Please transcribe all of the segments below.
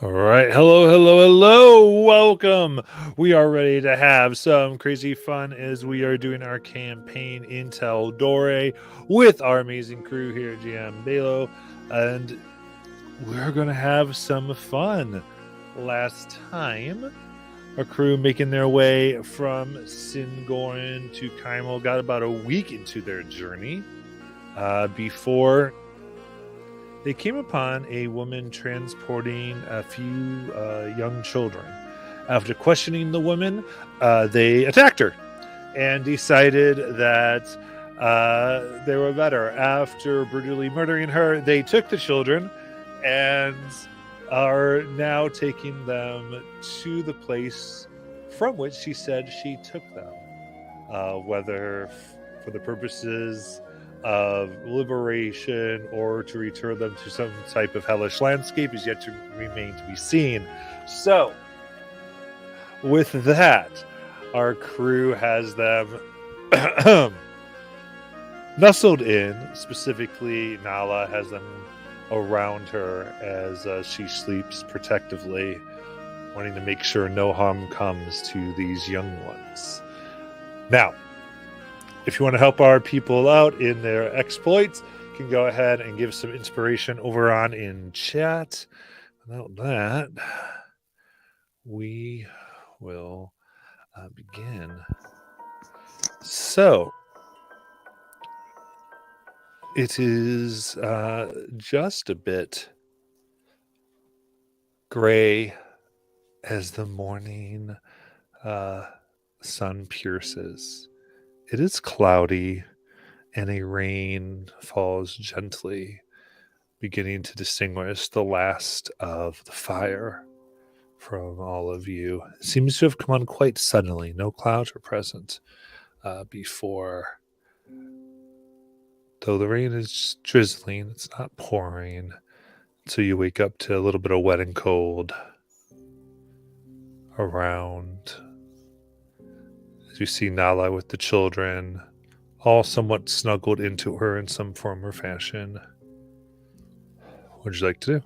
All right. Hello, hello, hello. Welcome. We are ready to have some crazy fun as we are doing our campaign Intel Dore with our amazing crew here at GM Balo. And we're going to have some fun. Last time, our crew making their way from Singorin to Kymal got about a week into their journey before they came upon a woman transporting a few young children. After questioning the woman, they attacked her and decided that they were better. After brutally murdering her, they took the children and are now taking them to the place from which she said she took them. Whether for the purposes of liberation or to return them to some type of hellish landscape is yet to remain to be seen. So, with that, our crew has them nestled in. Specifically, Nala has them around her as she sleeps protectively, wanting to make sure no harm comes to these young ones. Now, if you want to help our people out in their exploits, you can go ahead and give some inspiration over on in chat. Without that, we will begin. So, it is just a bit gray as the morning sun pierces. It is cloudy and a rain falls gently, beginning to distinguish the last of the fire from all of you. It seems to have come on quite suddenly. No clouds were present before. Though the rain is drizzling, it's not pouring. So you wake up to a little bit of wet and cold around. As you see Nala with the children, all somewhat snuggled into her in some form or fashion. What would you like to do?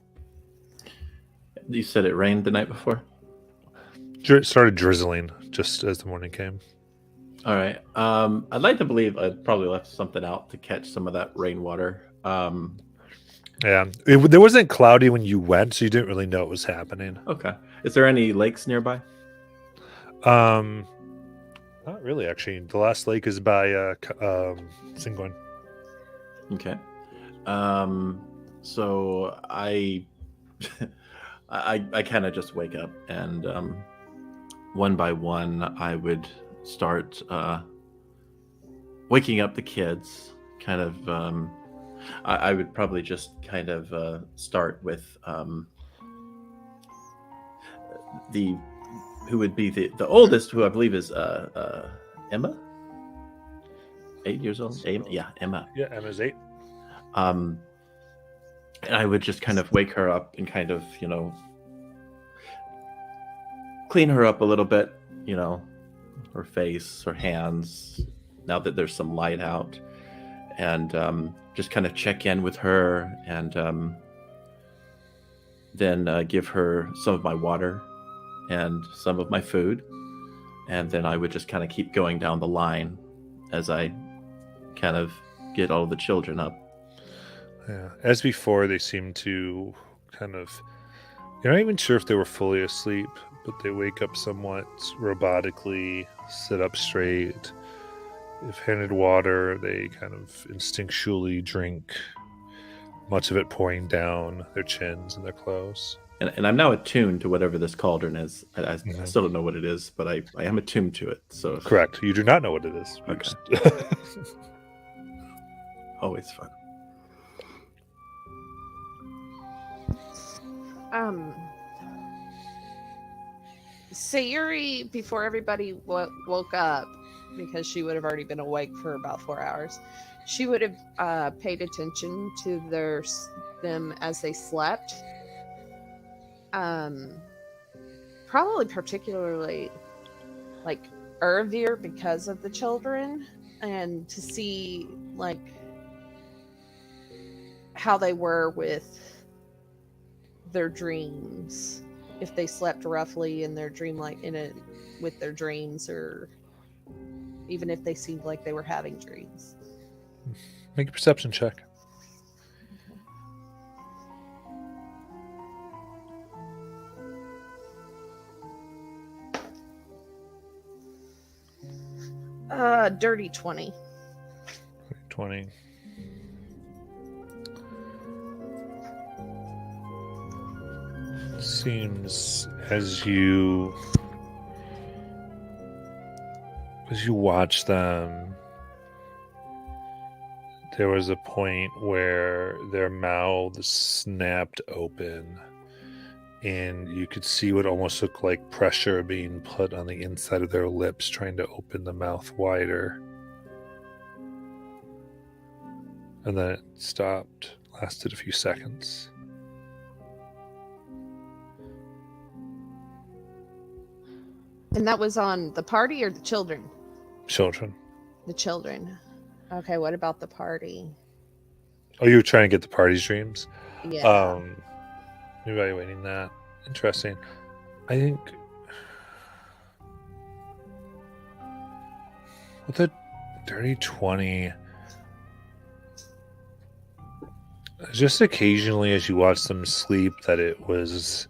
You said it rained the night before? It started drizzling just as the morning came. All right. I'd like to believe I probably left something out to catch some of that rainwater. Yeah. There wasn't cloudy when you went, so you didn't really know it was happening. Okay. Is there any lakes nearby? Not really, actually. The last lake is by Singuin. Okay. So I kind of just wake up and one by one I would start waking up the kids. Kind of. I would probably just kind of start with the who would be the oldest, who I believe is Emma. 8 years old. Yeah, Emma. Yeah, Emma's 8. And I would just kind of wake her up and kind of, clean her up a little bit, her face, her hands, now that there's some light out, and just kind of check in with her, and then give her some of my water and some of my food, and then I would just kind of keep going down the line as I kind of get all of the children up. Yeah. As before, they seem to kind of... You're not even sure if they were fully asleep, but they wake up somewhat robotically, sit up straight. If handed water, they kind of instinctually drink, much of it pouring down their chins and their clothes. And I'm now attuned to whatever this cauldron is. I still don't know what it is, but I am attuned to it. So Correct. You do not know what it is. Okay. Always fun. Sayuri, before everybody woke up, because she would have already been awake for about 4 hours, she would have paid attention to them as they slept. Probably particularly like Ervir, because of the children, and to see like how they were with their dreams, if they slept roughly in their dream, like with their dreams, or even if they seemed like they were having dreams. Make a perception check. Dirty 20. 20. Seems as you watch them, there was a point where their mouths snapped open and you could see what almost looked like pressure being put on the inside of their lips, trying to open the mouth wider. And then it stopped, lasted a few seconds. And that was on the party or the children? Children. The children. Okay, what about the party? Oh, you were trying to get the party's dreams? Yeah. Evaluating that. Interesting. I think with a dirty 20, just occasionally as you watch them sleep, that it was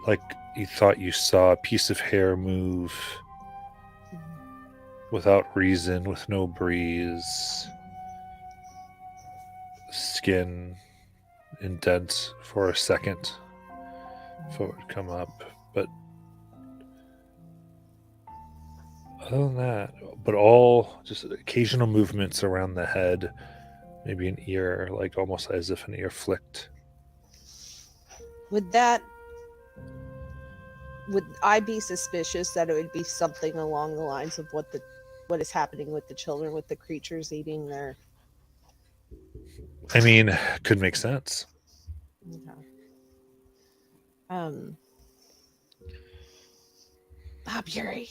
like you thought you saw a piece of hair move without reason, with no breeze. Skin indent for a second before it would come up. But other than that, but all just occasional movements around the head, maybe an ear, like almost as if an ear flicked. Would I be suspicious that it would be something along the lines of what is happening with the children, with the creatures eating their... I mean, could make sense. Okay. Bob Yuri.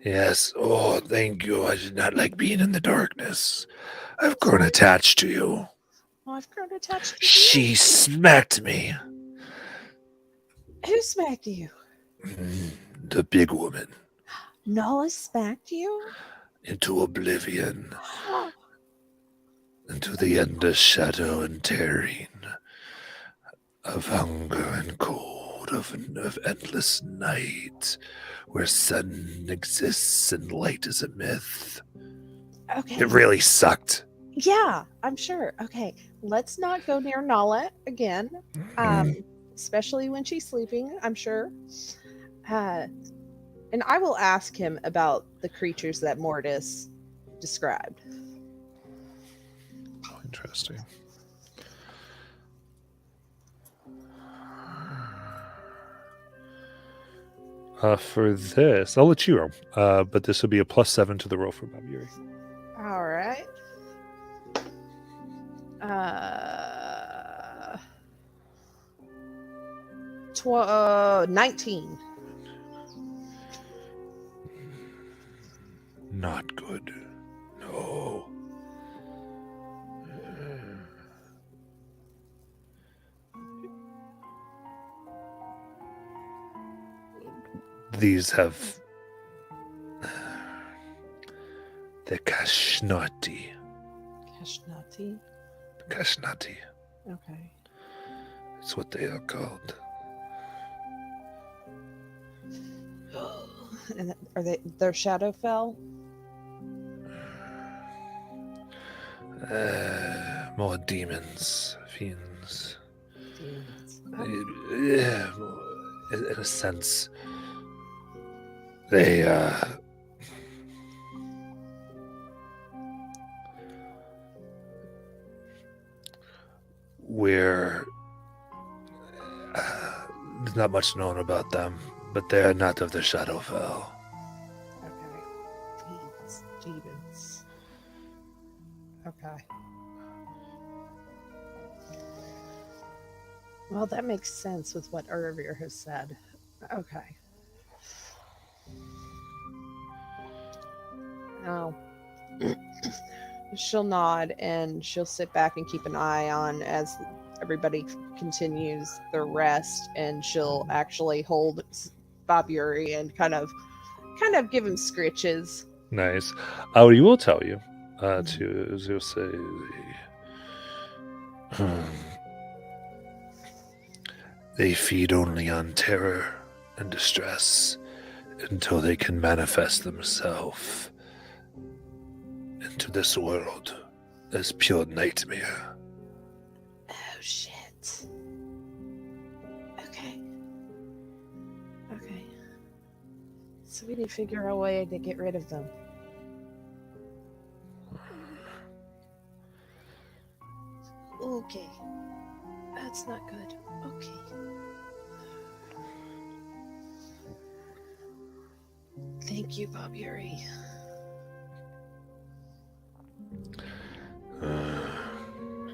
Yes. Oh, thank you. I did not like being in the darkness. I've grown attached to you. Oh, I've grown attached to you. She smacked me. Who smacked you? The big woman. Nala smacked you? Into oblivion. Into the endless shadow and tearing of hunger and cold, of endless night, where sun exists and light is a myth. Okay. It really sucked. Yeah, I'm sure. Okay, let's not go near Nala again, especially when she's sleeping, I'm sure. And I will ask him about the creatures that Mortis described. Oh, interesting. For this, I'll let you roll. But this will be a +7 to the roll for Bob Yuri. All right. 19. Not good. No. These have the Kashnati. Kashnati. Kashnati. Okay. It's what they are called. And are they're Shadowfell? More demons, fiends. Demons. Yeah, in a sense, they we're there's not much known about them, but they are not of the Shadowfell. Okay. Demons. Okay. Well, that makes sense with what Urvir has said. Okay. Now, she'll nod and she'll sit back and keep an eye on as everybody continues their rest, and she'll actually hold Bob Yuri and kind of give him scritches. Nice. He will tell you to say they feed only on terror and distress until they can manifest themselves into this world as pure nightmare. Oh shit. Okay. So we need to figure out a way to get rid of them. Okay. That's not good. Okay. Thank you, Bob Yuri.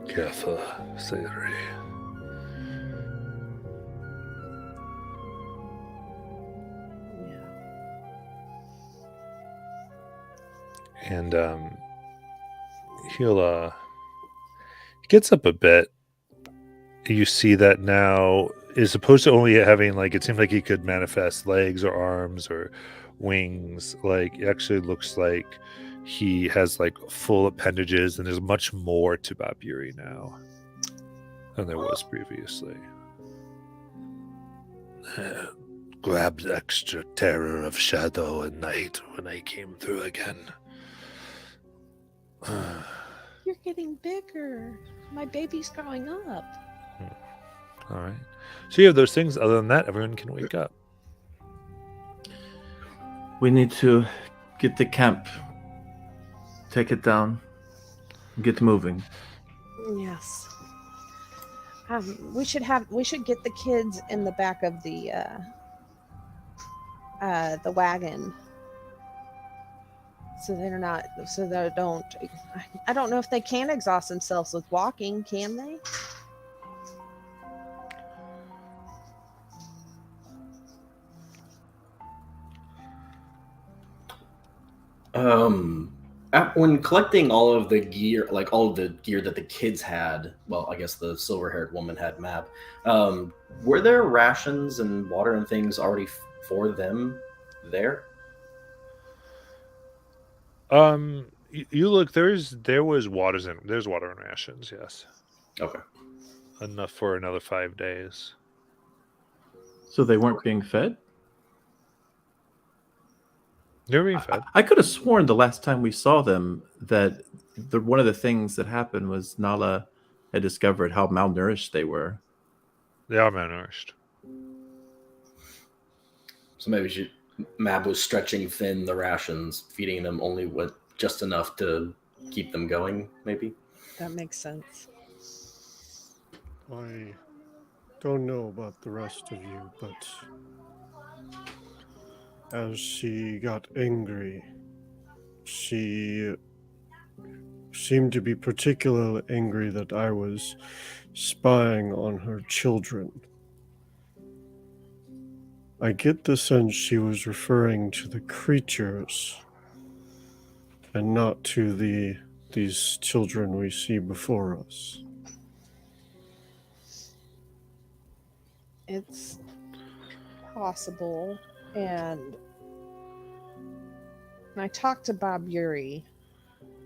Careful, Sayori. Yeah. And he gets up a bit. You see that now, as opposed to only having, like, it seemed like he could manifest legs or arms or wings, like, it actually looks like he has, like, full appendages, and there's much more to Bob Yuri now than there was previously. Grabbed extra terror of shadow and night when I came through again. You're getting bigger. My baby's growing up. All right. So you have those things. Other than that, everyone can wake up. We need to get the camp, take it down, get moving. Yes. We should get the kids in the back of the wagon, so they don't. I don't know if they can exhaust themselves with walking. Can they? When collecting all of the gear, like all of the gear that the kids had, well, I guess the silver-haired woman had map. Were there rations and water and things already for them there? You look. There was there's water and rations. Yes, Okay. enough for another 5 days. So they weren't being fed? They're being fed. I could have sworn the last time we saw them that one of the things that happened was Nala had discovered how malnourished they were. They are malnourished. So maybe Mab was stretching thin the rations, feeding them only with just enough to keep them going, maybe? That makes sense. I don't know about the rest of you, but as she got angry, she seemed to be particularly angry that I was spying on her children. I get the sense she was referring to the creatures and not to these children we see before us. It's possible. And I talked to Bob Yuri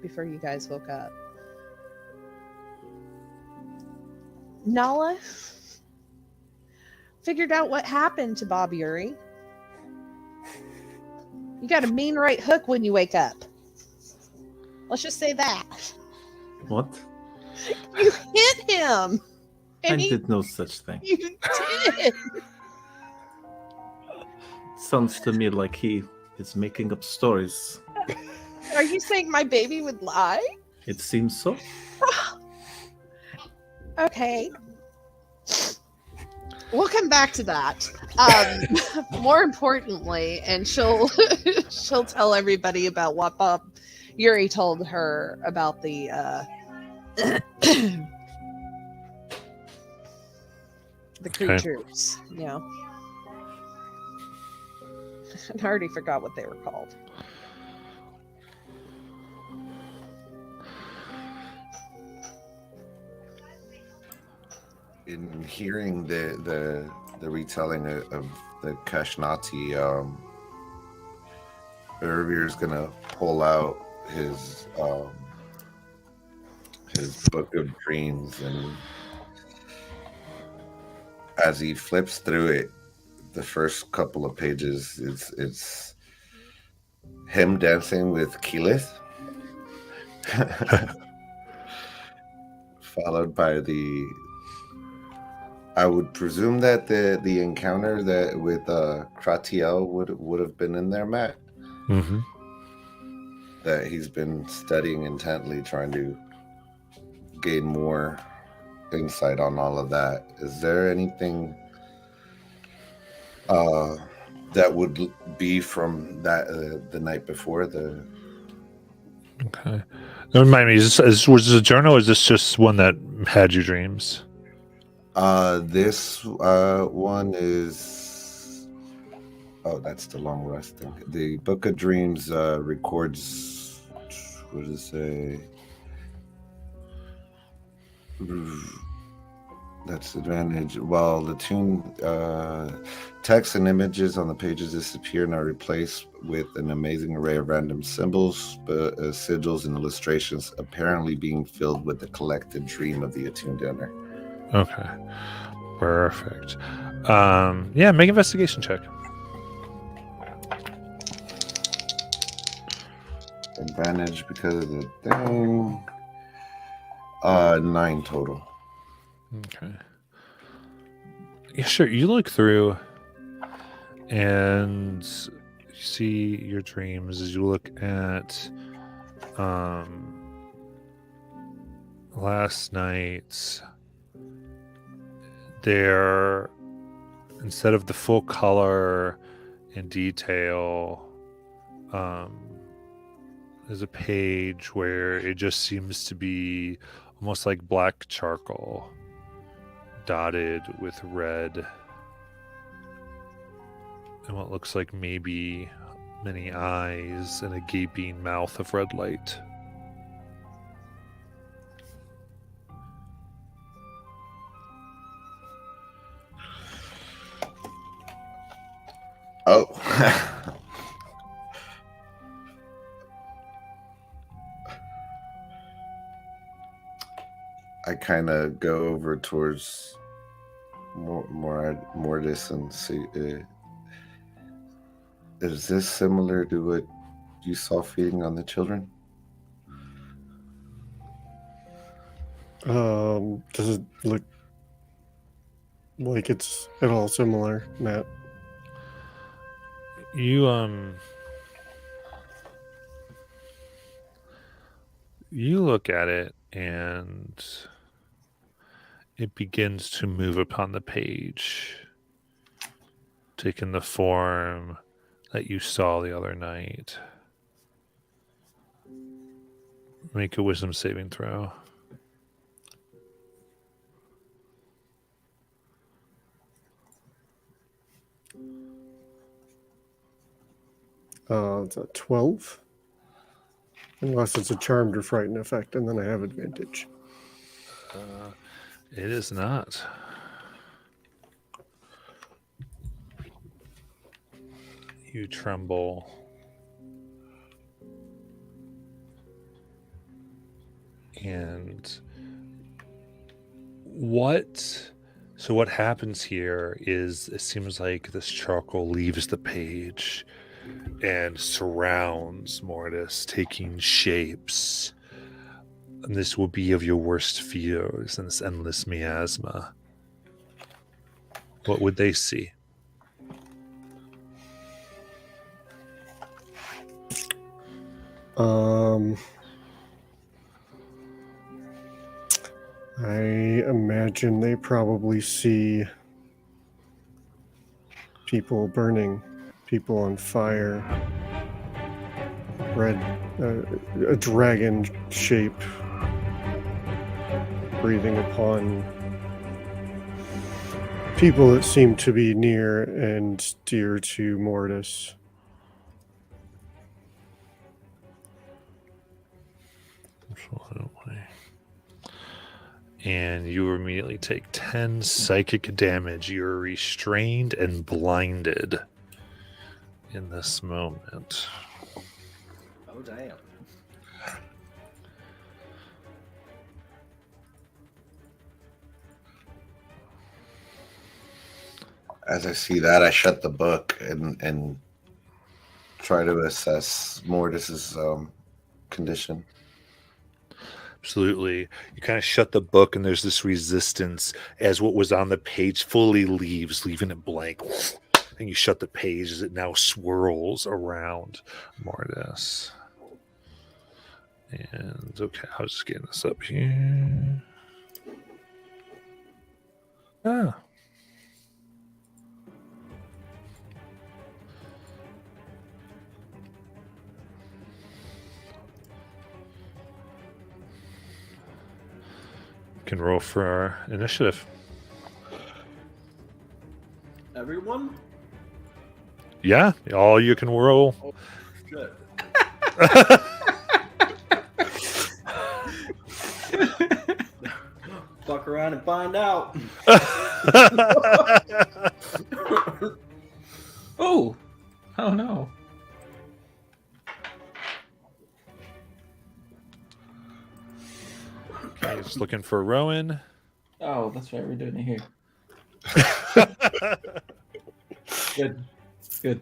before you guys woke up. Nala figured out what happened to Bob Yuri. You got a mean right hook when you wake up. Let's just say that. What? You hit him. I did no such thing. You did. Sounds to me like he is making up stories. Are you saying my baby would lie? It seems so. Okay. We'll come back to that. More importantly, and she'll tell everybody about what Bob Yuri told her about the the creatures. Okay. You know, I already forgot what they were called. in hearing the retelling of the Kashnati, Ervir's gonna pull out his book of dreams, and as he flips through it, the first couple of pages, it's him dancing with Keyleth, followed by I would presume that the encounter that with Kratiel would have been in there, Matt. Mm-hmm. That he's been studying intently, trying to gain more insight on all of that. Is there anything that would be from that the night before the? Okay. Now, remind me, was this a journal or is this just one that had your dreams? This one is. Oh, that's the long resting. The Book of Dreams records. What does it say? That's advantage. While the tune text and images on the pages disappear and are replaced with an amazing array of random symbols, sigils, and illustrations, apparently being filled with the collected dream of the attuned owner. Okay. Perfect. Yeah, make investigation check. Advantage because of the thing. 9 total. Okay. Yeah, sure. You look through and you see your dreams as you look at last night. There, instead of the full color and detail, there's a page where it just seems to be almost like black charcoal dotted with red and what looks like maybe many eyes and a gaping mouth of red light. Oh. I kind of go over towards Mortis and see. Is this similar to what you saw feeding on the children? Does it look like it's at all similar, Matt? You look at it and it begins to move upon the page, taking the form that you saw the other night. Make a wisdom saving throw. It's a 12. Unless it's a charmed or frightened effect, and then I have advantage. It is not. You tremble. And what happens here is it seems like this charcoal leaves the page and surrounds Mortis, taking shapes. And this will be of your worst fears and this endless miasma. What would they see? I imagine they probably see people burning, people on fire, red, a dragon shape breathing upon people that seem to be near and dear to Mortis. and you immediately take 10 psychic damage. You're restrained and blinded in this moment. Oh damn. As I see that, I shut the book and try to assess Mortis's condition. Absolutely. You kind of shut the book, and there's this resistance as what was on the page fully leaves, leaving it blank. And you shut the page as it now swirls around Mortis. And okay, I'll just get this up here. Ah. Can roll for our initiative. Everyone? Yeah, all you can roll. Oh, shit. Fuck around and find out. Oh no. Okay, just looking for Rowan. Oh, that's right. We're doing it here. Good. Good.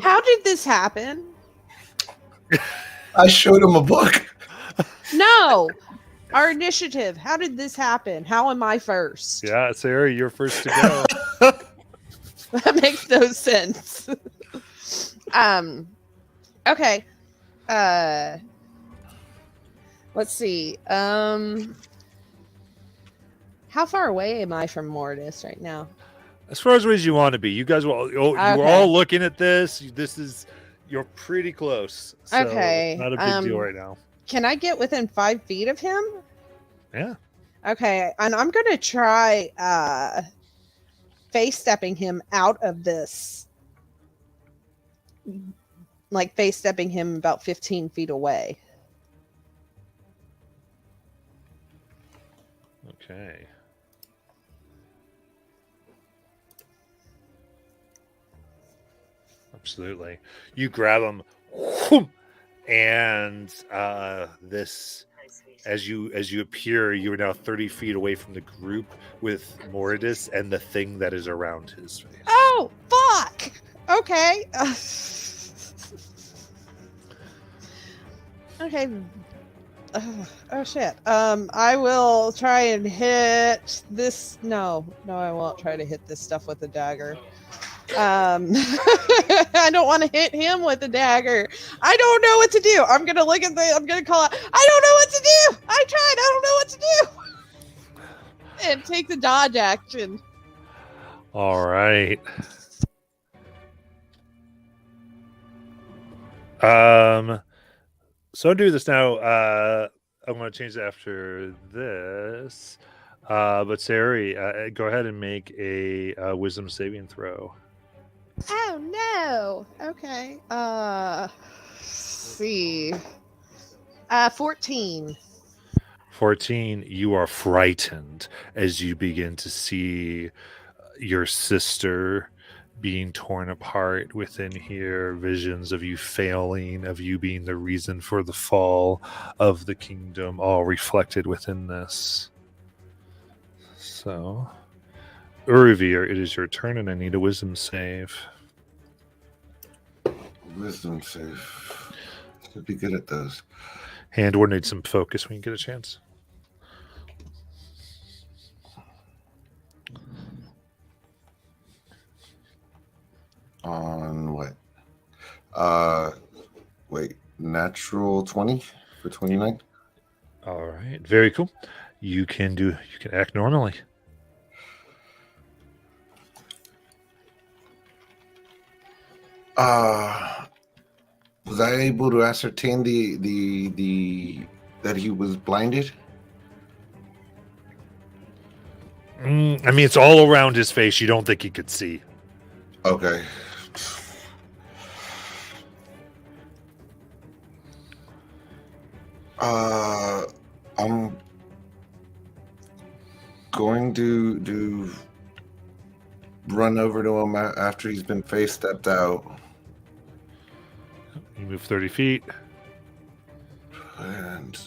How did this happen? I showed him a book. No, our initiative. How did this happen? How am I first? Yeah, Sarah, you're first to go. That makes no sense. Okay. Let's see. How far away am I from Mortis right now? As far as you want to be, you guys will. You were Okay. all looking at this. You're pretty close. So Okay, not a big deal right now. Can I get within 5 feet of him? Yeah. Okay, and I'm gonna try face stepping him out of this. Like face stepping him about 15 feet away. Okay. Absolutely. You grab him, whoom, and this, as you appear, you are now 30 feet away from the group with Mordis and the thing that is around his face. Oh, fuck! Okay. Okay. Oh shit. I will try and hit this. No, I won't try to hit this stuff with a dagger. I don't want to hit him with a dagger. I don't know what to do. I'm gonna look at I'm gonna call out. I don't know what to do. I tried. I don't know what to do. And take the dodge action. All right. So do this now. I'm going to change it after this. But Sari, go ahead and make a wisdom saving throw. Oh no. Okay. Let's see. 14. 14, you are frightened as you begin to see your sister being torn apart within here, visions of you failing, of you being the reason for the fall of the kingdom, all reflected within this. So, Uruvir, it is your turn, and I need a wisdom save. Wisdom save. Should be good at those. Hand or need some focus when you get a chance. On what? Wait, natural 20 for 29? All right, very cool. You can act normally. Was I able to ascertain the that he was blinded? I mean, it's all around his face. You don't think he could see. Okay. going to run over to him after he's been face stepped out. You move 30 feet. And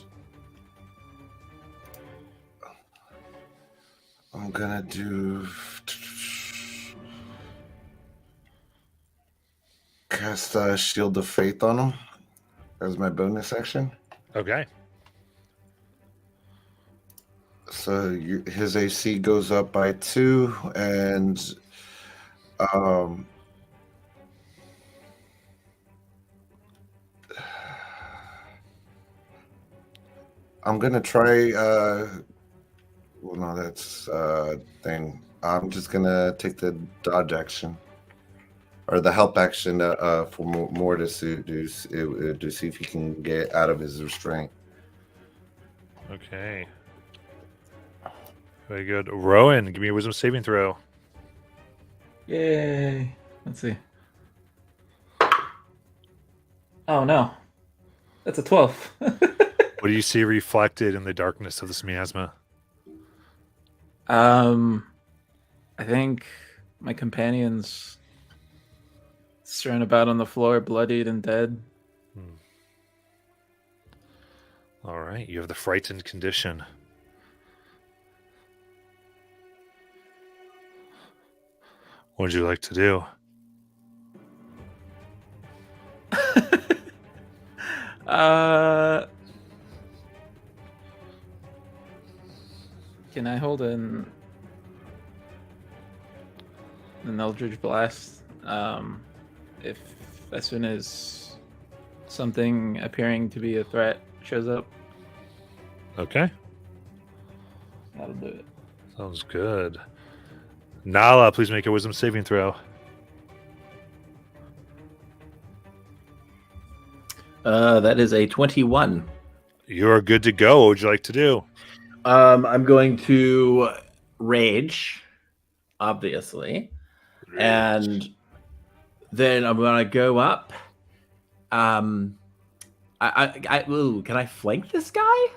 I'm gonna do cast Shield of Faith on him as my bonus action. Okay. So his AC goes up by 2, and I'm gonna try. Well, no, that's thing. I'm just gonna take the dodge action or the help action for Mortis to see if he can get out of his restraint. Okay. Very good. Rowan, give me a wisdom saving throw. Yay. Let's see. Oh no. That's a 12. What do you see reflected in the darkness of this miasma? I think my companion's strewn about on the floor, bloodied and dead. All right. You have the frightened condition. What would you like to do? Can I hold an Eldritch Blast? If as soon as something appearing to be a threat shows up, Okay. that'll do it. Sounds good. Nala, please make a wisdom saving throw. That is a 21. You're good to go. What would you like to do? I'm going to rage, obviously, and then I'm gonna go up. Ooh, can I flank this guy?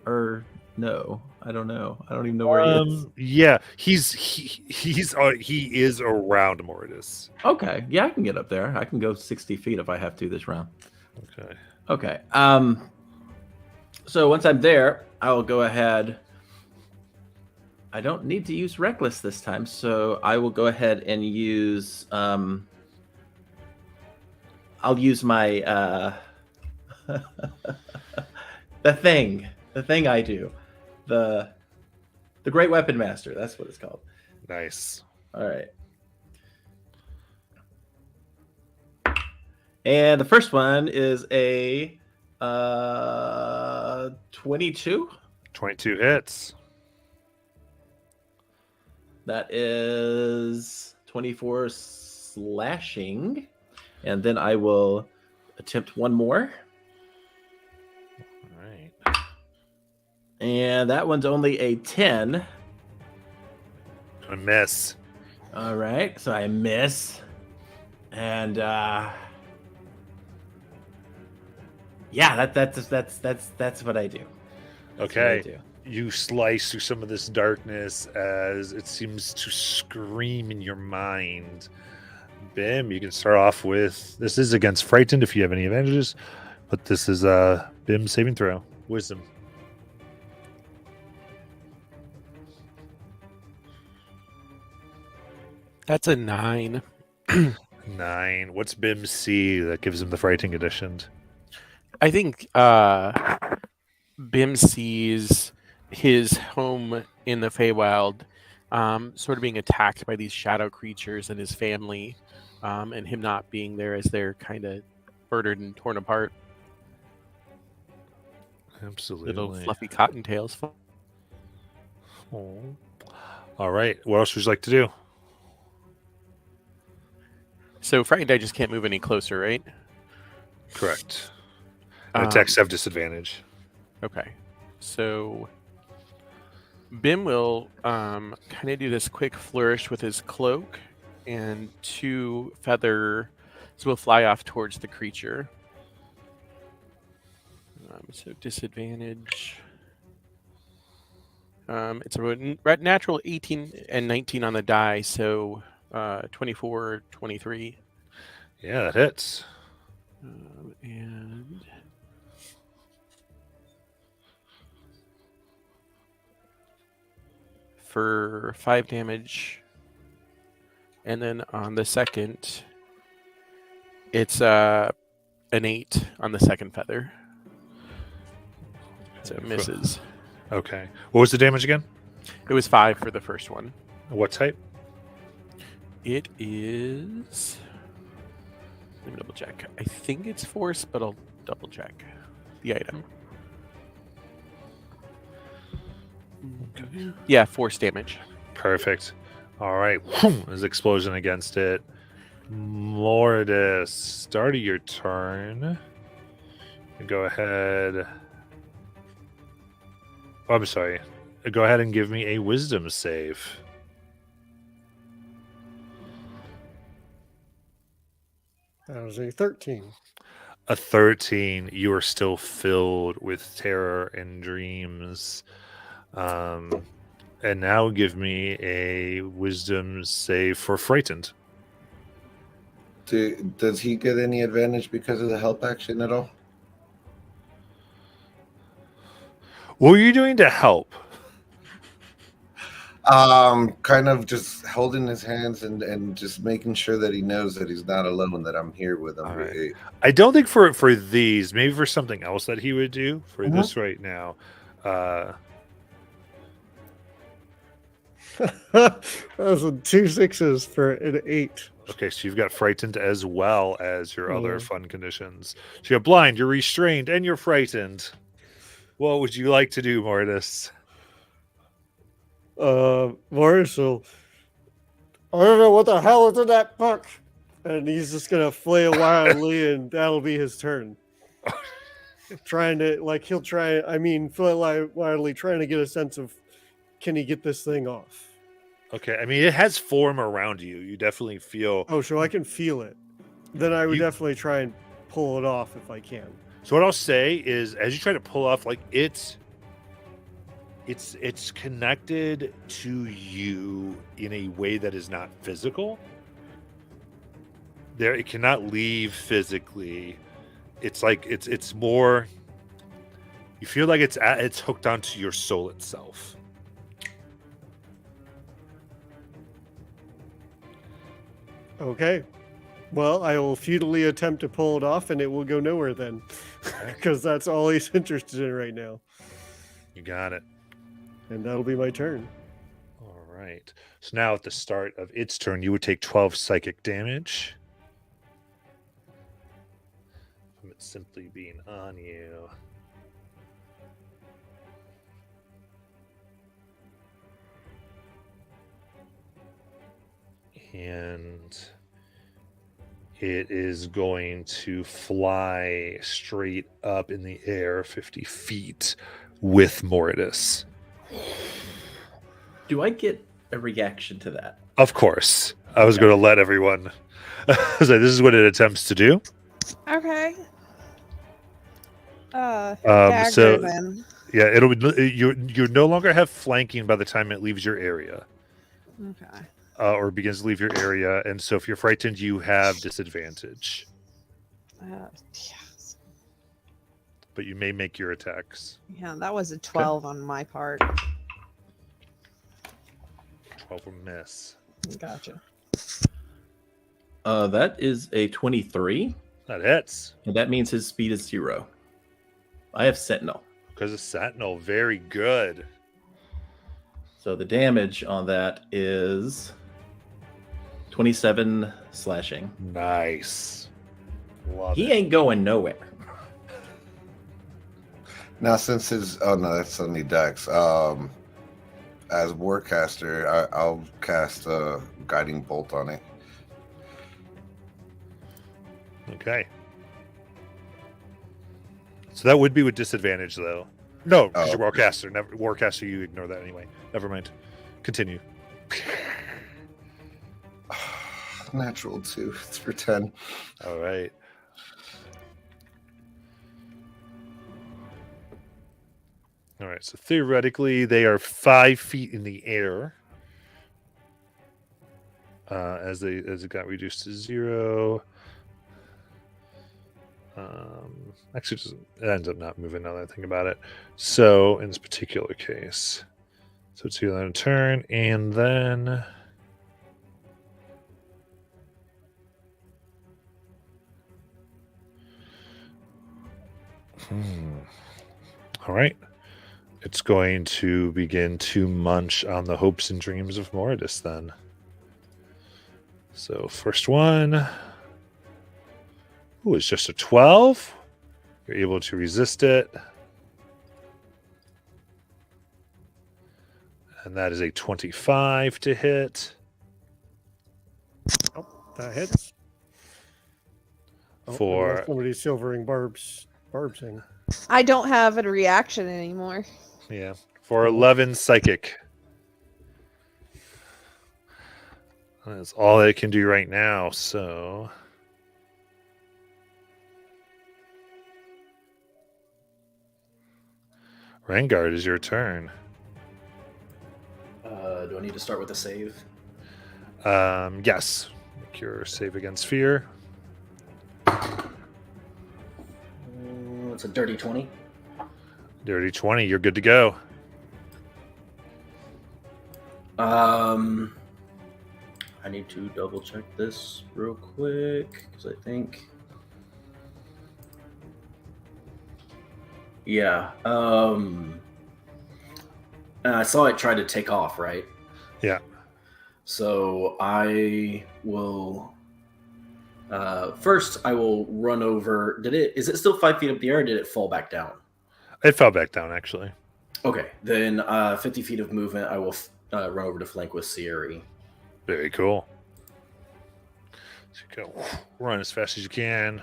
Or no? I don't know. I don't even know where he is. Yeah, he is around Mortis. Okay, yeah, I can get up there. I can go 60 feet if I have to this round. Okay. Okay. So once I'm there, I will go ahead. I don't need to use Reckless this time, so I will go ahead and use. I'll use my the thing I do, the Great Weapon Master. That's what it's called. Nice. All right. And the first one is a 22. 22 hits. That is 24 slashing. And then I will attempt one more. All right. And that one's only a 10. A miss. All right. So I miss. And yeah, that's what I do. That's what I Okay. do. You slice through some of this darkness as it seems to scream in your mind. Bim, you can start off with, this is against frightened if you have any advantages, but this is Bim saving throw. Wisdom. That's a 9. 9. What's Bim see that gives him the frightened condition? I think Bim sees his home in the Feywild sort of being attacked by these shadow creatures and his family, and him not being there as they're kind of murdered and torn apart. Absolutely. Little fluffy cottontails. Oh. All right. What else would you like to do? So frightened, I just can't move any closer, right? Correct. And attacks have disadvantage. Okay. So Bim will kind of do this quick flourish with his cloak, and 2 feathers will fly off towards the creature. So disadvantage. It's a natural 18 and 19 on the die, so 24, 23. Yeah, that hits. And for 5 damage. And then on the second, it's an 8 on the second feather. So it misses. Okay. What was the damage again? It was 5 for the first one. What type? It is. Let me double check. I think it's force, but I'll double check the item. Yeah, force damage. Perfect. All right. There's explosion against it. Mordis, start of your turn. Go ahead. Oh, I'm sorry. Go ahead and give me a wisdom save. That was a 13. A 13. You are still filled with terror and dreams. And now give me a wisdom save for frightened. Does he get any advantage because of the help action at all? What were you doing to help? Kind of just holding his hands and just making sure that he knows that he's not alone, that I'm here with him. All right. I don't think for these, maybe for something else that he would do. For this right now, That was 2 6s for an 8. okay, so you've got frightened as well as your other fun conditions. So you're blind, you're restrained, and you're frightened. What would you like to do, Mortis? Morris will. I don't know what the hell is in that book. And he's just gonna flail wildly, and that'll be his turn. Trying to, like, he'll try. I mean, flail wildly, trying to get a sense of, can he get this thing off? Okay, I mean, it has form around you. You definitely feel. Oh, so I can feel it. Then I would definitely try and pull it off if I can. So what I'll say is, as you try to pull off, like it's connected to you in a way that is not physical. There, it cannot leave physically. It's like it's more. You feel like it's hooked onto your soul itself. Okay. Well, I will futilely attempt to pull it off, and it will go nowhere then, because that's all he's interested in right now. You got it. And that'll be my turn. All right. So now at the start of its turn, you would take 12 psychic damage from it simply being on you. And it is going to fly straight up in the air 50 feet with Mortis. Do I get a reaction to that? Of course. I was going to let everyone. So this is what it attempts to do. Okay. Dagger so then. yeah, it'll be you no longer have flanking by the time it leaves your area. Okay. Or begins to leave your area, and so if you're frightened, you have disadvantage. Yes. But you may make your attacks. Yeah, that was a 12 on my part. 12 will miss. Gotcha. That is a 23. That hits. And that means his speed is 0. I have Sentinel. Because of Sentinel, very good. So the damage on that is 27 slashing. Nice. Love He it. ain't going nowhere. Now, since his that's only Dex. As Warcaster, I'll cast a guiding bolt on it. Okay. So that would be with disadvantage, though. No, because you're Warcaster. Never, Warcaster, you ignore that anyway. Never mind. Continue. Natural 2. It's for 10. All right. All right, so theoretically, they are 5 feet in the air. As it got reduced to 0. Actually, it ends up not moving now that I think about it. So in this particular case, so it's your turn, and then all right, it's going to begin to munch on the hopes and dreams of Mordis then. So first one. Ooh, it's just a 12. You're able to resist it. And that is a 25 to hit. Oh, that hits. Oh, For- unless somebody's silvering barbs in. I don't have a reaction anymore. Yeah. For 11 psychic. That's all it can do right now, so Rangard, is your turn. Do I need to start with a save? Yes. Make your save against fear. It's a dirty 20. Dirty 20. You're good to go. I need to double check this real quick because I think. Yeah. I saw it try to take off, right? Yeah. So I will. First, I will run over. Is it still 5 feet up the air, or did it fall back down? It fell back down, actually. Okay, then 50 feet of movement. I will run over to flank with Siri. Very cool. So you go run as fast as you can.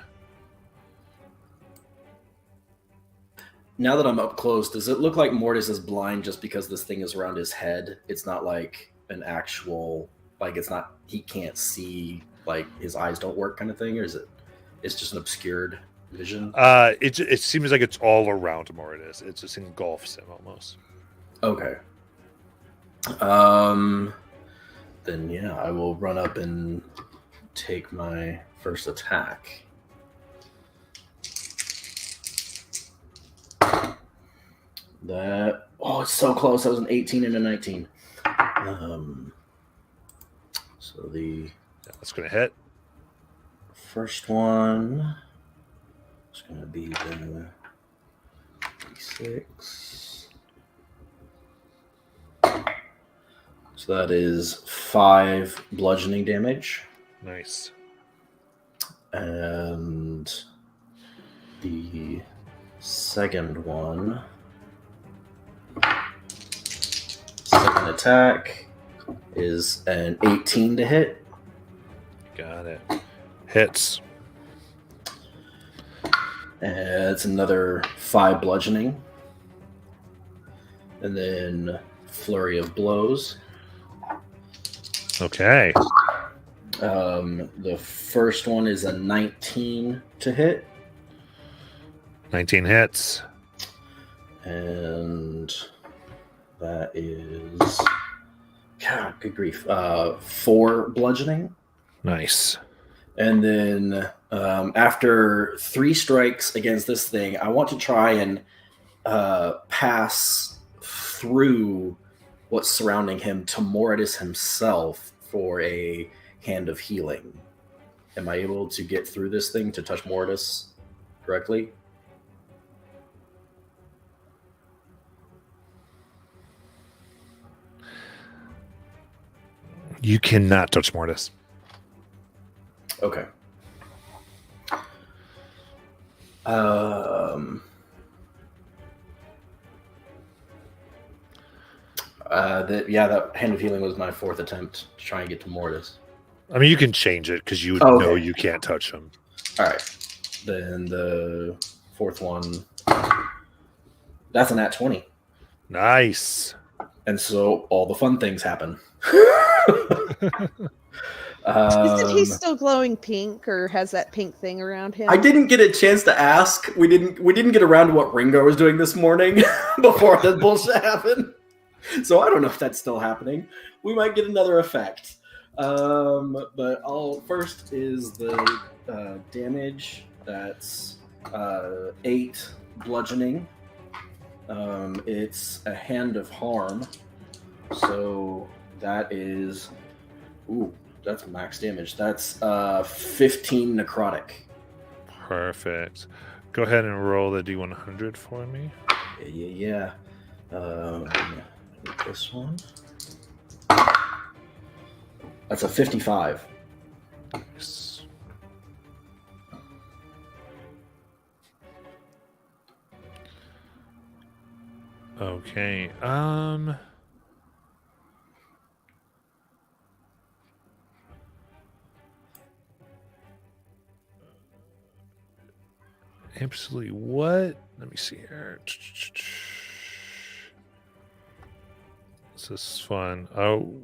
Now that I'm up close, does it look like Mortis is blind just because this thing is around his head? It's not like an actual, like it's not, he can't see, like his eyes don't work kind of thing, or is it? It's just an obscured vision. It seems like it's all around more. It just engulfs him almost. Okay. Then yeah, I will run up and take my first attack. It's so close. That was an 18 and a 19. So That's going to hit. first one is going to be the D6. So that is 5 bludgeoning damage. Nice. And the second one, second attack, is an 18 to hit. Got it. Hits. And it's another 5 bludgeoning. And then flurry of blows. Okay. The first one is a 19 to hit. 19 hits. And that is, God, good grief, 4 bludgeoning. Nice. And then after 3 strikes against this thing, I want to try and pass through what's surrounding him to Mordis himself for a hand of healing. Am I able to get through this thing to touch Mordis directly? You cannot touch Mortis. Okay. That hand of healing was my 4th attempt to try and get to Mortis. I mean, you can change it because you would Okay. know you can't touch him. All right. Then the 4th one, that's an nat 20. Nice. And so all the fun things happen. Isn't he still glowing pink, or has that pink thing around him? I didn't get a chance to ask. We didn't get around to what Ringo was doing this morning before the bullshit happened. So I don't know if that's still happening. We might get another effect. But first is the damage. That's 8 bludgeoning. It's a hand of harm. So that is... Ooh, that's max damage. That's 15 necrotic. Perfect. Go ahead and roll the D100 for me. Yeah. This one. That's a 55. Nice. Okay. Absolutely. What? Let me see here. This is fun.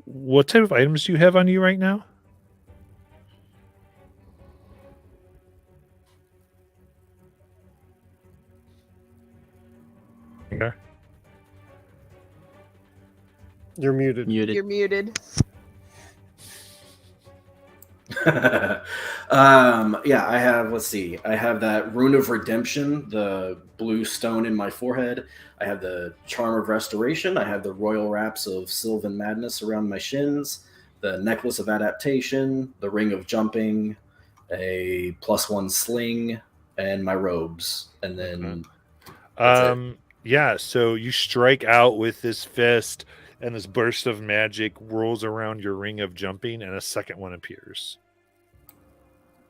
What type of items do you have on you right now? Okay. You're muted. You're muted. Yeah, I have, let's see, I have that Rune of Redemption, the blue stone in my forehead. I have the Charm of Restoration. I have the Royal Wraps of Sylvan Madness around my shins, the Necklace of Adaptation, the Ring of Jumping, a +1 sling, and my robes. And then that's it. Yeah, so you strike out with this fist, and this burst of magic rolls around your ring of jumping, and a second one appears.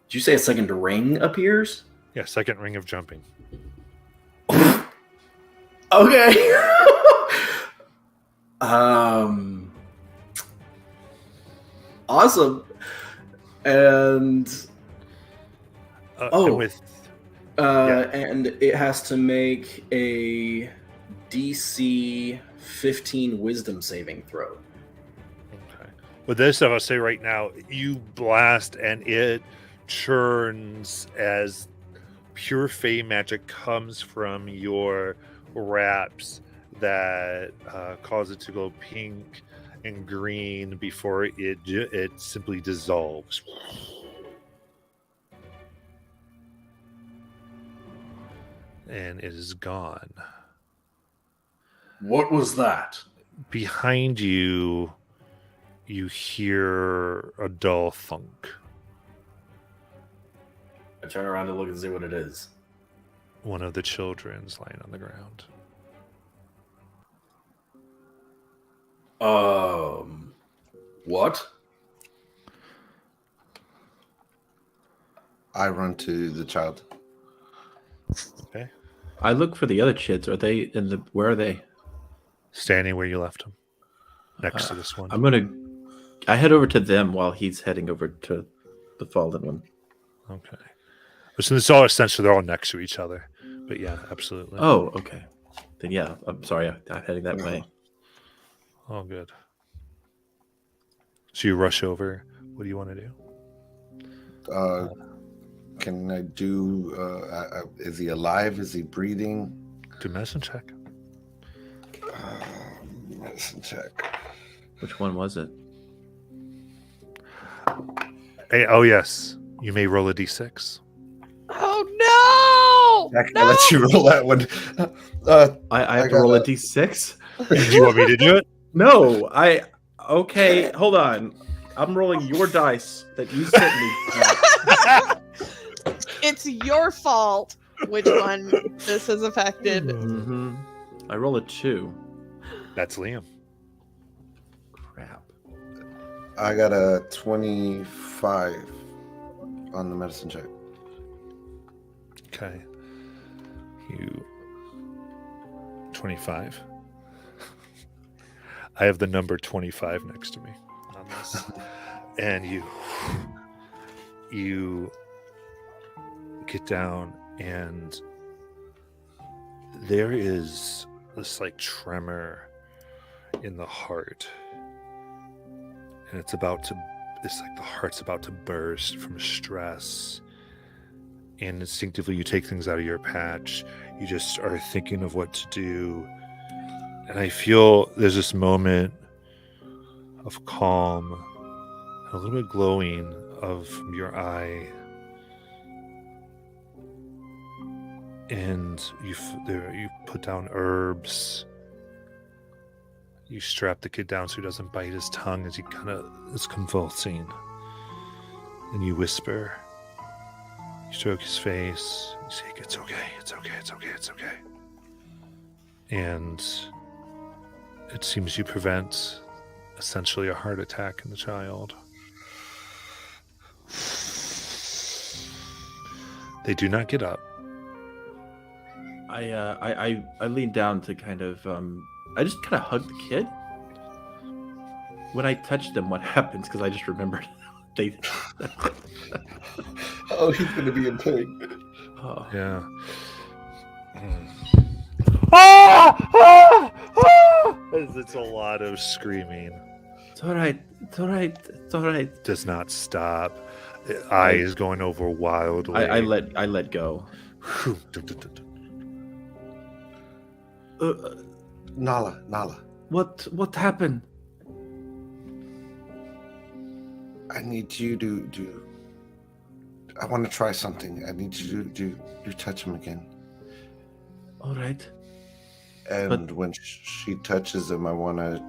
Did you say a second ring appears? Yeah, second ring of jumping. Okay. Awesome. And And with and it has to make a DC 15 Wisdom saving throw. okay. With this stuff, I'll say right now, you blast, and it churns as pure fey magic comes from your wraps that cause it to go pink and green before it simply dissolves. And it is gone. What was that? Behind you, you hear a dull thunk. I turn around to look and see what it is. One of the children's lying on the ground. What? I run to the child. Okay. I look for the other kids. Are they in the? Where are they? Standing where you left him. Next to this one. I head over to them while he's heading over to the fallen one. Okay. So it's all essentially they're all next to each other. But yeah, absolutely. Oh, okay. Then yeah, I'm sorry. I'm heading that way. All good. So you rush over. What do you want to do? Can I do? Is he alive? Is he breathing? Do medicine check. Medicine check. Which one was it? Hey, oh yes. You may roll a d6. Oh no! I can let you roll that one. I have to roll a d6? Did you want me to do it? No, okay, hold on. I'm rolling your dice that you sent me. It's your fault which one this has affected. Mm-hmm. I roll a 2. That's Liam. Crap. I got a 25 on the medicine check. Okay. You 25. I have the number 25 next to me on this. And you get down, and there is this like tremor in the heart. And it's about to it's like the heart's about to burst from stress, and instinctively you take things out of your patch. You just are thinking of what to do, and I feel there's this moment of calm, a little bit glowing of your eye, and you put down herbs. You strap the kid down so he doesn't bite his tongue as he kind of is convulsing, and you whisper. You stroke his face. You say, "It's okay. It's okay. It's okay. It's okay." And it seems you prevent essentially a heart attack in the child. They do not get up. I lean down to kind of I just kind of hug the kid. When I touch them, what happens? Because I just remembered they. Oh, he's gonna be in pain. Oh. Yeah. It's a lot of screaming. It's all right. It's all right. It's all right. Does not stop. Eyes going over wildly. I let go. Nala, What happened? I need you to do. I want to try something. I need you to do. You touch him again. All right. And when she touches him, I want to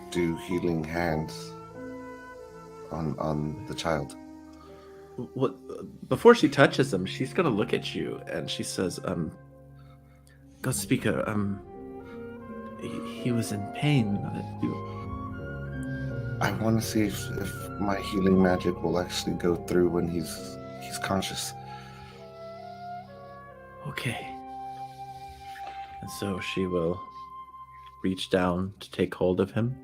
do healing hands on the child. What? Before she touches him, she's gonna look at you and she says, "God speaker, he was in pain. I want to see if my healing magic will actually go through when he's conscious." Okay." And so she will reach down to take hold of him.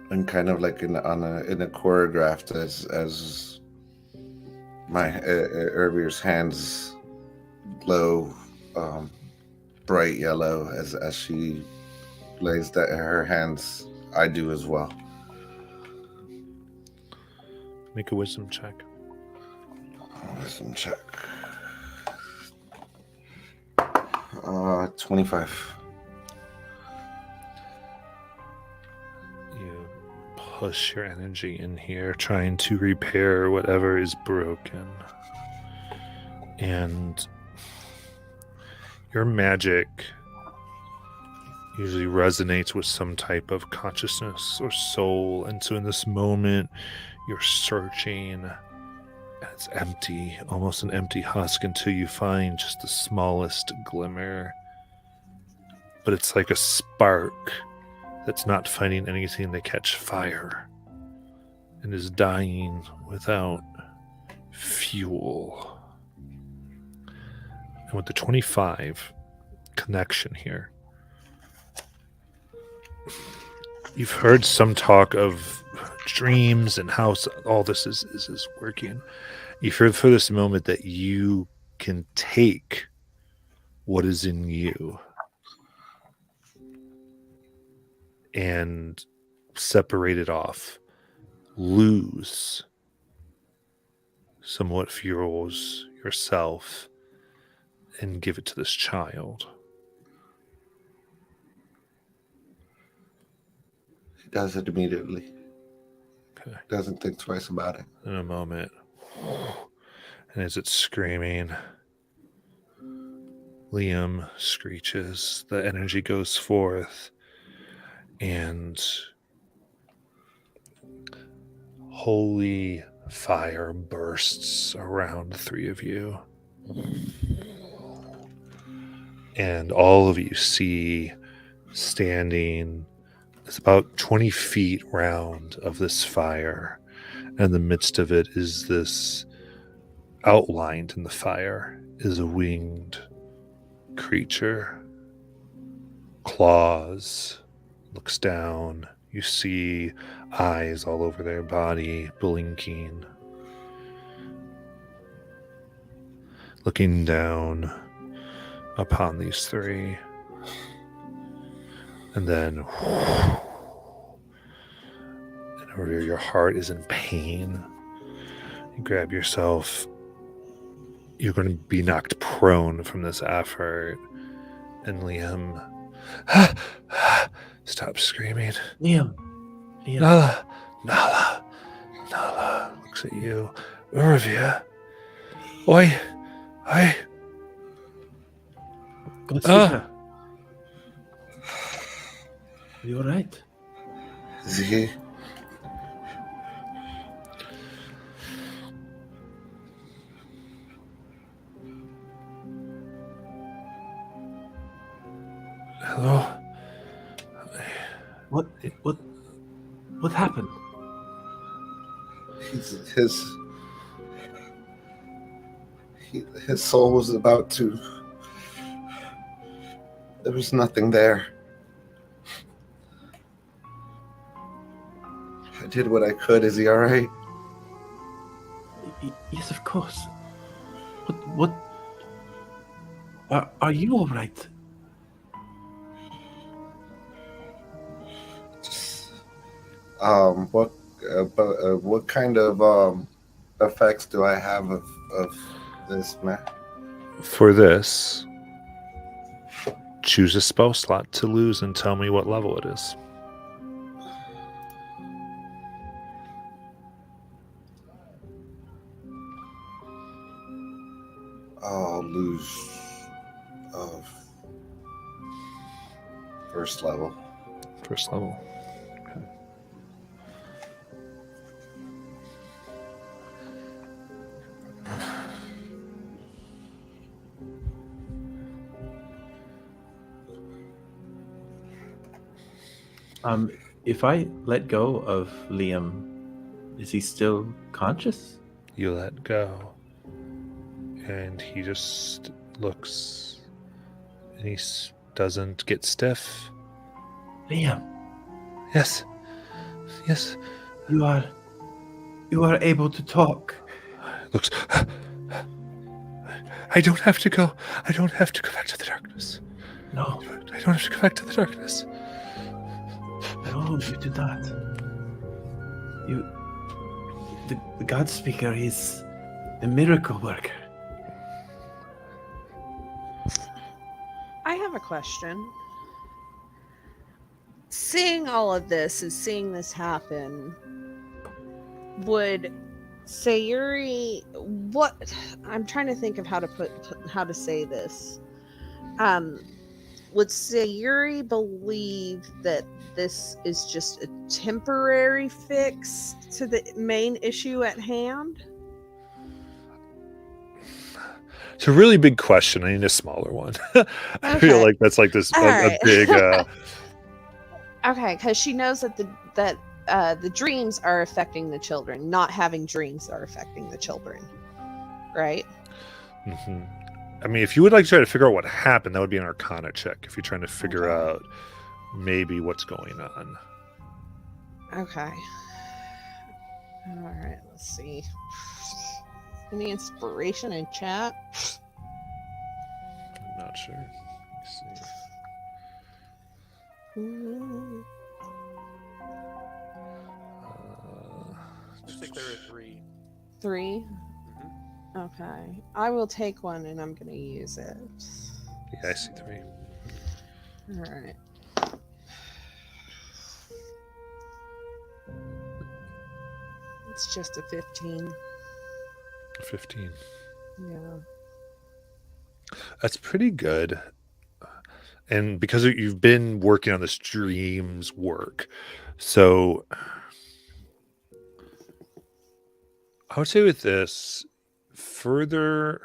And kind of like in a choreographed as my Irvir's hands glow bright yellow as she lays that her hands, I do as well. Make a wisdom check. Wisdom check. 25. You push your energy in here, trying to repair whatever is broken. And your magic usually resonates with some type of consciousness or soul. And so in this moment, you're searching, and it's empty, almost an empty husk, until you find just the smallest glimmer. But it's like a spark that's not finding anything to catch fire and is dying without fuel. And with the 25 connection here, you've heard some talk of dreams and how all this is working. You've heard for this moment that you can take what is in you and separate it off, lose somewhat fuels yourself, and give it to this child. He does it immediately. Okay. Doesn't think twice about it. In a moment, and as it's screaming, Liam screeches, the energy goes forth, and holy fire bursts around the three of you. And all of you see standing, it's about 20 feet round of this fire. And in the midst of it is this, outlined in the fire is a winged creature. Claws, looks down. You see eyes all over their body, blinking. Looking down upon these three. And then or your heart is in pain, you grab yourself. You're going to be knocked prone from this effort. And Liam, stop screaming. Liam. Nala looks at you. Urvia. Oi. Go see her. Are you alright? Is he? Hello? What happened? His soul was about to. There was nothing there. I did what I could. Is he all right? Yes, of course. What? Are you all right? What kind of effects do I have of this, man? For this, choose a spell slot to lose and tell me what level it is. I'll lose first level. First level. If I let go of Liam, is he still conscious? You let go. And he just looks, and he doesn't get stiff. Liam. Yes. You are able to talk. Looks. I don't have to go. I don't have to go back to the darkness. No. I don't have to go back to the darkness. No, you do not. The God Speaker is the miracle worker. I have a question. Seeing all of this and seeing this happen, would Sayuri, what I'm trying to think of how to say this. Would Sayuri believe that this is just a temporary fix to the main issue at hand? It's a really big question. I need a smaller one. I feel like that's like this a big. Okay, because she knows that the dreams are affecting the children. Not having dreams are affecting the children, right? Mm-hmm. I mean, if you would like to try to figure out what happened, that would be an Arcana check. If you're trying to figure out maybe what's going on. Okay. All right. Let's see. Any inspiration in chat? I'm not sure. Let me see. I think there are 3. 3? Mm-hmm. Okay. I will take one and I'm going to use it. Yeah, I see 3. All right. It's just a 15. 15. Yeah. That's pretty good. And because you've been working on this dreams work, so I would say with this, further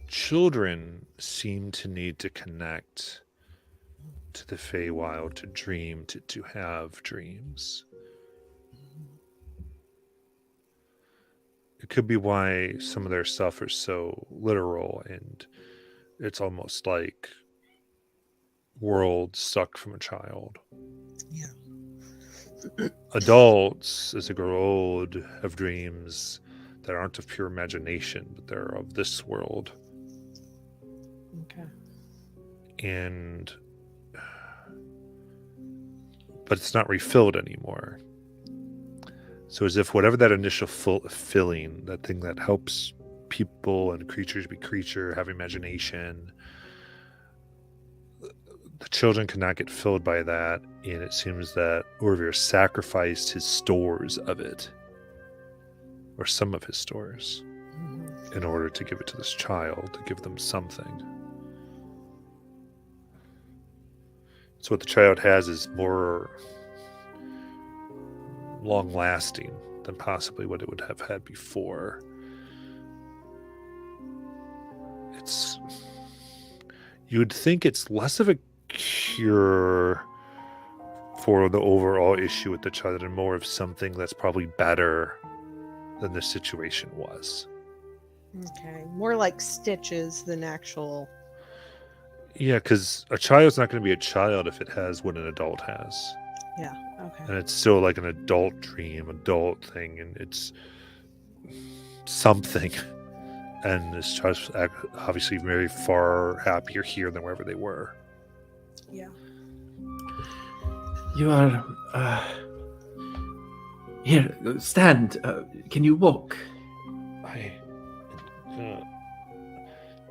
children seem to need to connect to the Feywild, to dream, to have dreams. It could be why some of their stuff is so literal, and it's almost like worlds sucked from a child. Yeah. Adults, as they grow old, have dreams that aren't of pure imagination, but they're of this world. Okay. And but it's not refilled anymore. So as if whatever that initial filling, that thing that helps people and creatures be creature, have imagination, the children could not get filled by that, and it seems that Orvir sacrificed his stores of it, or some of his stores, in order to give it to this child, to give them something. So what the child has is more long-lasting than possibly what it would have had before. You would think it's less of a cure for the overall issue with the child and more of something that's probably better than the situation was. Okay, more like stitches than actual. Yeah, because a child's not going to be a child if it has what an adult has. Yeah, okay. And it's still like an adult dream, adult thing, and it's something. And this child's obviously very far happier here than wherever they were. Yeah. You are. Here, stand. Can you walk? You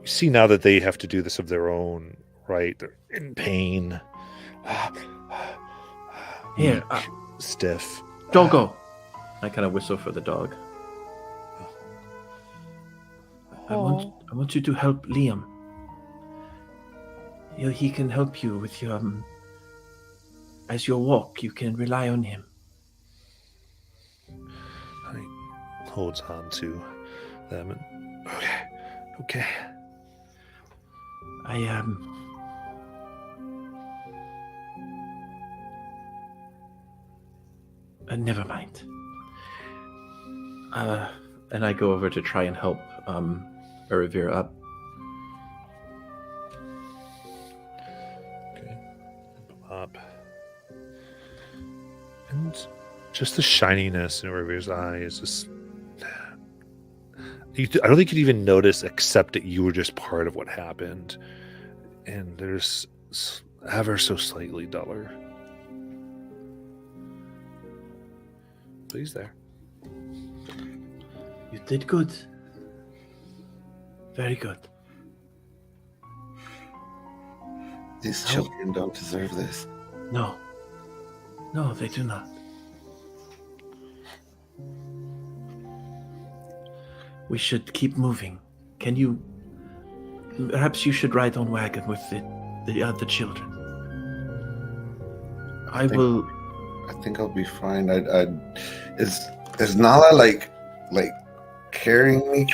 see now that they have to do this of their own, right? They're in pain. Here, weak, stiff. Doggo. I kind of whistle for the dog. I want you to help Liam. He can help you with your as you walk. You can rely on him. He holds on to them and okay. Never mind. And I go over to try and help Erevir up. Okay. Up. And just the shininess in Erevir's eyes. Just, I don't think you'd even notice except that you were just part of what happened. And there's ever so slightly duller. But he's there. You did good. Very good. These children don't deserve this. No. No, they do not. We should keep moving. Can you... Perhaps you should ride on wagon with the other children. I think I'll be fine. Is Nala like carrying me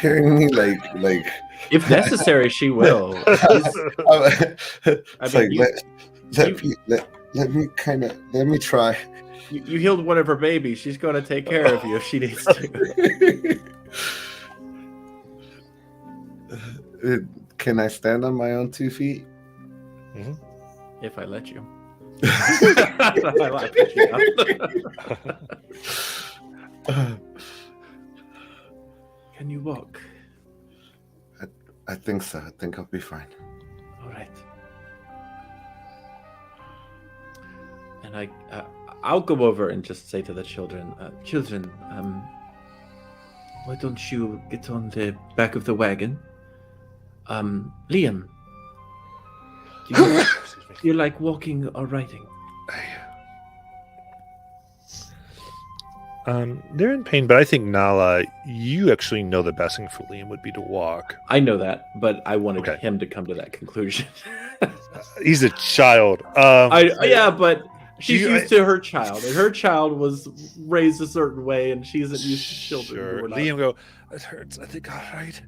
like if necessary she will. Let me try. You healed one of her babies. She's going to take care of you if she needs to. Can I stand on my own 2 feet? Mm-hmm. If I let you. Can you walk? I think so. I think I'll be fine. All right. And I'll go over and just say to the children, why don't you get on the back of the wagon? Liam, do you like walking or riding? They're in pain, but I think Nala, you actually know the best thing for Liam would be to walk. I know that, but I wanted him to come to that conclusion. He's a child. But she's used to her child, and her child was raised a certain way, and she isn't used to children. Sure. Liam go, it hurts. I think all right.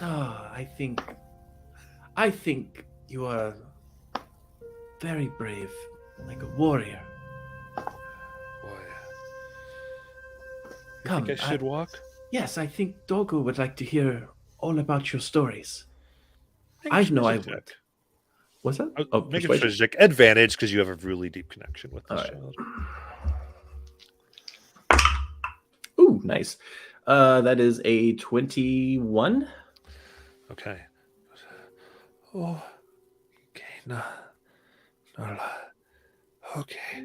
I think you are very brave, like a warrior. You think I should walk? Yes, I think Doggo would like to hear all about your stories. I know I would. What's that? Make a strategic advantage because you have a really deep connection with this child. Ooh, nice. That is a 21. Okay. Oh, okay. No. Okay.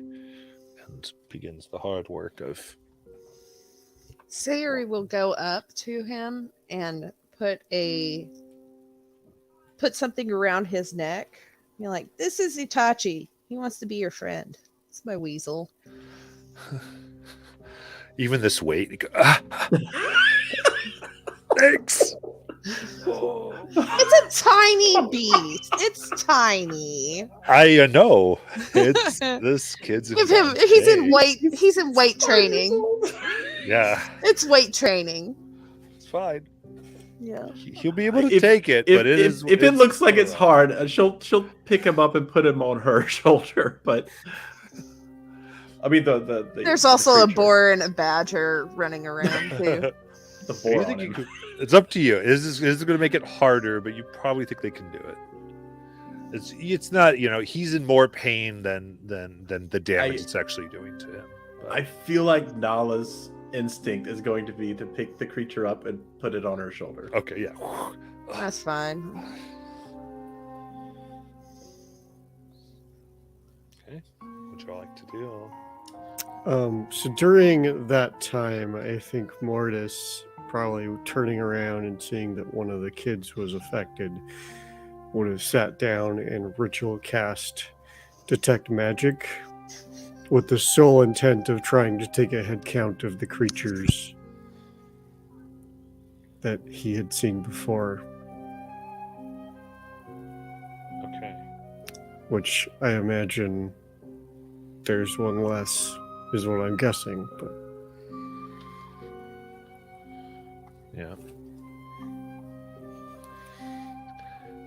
and begins the hard work of. Sayuri will go up to him and put something around his neck. You're like, this is Itachi. He wants to be your friend. It's my weasel. Even this weight, you go, thanks. It's a tiny beast. It's tiny. I know. It's this kid's. Give him. He's in weight. He's in weight training. Yeah, It's weight training. it's fine. Yeah. He'll be able to take it, but if it looks like it's hard, she'll pick him up and put him on her shoulder. But I mean, There's also a boar and a badger running around too. The boar. I think you could, it's up to you. This is going to make it harder, but you probably think they can do it. It's not, he's in more pain than the damage it's actually doing to him. But. I feel like Nala's instinct is going to be to pick the creature up and put it on her shoulder. Okay, yeah. That's fine. Okay, what you all like to do? So during that time, I think Mortis, probably turning around and seeing that one of the kids was affected, would have sat down and ritual cast Detect Magic with the sole intent of trying to take a head count of the creatures that he had seen before, Okay. which I imagine there's one less, is what I'm guessing, but Yeah.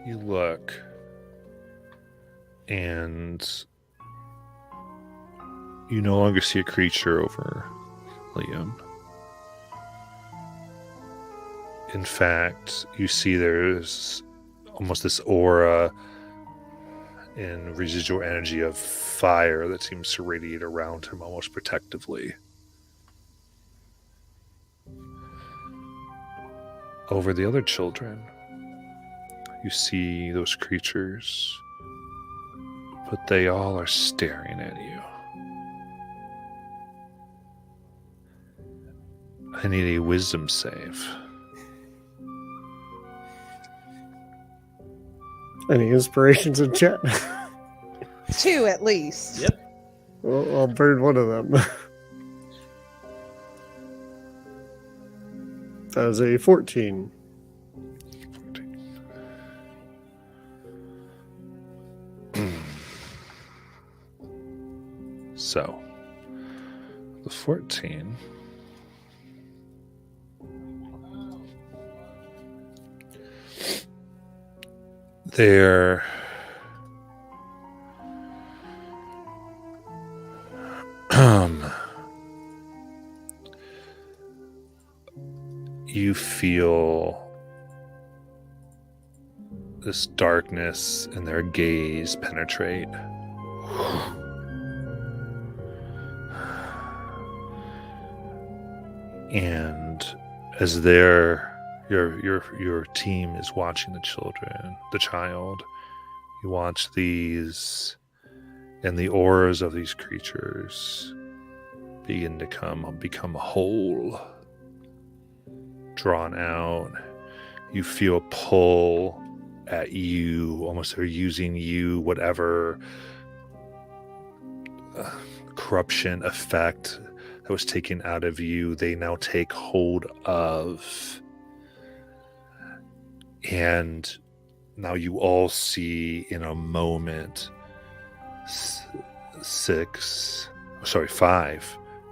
You look, and you no longer see a creature over Liam. In fact, you see there's almost this aura and residual energy of fire that seems to radiate around him almost protectively. Over the other children, you see those creatures, but they all are staring at you. I need a wisdom save. any inspirations in chat? 2 at least. Yep. Well, I'll burn one of them. That was a 14. So, the 14. They're you feel this darkness in their gaze penetrate. And as your team is watching the child, you watch these, and the auras of these creatures begin to become whole, drawn out. You feel a pull at you, almost they're using you, whatever corruption effect that was taken out of you, they now take hold of. And now you all see in a moment 5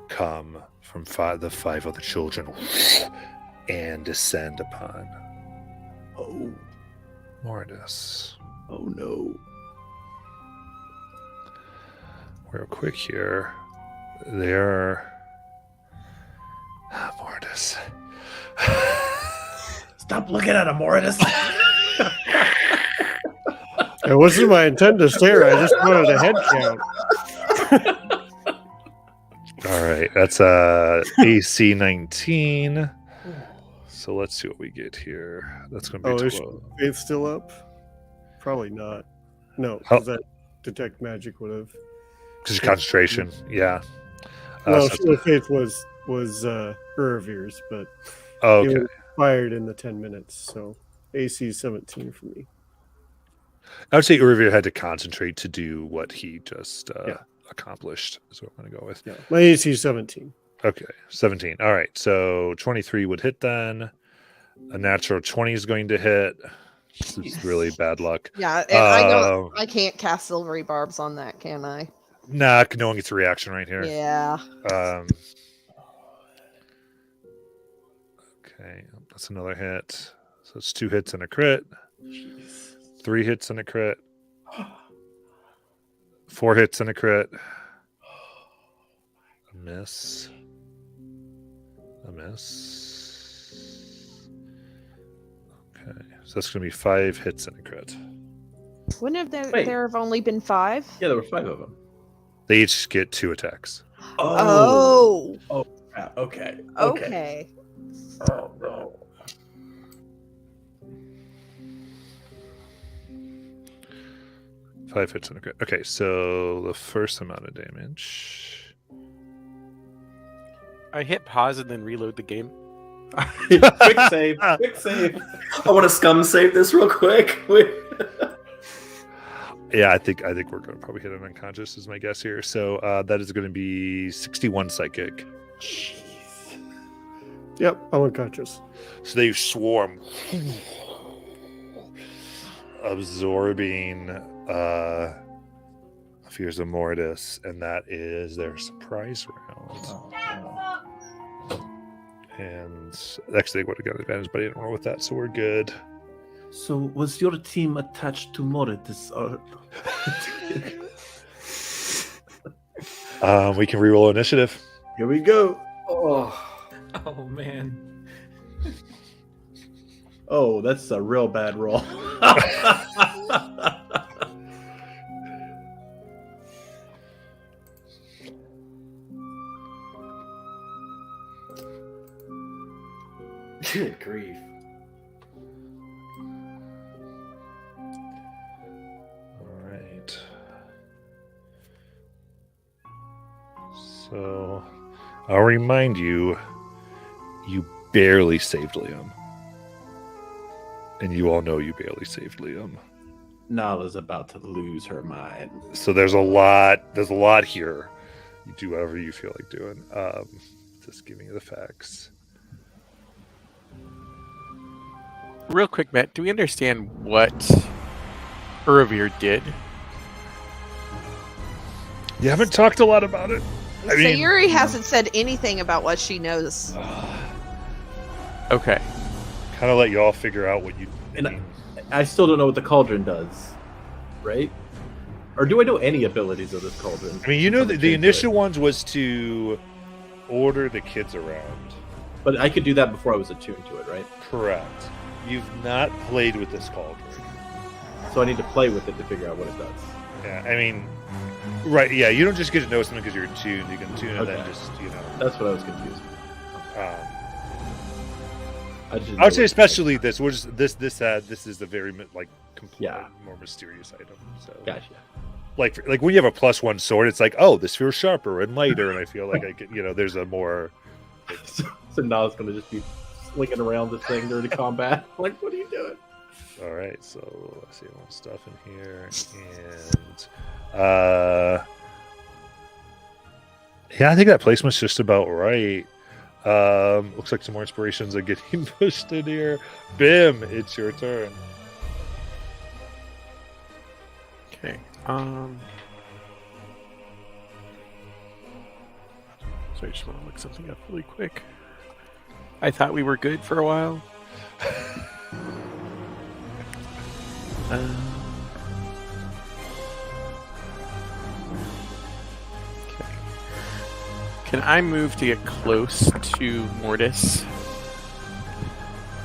come from the 5 other children and descend upon Mortis. Oh no. Real quick here. They're Mortis. Stop looking at him, Mortis. It wasn't my intent to stare. I just wanted a head count. All right, that's AC 19. So let's see what we get here. That's going to be 12. It's still up? Probably not. No, because that Detect Magic would have. Because concentration, yeah. Well, so- Shield of Faith was Uravir's, but okay. it was fired in the 10 minutes, so AC 17 for me. I would say Urvir had to concentrate to do what he just Yeah. accomplished. Is what I'm going to go with. Yeah, my AC is 17. Okay, 17. All right, so 23 would hit then. A natural 20 is going to hit. This is really bad luck. Yeah, and I know Uh, I can't cast silvery barbs on that, can I? Nah, no one gets a reaction right here. Yeah. Okay, that's another hit. So it's 2 hits and a crit. 3 hits and a crit. 4 hits and a crit. A miss. A miss. Okay, so that's going to be 5 hits and a crit. Wouldn't have Wait. there have only been 5? Yeah, there were 5 of them. They each get 2 attacks. Oh. Yeah, okay. Okay. Oh no. Five hits and a crit. Okay, so the first amount of damage. I hit pause and then reload the game. Quick save. Quick save. I want to scum save this real quick. Yeah, I think we're going to probably hit an unconscious is my guess here. So that is going to be 61 psychic. Yep, I'm unconscious. So they swarm, absorbing Fears of Mortis, and that is their surprise round. And actually, they would have got advantage, but I didn't roll with that, so we're good. So was your team attached to Moritus? Or... We can reroll initiative. Here we go. Oh man. Oh, that's a real bad roll. Good grief. All right. So I'll remind you, you barely saved Liam. And you all know you barely saved Liam. Nala's about to lose her mind. So there's a lot here. You do whatever you feel like doing. Just give me the facts. Real quick, Matt, do we understand what Uravir did? You haven't talked a lot about it. I mean, Sayuri hasn't said anything about what she knows. Okay. kind of let you all figure out what you. And I still don't know what the cauldron does, right? Or do I know any abilities of this cauldron? I mean, you know, the Attuned to initial it. ones was to order the kids around. But I could do that before I was attuned to it, right? Correct. You've not played with this cauldron. So I need to play with it to figure out what it does. Yeah, I mean, right? Yeah, you don't just get to know something because you're tuned. You can tune and then Okay. just, That's what I was confused. I just I would say especially this. We're just this is a very complete, Yeah. more mysterious item. So Gotcha. like when you have a +1 sword, it's like, oh, this feels sharper and lighter, and I feel like I can, there's a more. So now it's going to just be slinging around this thing during the combat. Like, what are you doing? All right, so let's see, a little stuff in here, and yeah, I think that placement's just about right. Looks like some more inspirations are getting pushed in here. Bim, it's your turn. Okay. So I just want to look something up really quick. I thought we were good for a while. Okay. Can I move to get close to Mortis?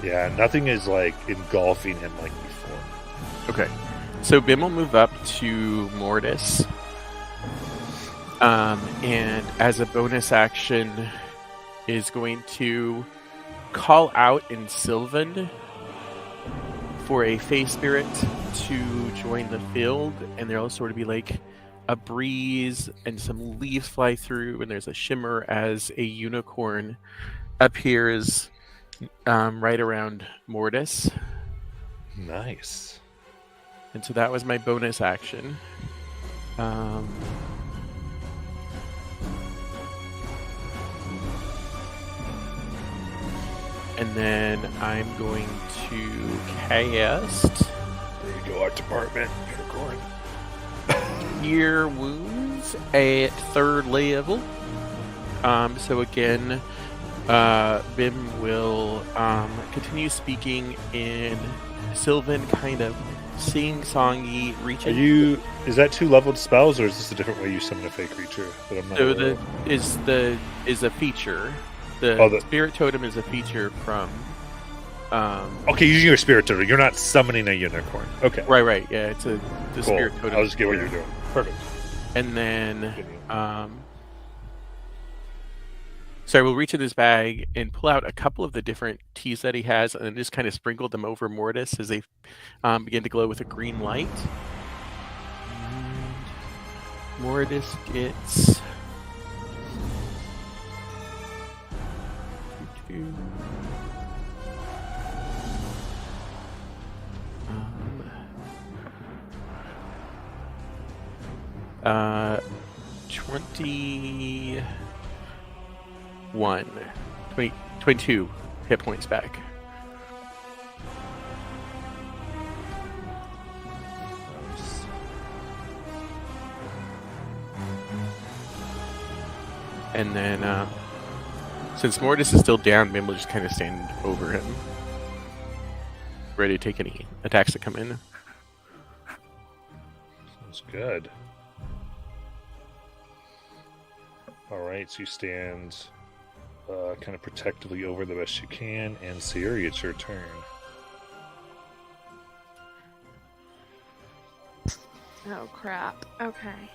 Yeah, nothing is like engulfing him like before. Okay. So Bim will move up to Mortis. And as a bonus action, is going to call out in Sylvan for a Fey Spirit to join the field, and there'll sort of be like a breeze and some leaves fly through, and there's a shimmer as a unicorn appears right around Mortis. Nice. And so that was my bonus action. And then I'm going to cast There you go, art department. Unicorn. Cure Wounds at 3rd level. So again, Bim will continue speaking in Sylvan, kind of sing-songy, reaching. Is that 2-leveled spells, or is this a different way you summon a fake creature that I'm not So aware of? is a feature. The Oh, the- spirit totem is a feature from. Okay, using your spirit totem. You're not summoning a unicorn. Okay. Right. Yeah, it's the Cool. spirit totem. I'll just get what you're doing. Perfect. And then, Continue. so I will reach in his bag and pull out a couple of the different teas that he has, and then just kind of sprinkle them over Mortis as they begin to glow with a green light. And Mortis gets. Um, 22 hit points back. Nice. And then, since Mortis is still down, Mim will just kind of stand over him, ready to take any attacks that come in. Sounds good. All right, so you stand kind of protectively over the best you can, and Siri, it's your turn. Oh crap. Okay.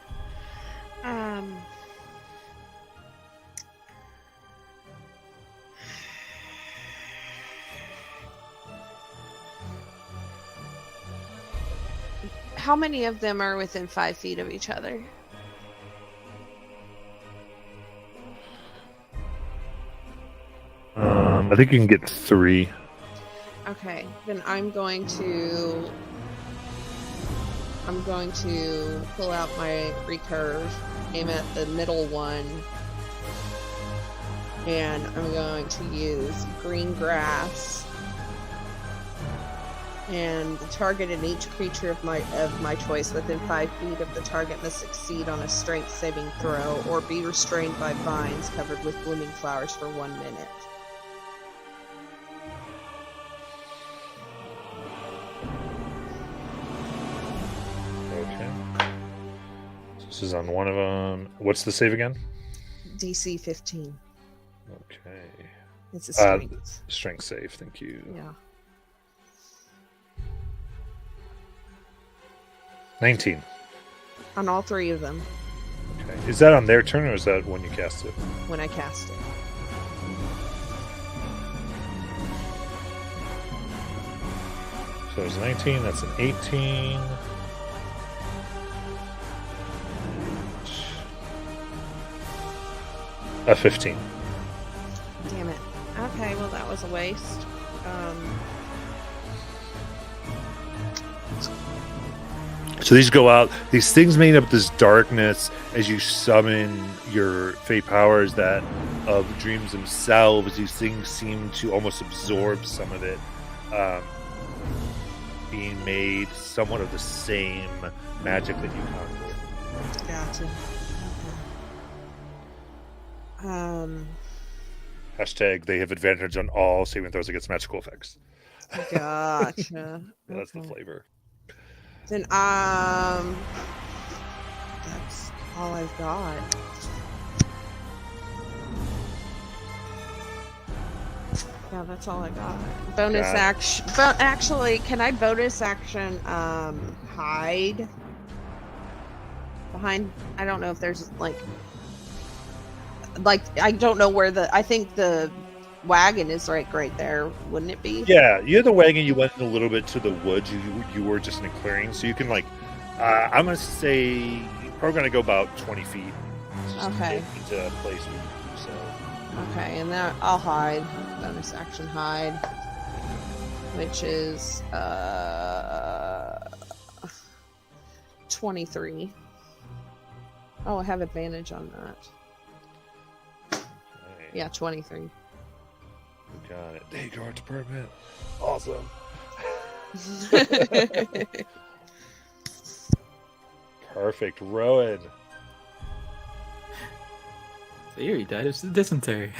How many of them are within 5 feet of each other? I think you can get 3. Okay, then I'm going to pull out my recurve, aim at the middle one, and I'm going to use green grass. And the target and each creature of my choice within 5 feet of the target must succeed on a strength saving throw or be restrained by vines covered with blooming flowers for 1 minute. Okay. So this is on one of them. What's the save again? DC 15. Okay. It's a strength. Strength save, thank you. Yeah. 19. On all 3 of them Okay. Is that on their turn, or is that when you cast it? when I cast it. So it's 19, that's an 18. A 15. Damn it. Okay, well that was a waste. So these go out. These things made up this darkness as you summon your fate powers that of dreams themselves. These things seem to almost absorb some of it, being made somewhat of the same magic that you conquer. Gotcha. Okay. Hashtag they have advantage on all saving throws against magical effects. Gotcha. That's the Okay. flavor. Then that's all I've got. Yeah, that's all I got. Bonus Got it. action. But actually, can I bonus action hide behind? I don't know if there's like I don't know where I think the wagon is right there, wouldn't it be? Yeah, you had the wagon. You went a little bit to the woods. You were just in a clearing, so you can like I'm gonna say we're gonna go about 20 feet. Just Okay. Get into place. So Okay, and that I'll hide. Bonus action hide, which is 23. Oh, I have advantage on that. okay. Yeah, 23. We got it. Day guard department. Awesome. Perfect. Rowan. So here he died of dysentery.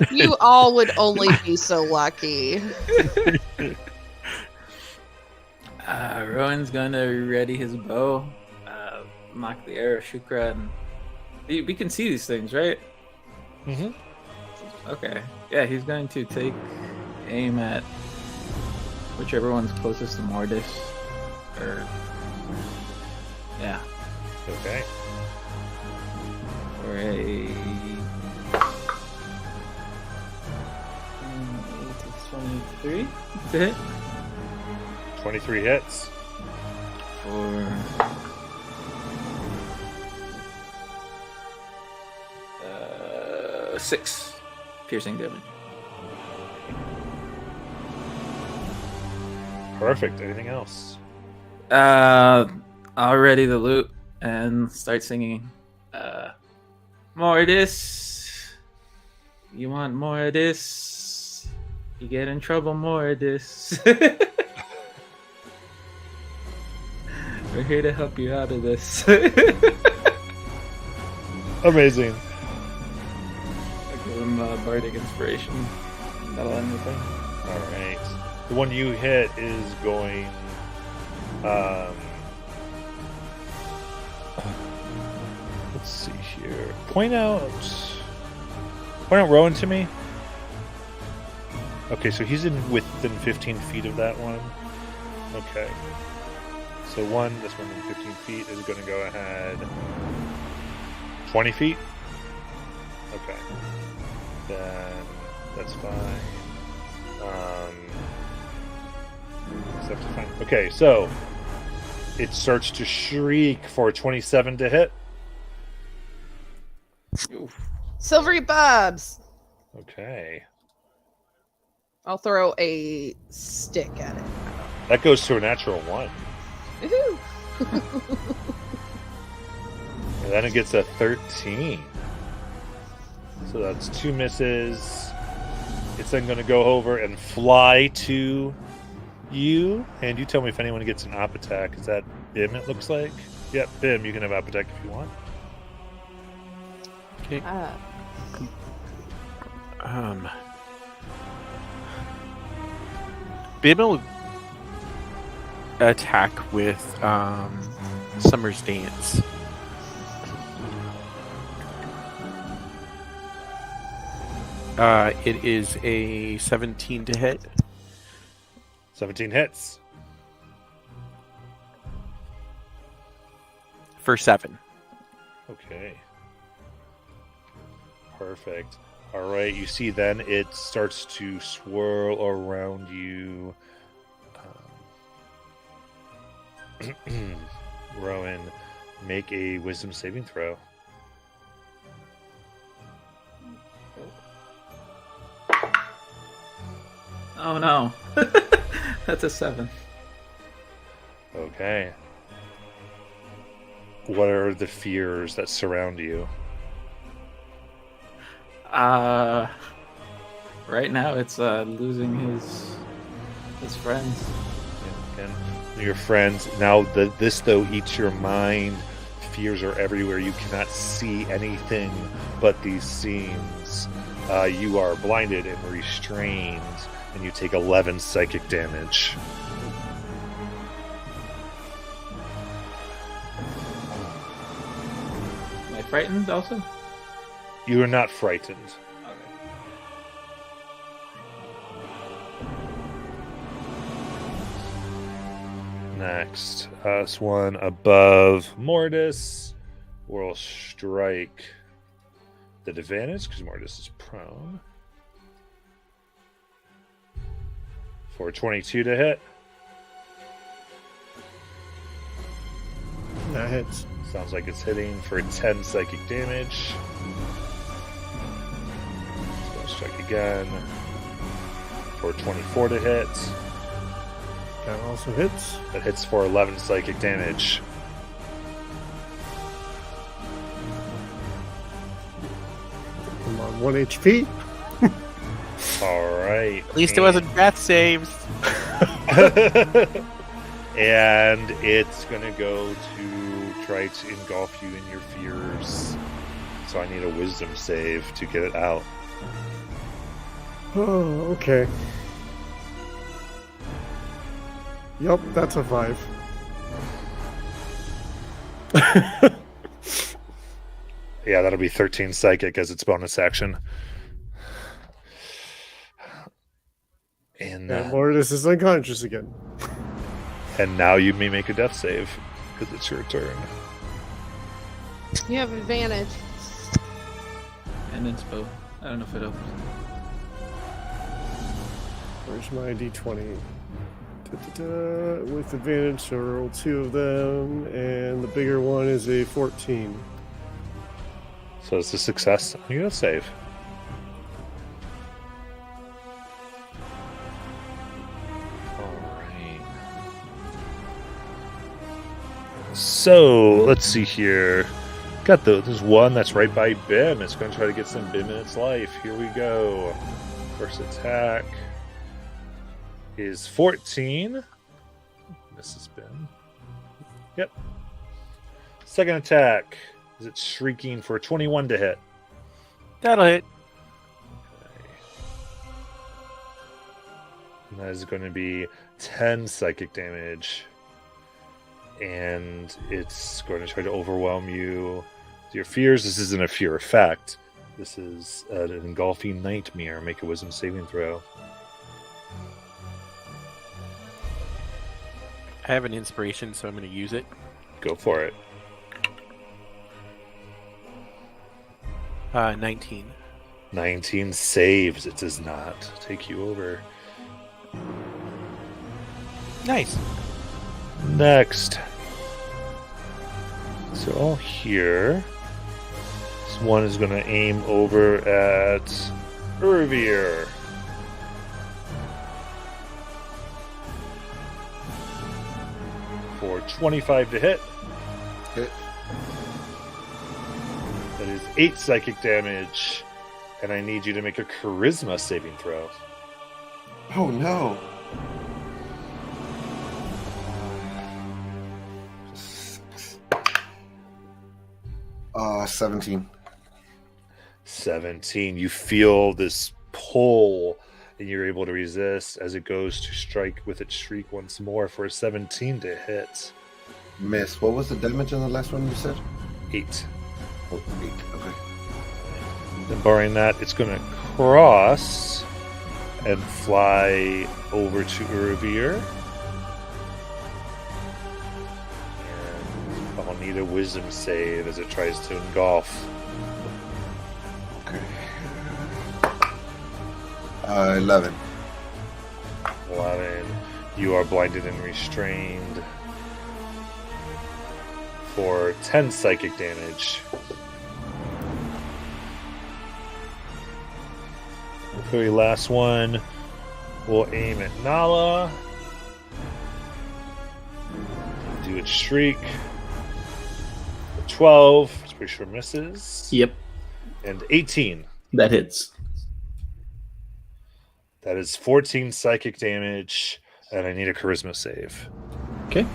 You all would only be so lucky. Rowan's gonna ready his bow, mock the arrow, Shukra, and we can see these things, right? Mm-hmm. Okay. Yeah, he's going to take aim at whichever one's closest to Mordis. Or yeah. Okay. For a 23 to hit. 23 hits. For 6 piercing damage. Perfect. Anything else? I'll ready the lute and start singing. More of this. You want more of this? You get in trouble. More of this. We're here to help you out of this. Amazing. I give him bardic inspiration. That'll end the thing. All right. The one you hit is going. Let's see here. Point out Rowan to me. Okay, so he's within 15 feet of that one. Okay. So this one in 15 feet is going to go ahead 20 feet. Okay. Then that's fine. That's fine. Okay, so it starts to shriek for 27 to hit. Oof. Silvery Bobs. Okay. I'll throw a stick at it. That goes to a natural 1. Woohoo! And then it gets a 13. So that's 2 misses. It's then going to go over and fly to you. And you tell me if anyone gets an op attack. Is that Bim, it looks like? Yep, Bim, you can have op attack if you want. Okay. Bim will attack with Summer's Dance. It is a 17 to hit. 17 hits. For 7. Okay. Perfect. All right, you see then it starts to swirl around you. Rowan, make a wisdom saving throw. Oh no. That's a 7. Okay. What are the fears that surround you? Right now it's losing his friends. And your friends, now this though eats your mind. Fears are everywhere. You cannot see anything but these scenes. You are blinded and restrained, and you take 11 psychic damage. Am I frightened also? You are not frightened. Next, this one above Mortis will strike the advantage because Mortis is prone. For 22 to hit. That hits. Sounds like it's hitting for 10 psychic damage. Let's go strike again. For 24 to hit. That also hits. That hits for 11 psychic damage. I'm on 1 HP. All right. At least it wasn't death saves. And it's going to go to try to engulf you in your fears. So I need a wisdom save to get it out. Oh, okay. Yup, that's a 5. Yeah, that'll be 13 psychic as its bonus action. And Mortis is unconscious again. and now you may make a death save because it's your turn. You have advantage. And it's both. I don't know if it opens. Where's my d20? Da-da-da. With advantage, so roll 2 of them, and the bigger one is a 14. So it's a success on your death save. Alright. So let's see here. Got there's one that's right by Bim. It's going to try to get some Bim in its life. Here we go. First attack is 14. Misses Bim. Yep. Second attack is it shrieking for 21 to hit. That'll hit. Okay. And that is going to be 10 psychic damage. And it's going to try to overwhelm you with your fears. This isn't a fear effect. This is an engulfing nightmare. Make a wisdom saving throw. I have an inspiration, so I'm going to use it. Go for it. 19. 19 saves. It does not take you over. Nice. Next. So all here. This one is going to aim over at Urvier. For 25 to hit. Hit. That is 8 psychic damage. And I need you to make a charisma saving throw. Oh no. 17. 17. You feel this pull, and you're able to resist as it goes to strike with its shriek once more for a 17 to hit. Miss. What was the damage on the last one you said? 8. Oh, 8. Okay. Then barring that, it's going to cross and fly over to Urvier. And I'll need a wisdom save as it tries to engulf. Okay. 11. 11. You are blinded and restrained for 10 psychic damage. The very last one will aim at Nala. Do its shriek. 12, which pretty sure misses. Yep, And 18. that hits. That is 14 psychic damage, and I need a charisma save. Okay.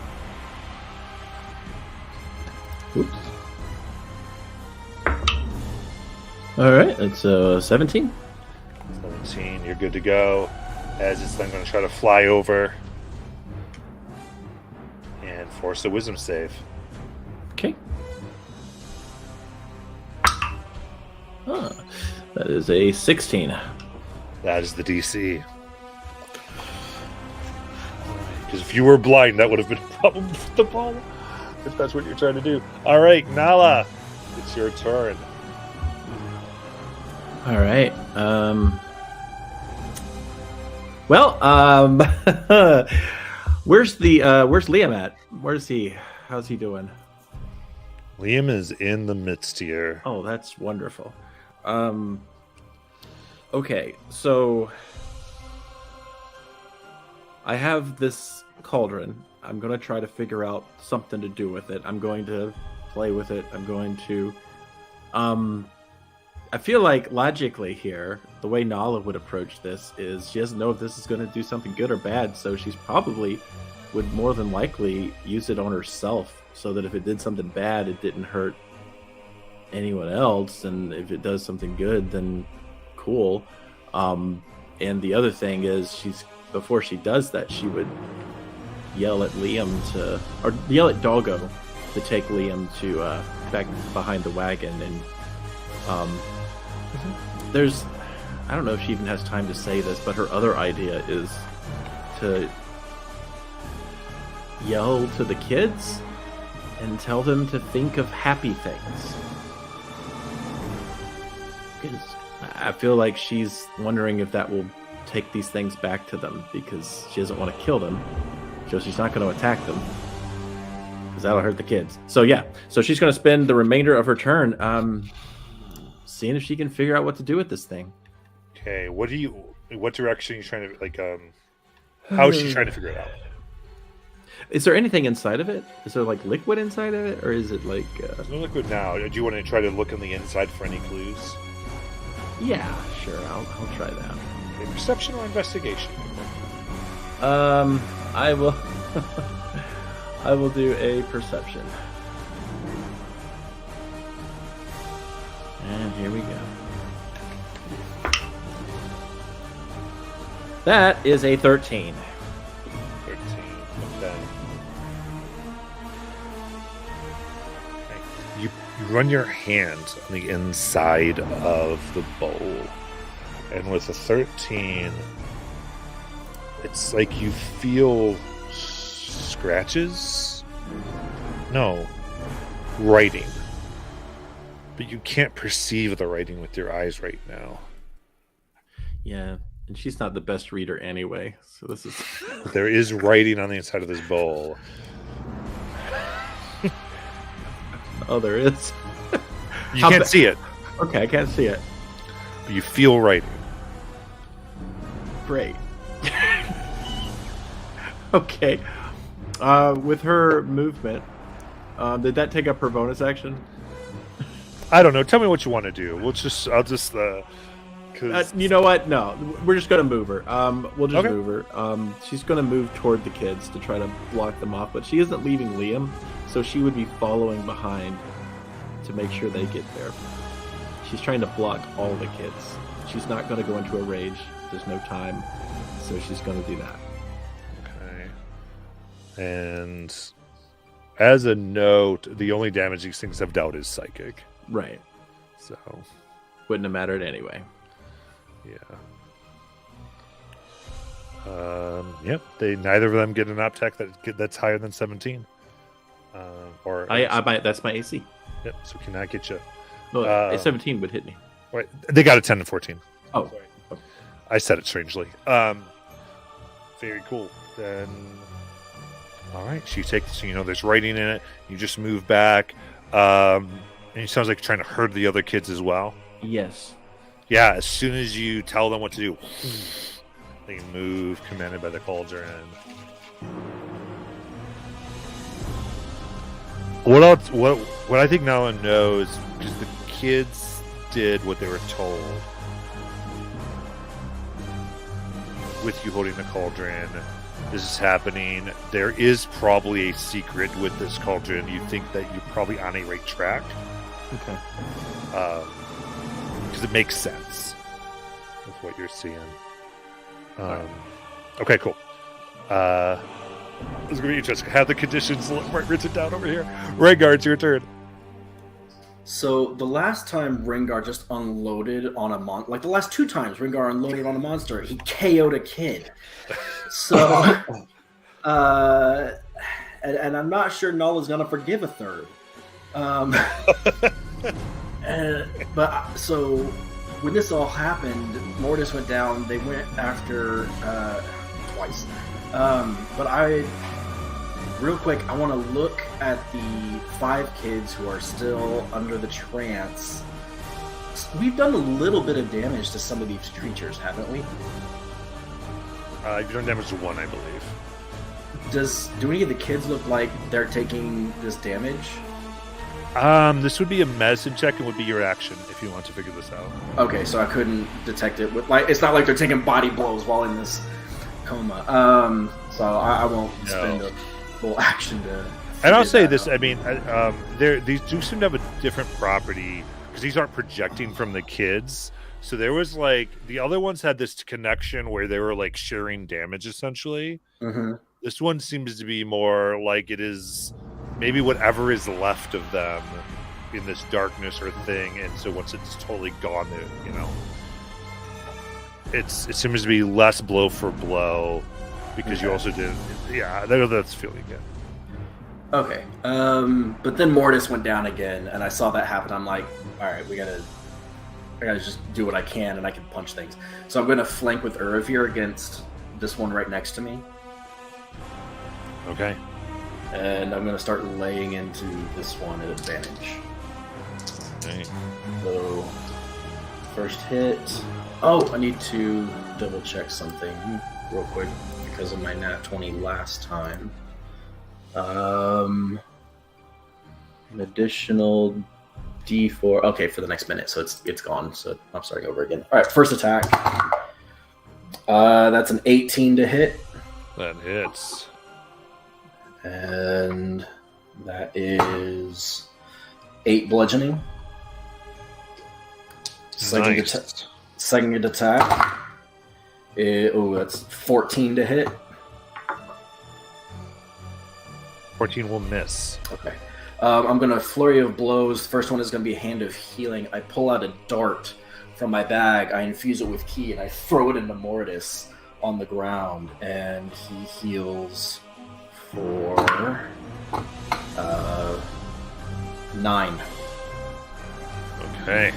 Oops. All right, it's 17. 17, you're good to go. As it's then going to try to fly over and force a wisdom save. Okay. That is a 16. That is the DC. Because if you were blind, that would have been a problem with the ball. If that's what you're trying to do. All right, Nala, it's your turn. All right. Well, where's Liam at? Where's he? How's he doing? Liam is in the midst here. Oh, that's wonderful. Okay, so I have this cauldron. I'm going to try to figure out something to do with it. I'm going to play with it. I'm going to I feel like logically here, the way Nala would approach this is she doesn't know if this is going to do something good or bad, so she's probably would more than likely use it on herself so that if it did something bad, it didn't hurt anyone else, and if it does something good, then cool. And the other thing is before she does that, she would yell at Doggo to take Liam to back behind the wagon, and I don't know if she even has time to say this, but her other idea is to yell to the kids and tell them to think of happy things. Because I feel like she's wondering if that will take these things back to them, because she doesn't want to kill them, so she's not going to attack them, because that'll hurt the kids. So yeah, so she's going to spend the remainder of her turn seeing if she can figure out what to do with this thing. Okay, what direction are you trying to, like, how is she trying to figure it out? Is there anything inside of it? Is there like liquid inside of it, or is it like There's no liquid now. Do you want to try to look on the inside for any clues? Yeah, sure, I'll try that. Okay, perception or investigation? I will I will do a perception. And here we go. That is a 13. 13. Okay. You run your hand on the inside of the bowl, and with a 13, it's like you feel scratches? No, writing. But you can't perceive the writing with your eyes right now. Yeah, and she's not the best reader anyway, so this is... There is writing on the inside of this bowl. Oh, there is? You can't see it. Okay, I can't see it. But you feel writing. Great. Okay. With her movement, did that take up her bonus action? I don't know. Tell me what you want to do. I'll just you know what? No, we're just gonna move her. We'll just Okay. move her. She's gonna move toward the kids to try to block them off, but she isn't leaving Liam, so she would be following behind to make sure they get there. She's trying to block all the kids. She's not gonna go into a rage. There's no time, so she's gonna do that. Okay. And as a note, the only damage these things have dealt is psychic. Right. So Wouldn't have mattered anyway. yeah. Yep. Neither of them get an op tech that's higher than 17. That's my AC. Yep. So cannot get you. No, a 17 would hit me. Right. They got a 10 and 14. Oh. I said it strangely. Very cool. Then, all right. So you take this. There's writing in it. You just move back. And it sounds like you're trying to herd the other kids as well. Yes. Yeah. As soon as you tell them what to do, they move, commanded by the cauldron. What else? What I think Nala knows, because the kids did what they were told. With you holding the cauldron, this is happening. There is probably a secret with this cauldron. You think that you're probably on a right track. Okay. Because it makes sense with what you're seeing. Okay, cool. This is going to be interesting. Have the conditions written down over here. Rengar, it's your turn. So the last time Rengar just unloaded on a monster, like the last two times Rengar unloaded on a monster, he KO'd a kid. So, and I'm not sure Nala's gonna forgive a third. So when this all happened, Mortis went down. They went after twice. But real quick, I want to look at the 5 kids who are still under the trance. We've done a little bit of damage to some of these creatures, haven't we? You've done damage to one, I believe. Do any of the kids look like they're taking this damage? This would be a medicine check and would be your action if you want to figure this out. Okay, so I couldn't detect it with it's not like they're taking body blows while in this coma. So I won't spend a full action to. And I'll say out. this: I mean, these do seem to have a different property because these aren't projecting from the kids. So there was like the other ones had this connection where they were like sharing damage essentially. Mm-hmm. This one seems to be more like it is maybe whatever is left of them in this darkness or thing, and so once it's totally gone, it seems to be less blow for blow because you also did, that's feeling good. Okay, but then Mortis went down again, and I saw that happen. I'm like, all right, I gotta just do what I can, and I can punch things. So I'm gonna flank with Uravir against this one right next to me. Okay. And I'm going to start laying into this one at advantage. Okay. So, first hit. Oh, I need to double check something real quick because of my nat 20 last time. An additional D4. Okay, for the next minute, so it's gone. So I'm starting over again. All right, first attack. That's an 18 to hit. That hits. And that is 8 bludgeoning. Nice. Second attack. That's 14 to hit. 14 will miss. Okay. I'm going to flurry of blows. First one is going to be a hand of healing. I pull out a dart from my bag. I infuse it with ki, and I throw it into Mortis on the ground. And he heals for 9. Okay.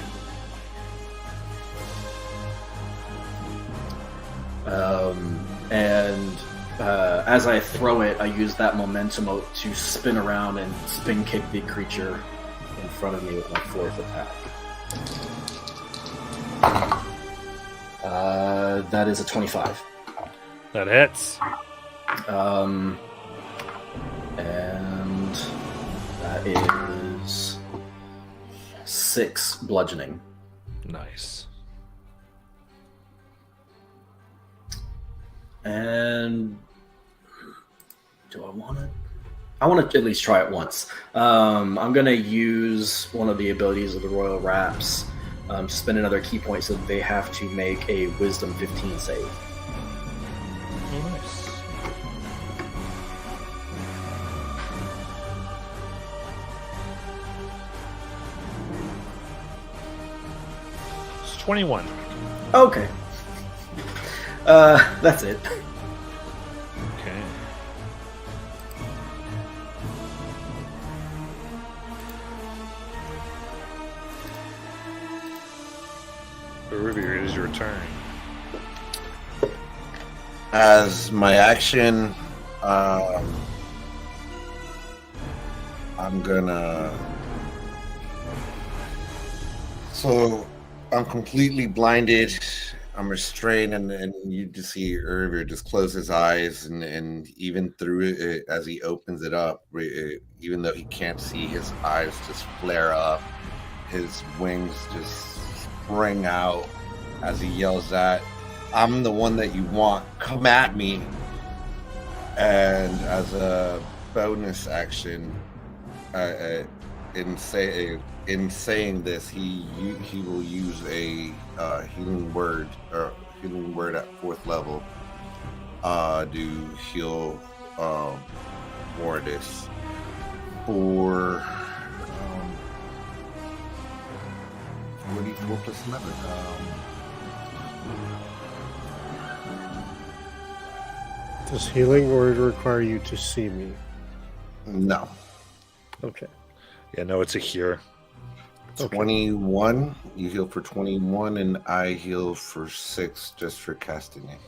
And as I throw it, I use that momentum to spin around and spin kick the creature in front of me with my 4th attack. That is a 25. That hits. And that is 6 bludgeoning. Nice. And do I want to? I want to at least try it once. I'm going to use one of the abilities of the Royal Wraps to spend another key point so that they have to make a Wisdom 15 save. Oh, nice. It's 21. Okay. That's it. Okay. Rivia, it is your turn. As my action, I'm gonna. So I'm completely blinded. I'm restrained, and you just see Irvir just close his eyes, and even through it, as he opens it up, even though he can't see, his eyes just flare up. His wings just spring out as he yells out, "I'm the one that you want. Come at me!" And as a bonus action, in saying this, he will use a healing word at 4th level to heal Mortis for 44 plus 11. Does healing word require you to see me? No. Okay. Yeah, no, it's a here. Okay. 21. You heal for 21, and I heal for 6 just for casting it.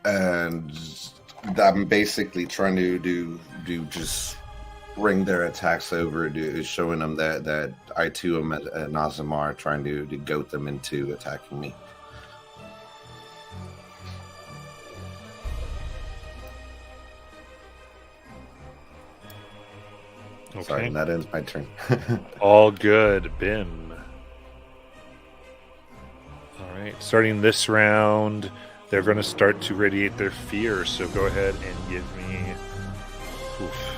And I'm basically trying to do just bring their attacks over, showing them that I too am an Azamar, trying to goat them into attacking me. Okay. Sorry, and that ends my turn. All good, Bim. All right, starting this round, they're going to start to radiate their fear. So go ahead and give me. Oof.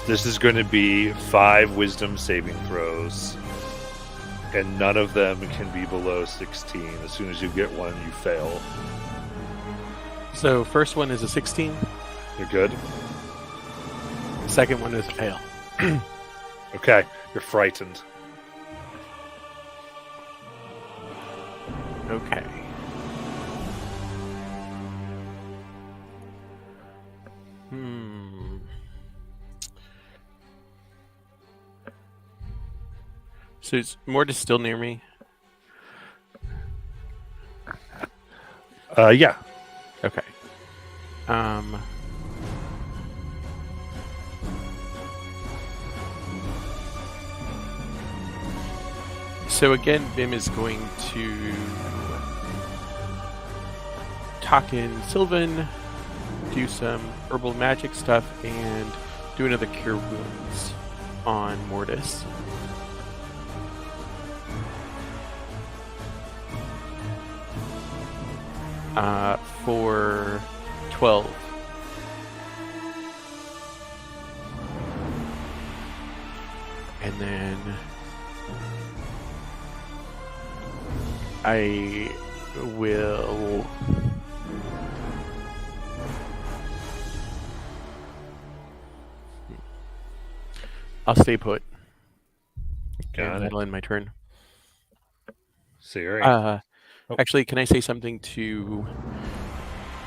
This is going to be 5 wisdom saving throws, and none of them can be below 16. As soon as you get one, you fail. So first one is a 16. You're good. Second one is a fail. Okay, you're frightened. Okay. So is Mortis still near me? Yeah. Okay. So again, Bim is going to talk in Sylvan, do some herbal magic stuff, and do another cure wounds on Mortis. For 12. And then I will I'll stay put. Got and it. that'll end my turn. Siri. Actually, can I say something to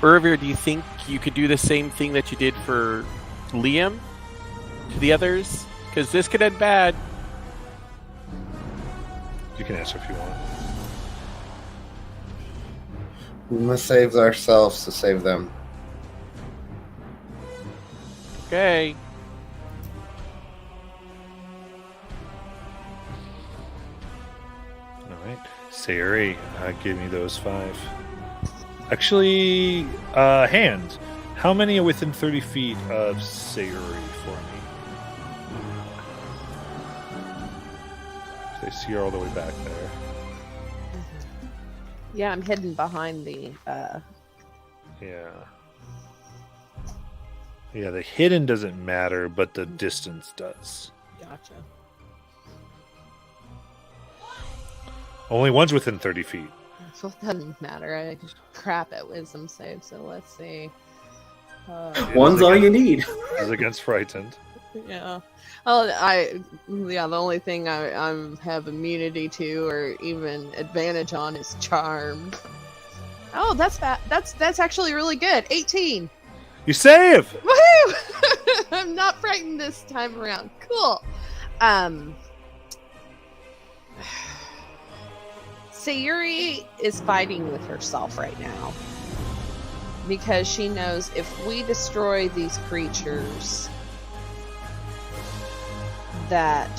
Irvir? Do you think you could do the same thing that you did for Liam to the others? Because this could end bad. You can answer if you want. We must save ourselves to save them. Okay. All right. Siri, give me those 5. Actually, hand. How many are within 30 feet of Sayuri for me? They see her all the way back there. Yeah, I'm hidden behind the. Yeah. Yeah, the hidden doesn't matter, but the distance does. Gotcha. Only one's within 30 feet. So it doesn't matter. I crap at wisdom save. So let's see. One's all you need. Is against frightened. Yeah. Oh, the only thing I have immunity to or even advantage on is charmed. Oh, that's actually really good. 18. You save! Woohoo! I'm not frightened this time around. Cool. Sayuri is fighting with herself right now because she knows if we destroy these creatures, that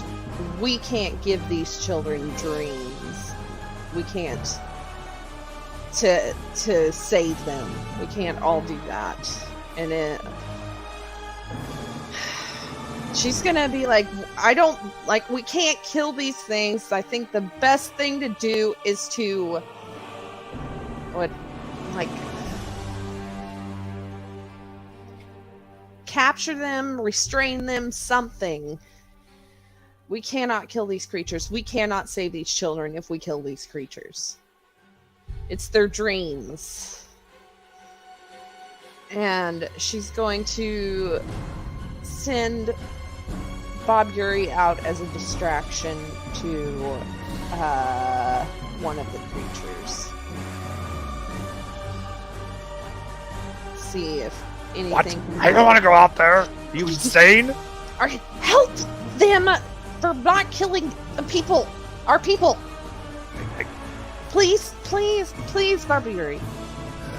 we can't give these children dreams. We can't to save them. We can't all do that. And she's gonna be like, we can't kill these things. I think the best thing to do is to capture them, restrain them, something. We cannot kill these creatures. We cannot save these children if we kill these creatures. It's their dreams. And she's going to send Bob Yuri out as a distraction to one of the creatures. see if What? anything. I don't want to go out there. Are you insane? Help them for not killing the people. Our people. Please, please, please, Barbary.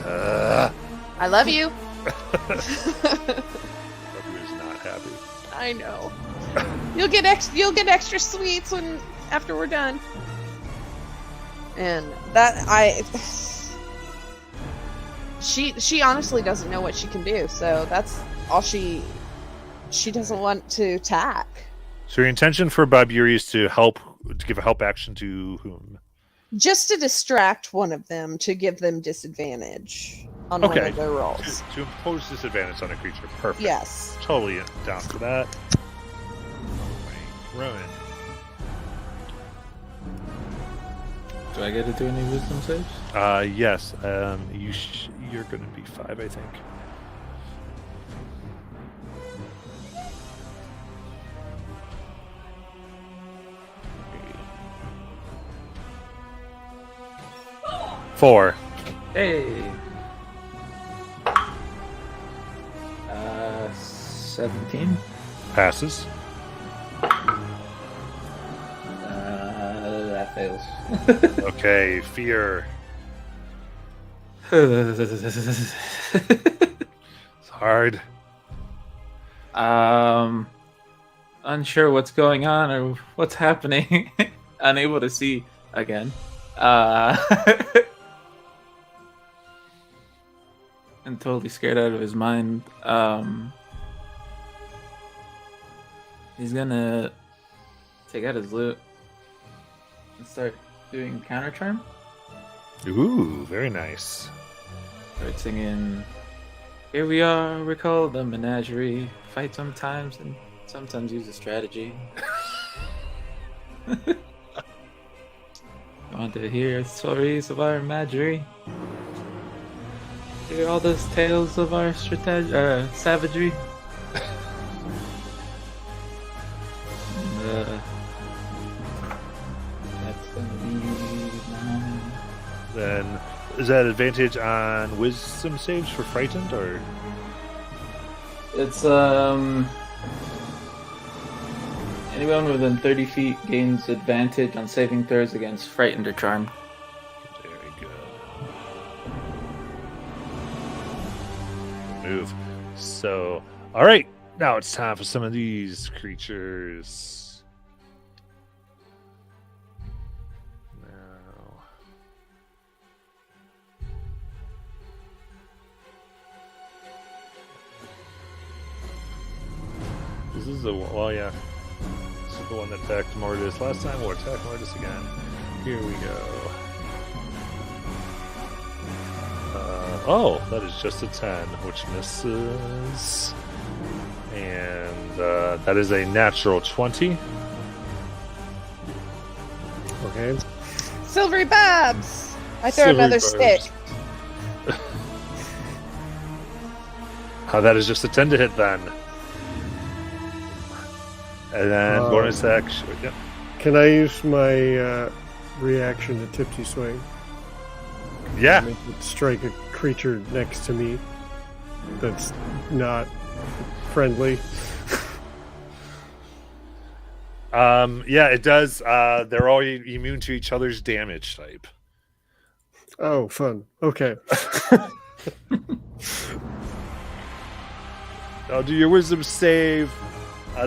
I love you. Barbary's not happy. I know. You'll get extra sweets after we're done. And she honestly doesn't know what she can do, so that's all she doesn't want to attack. So your intention for Barbary is to give a help action to whom? Just to distract one of them, to give them disadvantage on one Okay. of their rolls. To impose disadvantage on a creature. Perfect. Yes. Totally down for that. Rowan. Do I get to do any wisdom saves? Yes. You're going to be 5, I think. Four. Hey. 17. Passes. That fails. Okay, fear. It's hard. Unsure what's going on or what's happening. Unable to see again. And totally scared out of his mind. He's gonna take out his lute and start doing counter charm. Ooh, very nice. Start singing. Here we are, recall the menagerie. Fight sometimes and sometimes use a strategy. Want to hear stories of our imagery? Hear all those tales of our savagery? And, that's gonna be mine. Then, is that advantage on wisdom saves for frightened, or? It's anyone within 30 feet gains advantage on saving throws against frightened or charmed. Very good. Move. So, all right. Now it's time for some of these creatures. Now. This is the well, yeah. This is the one that attacked Mortis last time. We'll attack Mortis again. Here we go. Oh, that is just a 10, which misses. And that is a natural 20. Okay. Silvery Babs! I throw Silvery another Babs. stick. That is just a 10 to hit then. And then bonus action. Yep. Can I use my reaction to Tipsy Swing? Yeah. Make it strike a creature next to me that's not friendly. Yeah, it does. They're all immune to each other's damage type. Oh, fun. Okay. I'll do your wisdom save.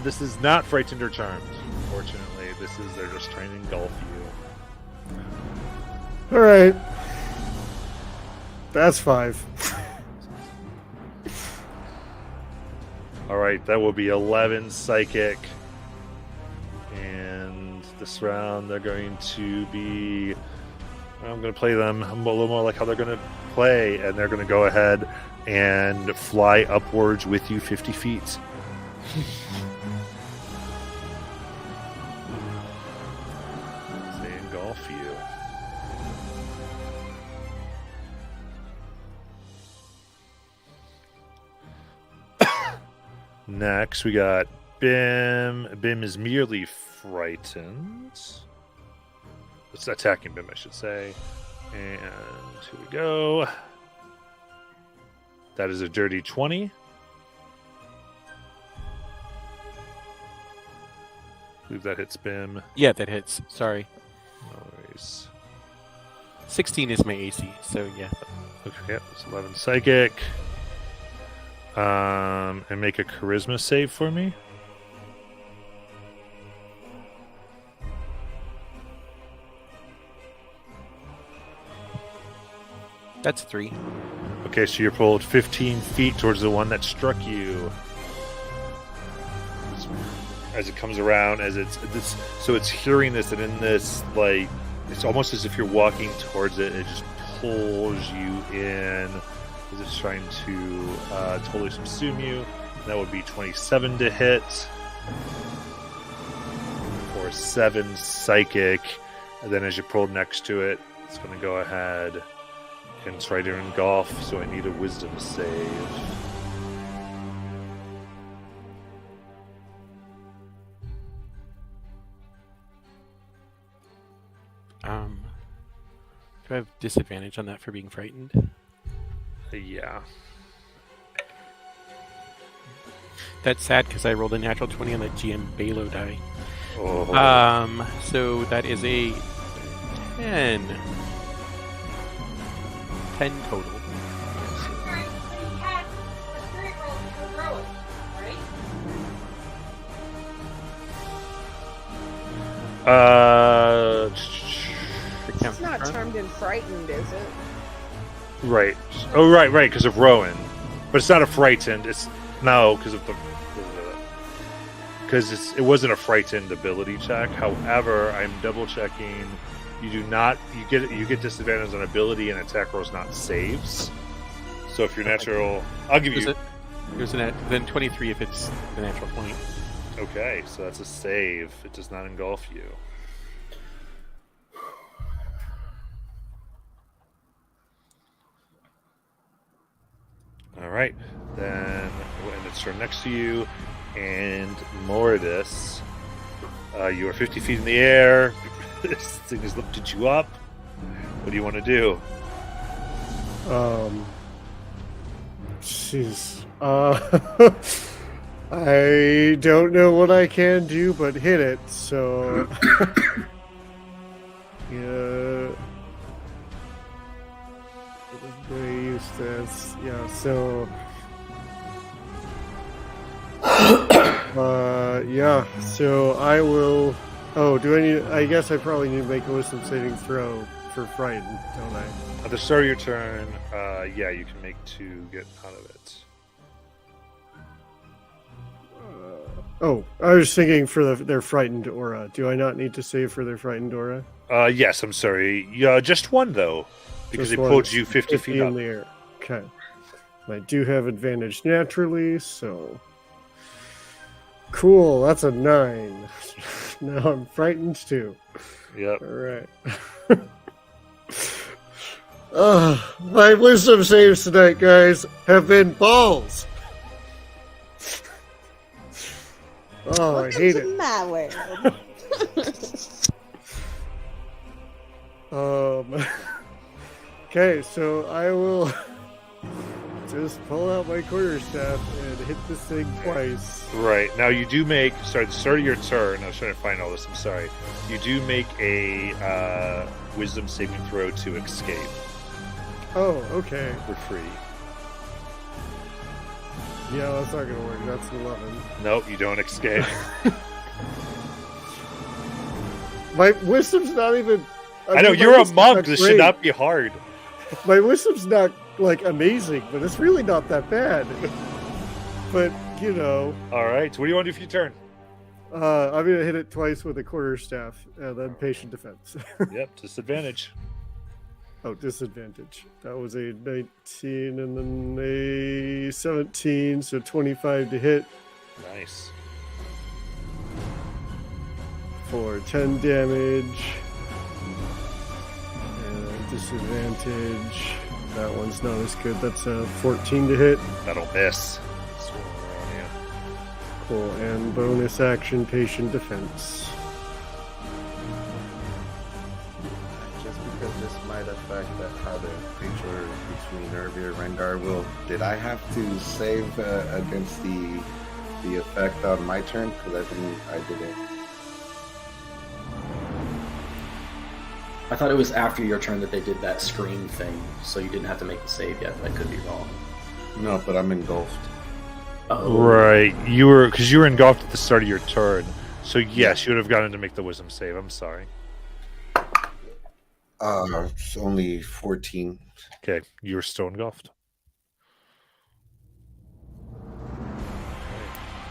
This is not frightened or charmed, unfortunately. They're just trying to engulf you. All right. That's 5. All right, that will be 11 psychic. And this round, they're going to be. I'm going to play them a little more like how they're going to play, and they're going to go ahead and fly upwards with you 50 feet. They engulf you. Next, we got Bim. Bim is merely frightened. It's attacking Bim, I should say. And here we go. That is a dirty 20. I believe that hits Bim. Yeah, that hits. Sorry. No worries. 16 is my AC, so yeah. Okay, it's 11 psychic. And make a charisma save for me. That's 3. Okay, so you're pulled 15 feet towards the one that struck you. As it comes around, so it's hearing this, and in this, like, it's almost as if you're walking towards it, and it just pulls you in as it's trying to totally subsume you. That would be 27 to hit for 7 psychic, and then as you pull next to it, it's going to go ahead and try to engulf. So I need a wisdom save. Do I have disadvantage on that for being frightened? Yeah. That's sad because I rolled a natural 20 on the GM Balo die. Oh. So that is a 10. 10 total. It's not charmed and frightened, is it? Right. Oh, right, because of Rowan. But it's not a frightened. It's no, because of the. Because it wasn't a frightened ability check. However, I'm double checking. You do not. You get disadvantage on ability and attack rolls, not saves. So if you're natural, I'll give you. There's then 23 if it's the natural point. Okay, so that's a save. It does not engulf you. All right, then we'll end its turn next to you, and Mordis, you are 50 feet in the air. This thing has lifted you up. What do you want to do? Jeez. I don't know what I can do but hit it, so yeah. I use this. Yeah, so yeah, so I will. Oh, do I need? I guess I probably need to make a wisdom saving throw for frightened, don't I? At the start of your turn, yeah, you can make 2 get out of it. Oh, I was thinking for their frightened aura. Do I not need to save for their frightened aura? Yes, I'm sorry. Yeah, just 1 though, because Just it one. pulled you 50 feet in up. the air. Okay. I do have advantage naturally, so cool. That's a 9. Now I'm frightened too. Yep. All right. My wisdom saves tonight, guys, have been balls. Oh, Welcome I hate to it. my world. Okay, so I will just pull out my quarterstaff and hit this thing twice. Right. Now you do make, sorry, the start of your turn, I was trying to find all this, I'm sorry. You do make a wisdom saving throw to escape Oh, okay. for free. Yeah, that's not gonna work. That's an 11. Nope, you don't escape. My wisdom's not even. I know, mean, my you're a wisdom's monk, not this great. should not be hard. My wisdom's not, like, amazing, but it's really not that bad. But, you know. Alright, so what do you want to do for your turn? I'm gonna hit it twice with a quarterstaff and then patient defense. Yep, disadvantage. Oh, disadvantage. That was a 19 and then a 17, so 25 to hit Nice. for 10 damage. And disadvantage. That one's not as good. That's a 14 to hit. That'll miss. Swirl around you. Cool. And bonus action, patient defense. Just because this might affect how the creature keeps between Irvir and Rengar. Did I have to save against the effect on my turn? Because I didn't. I thought it was after your turn that they did that scream thing, so you didn't have to make the save yet. But I could be wrong. No, but I'm engulfed. Oh. Right. You were engulfed at the start of your turn. So yes, you would have gotten to make the wisdom save. I'm sorry. It's only 14. Okay, you were still engulfed.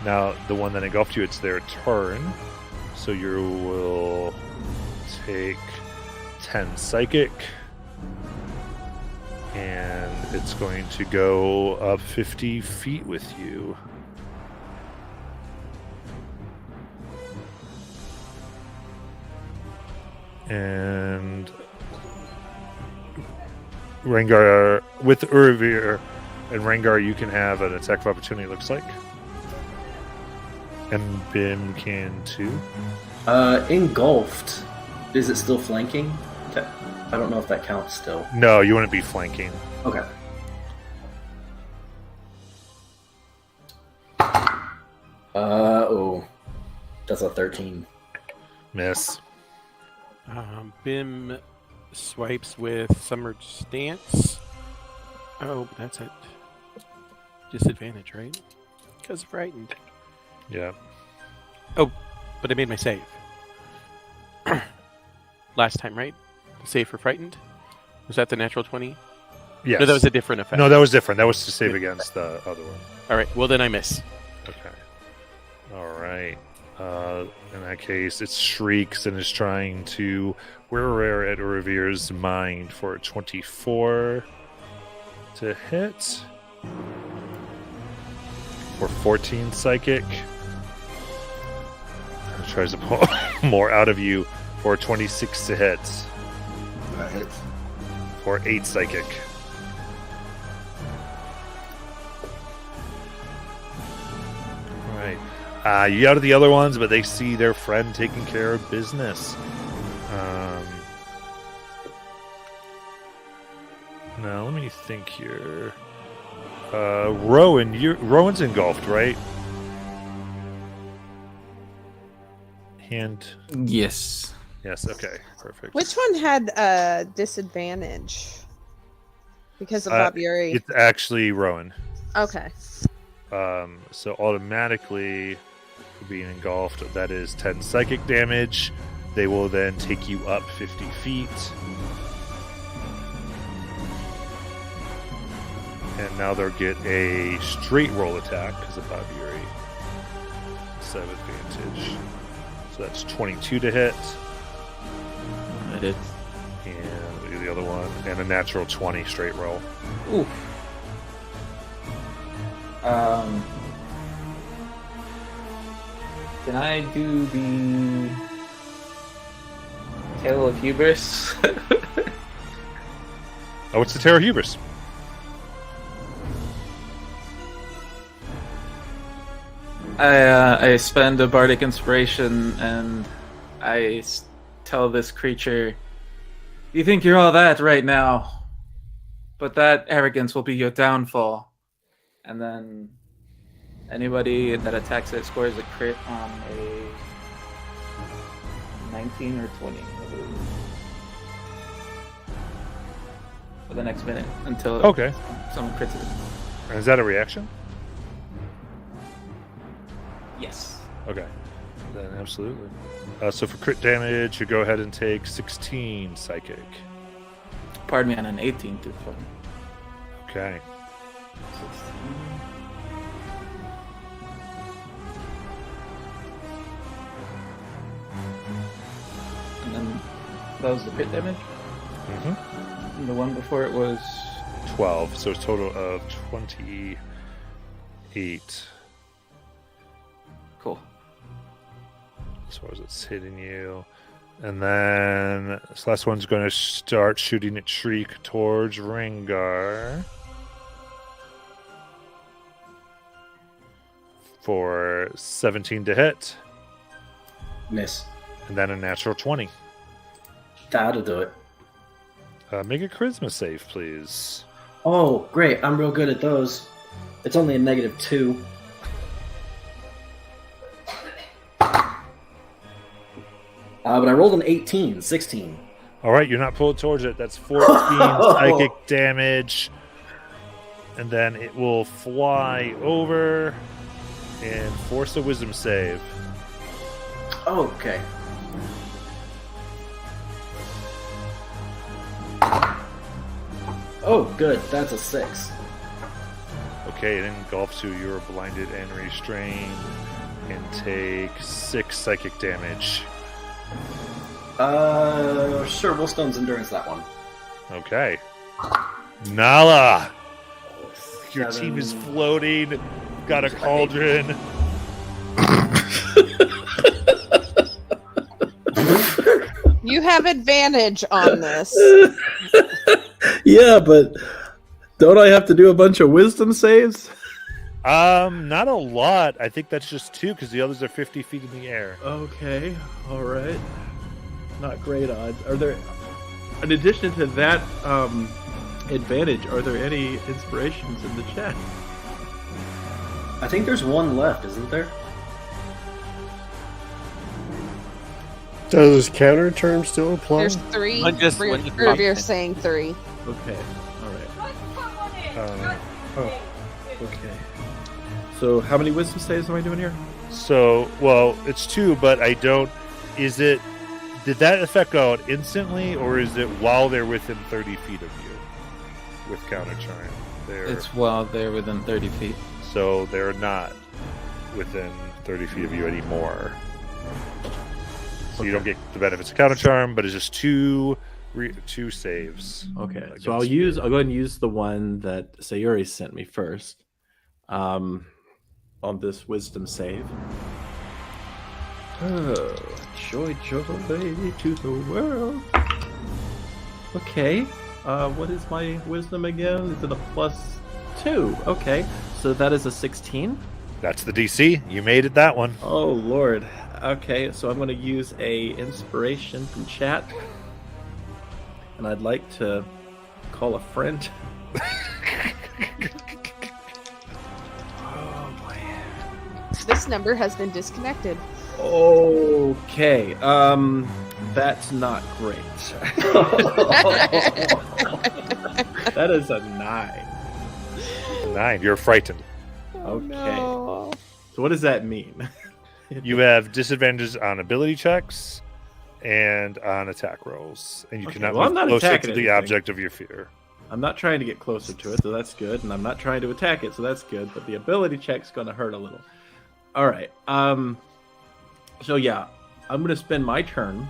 Now the one that engulfed you, it's their turn. So you will take 10 psychic. And it's going to go up 50 feet with you. And Rengar, with Urvir and Rengar, you can have an attack of opportunity, it looks like. And Bim can too. Engulfed. Is it still flanking? I don't know if that counts still. No, you wouldn't be flanking. Okay. That's a 13. Miss. Bim swipes with Summer Stance. Oh, that's at disadvantage, right? Because frightened. Yeah. Oh, but I made my save. Last time, right? The save for frightened? Was that the natural 20? Yes. No, that was a different effect. No, that was different. That was to save against the other one. All right, well then I miss. Okay. All right. In that case, it shrieks and is trying to wear at Revere's mind for a 24 to hit. For 14 psychic. It tries to pull more out of you for 26 to hit. That hits. For 8 psychic. Alright. You got the other ones, but they see their friend taking care of business. Now, let me think here. Rowan's engulfed, right? Hint. Yes. Yes, okay. Perfect. Which one had disadvantage? Because of Faburi. It's actually Rowan. Okay. So automatically being engulfed, that is 10 psychic damage. They will then take you up 50 feet. And now they'll get a straight roll attack because of Faburi. 7 advantage. So that's 22 to hit. I did. And we'll do the other one. And a natural 20 straight roll. Ooh. Can I do the Tale of Hubris? Oh, it's the Terror Hubris. I spend a bardic inspiration and I tell this creature, "You think you're all that right now, but that arrogance will be your downfall." And then anybody that attacks it scores a crit on a 19 or 20 for the next minute until Okay. someone crits it. And is that a reaction? Yes. Okay. Then absolutely. So for crit damage, you go ahead and take 16 psychic. Pardon me, on an 18 to 20. Okay. 16. And then that was the crit damage. Mm-hmm. And the one before it was 12. So it's a total of 28. cool. As far as it's hitting you. And then this last one's going to start shooting its shriek towards Rengar. For 17 to hit. Miss. And then a natural 20. That'll do it. Make a charisma save, please. Oh, great. I'm real good at those. It's only a -2. But I rolled an 18, 16. All right, you're not pulled towards it. That's 14 psychic damage. And then it will fly over and force a wisdom save. Okay. Oh, good. That's a 6. Okay, it engulfs you. You're blinded and restrained and take 6 psychic damage. Sure. Willstone's Endurance, that one. Okay. Nala! Your 7. team is floating. Got a cauldron. You have advantage on this. Yeah, but don't I have to do a bunch of wisdom saves? Not a lot. I think that's just 2 because the others are 50 feet in the air. Okay, all right. Not great odds. Are there, in addition to that advantage, are there any inspirations in the chat? I think there's one left, isn't there? Does counter term still apply? There's 3. One just You're saying 3. Okay, all right. Okay. So how many wisdom saves am I doing here? So, well, it's 2, but I don't. Is it? Did that effect go out instantly, or is it while they're within 30 feet of you with counter charm? It's while they're within 30 feet. So they're not within 30 feet of you anymore. So you don't get the benefits of counter charm, but it's just 2 saves. Okay, so I'll go ahead and use the one that Sayuri sent me first, on this wisdom save. Oh, joy to the world. Okay, what is my wisdom again? Is it a +2? Okay, so that is a 16. That's the DC. You made it that one. Oh Lord. Okay, so I'm going to use a inspiration from chat, and I'd like to call a friend. Oh boy. This number has been disconnected. Okay, that's not great. That is a 9. 9. You're frightened. Okay. No. So what does that mean? You have disadvantages on ability checks and on attack rolls, and you Okay, cannot well, I'm move not closer attacking to the anything. object of your fear. I'm not trying to get closer to it, so that's good, and I'm not trying to attack it, so that's good. But the ability check's going to hurt a little. All right. So yeah, I'm going to spend my turn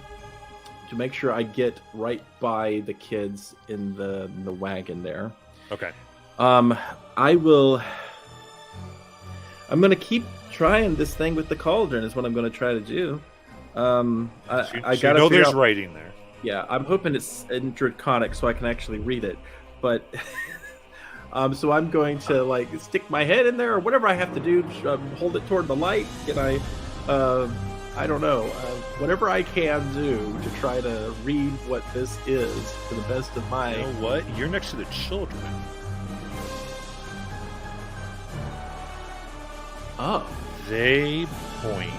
to make sure I get right by the kids in the wagon there. Okay. I'm going to keep trying this thing with the cauldron. Is what I'm going to try to do. I got to there's writing there. Yeah, I'm hoping it's in Draconic so I can actually read it. But so I'm going to like stick my head in there or whatever I have to do. Hold it toward the light. Can I don't know. Whatever I can do to try to read what this is to the best of my. You know what? You're next to the children. Oh. They point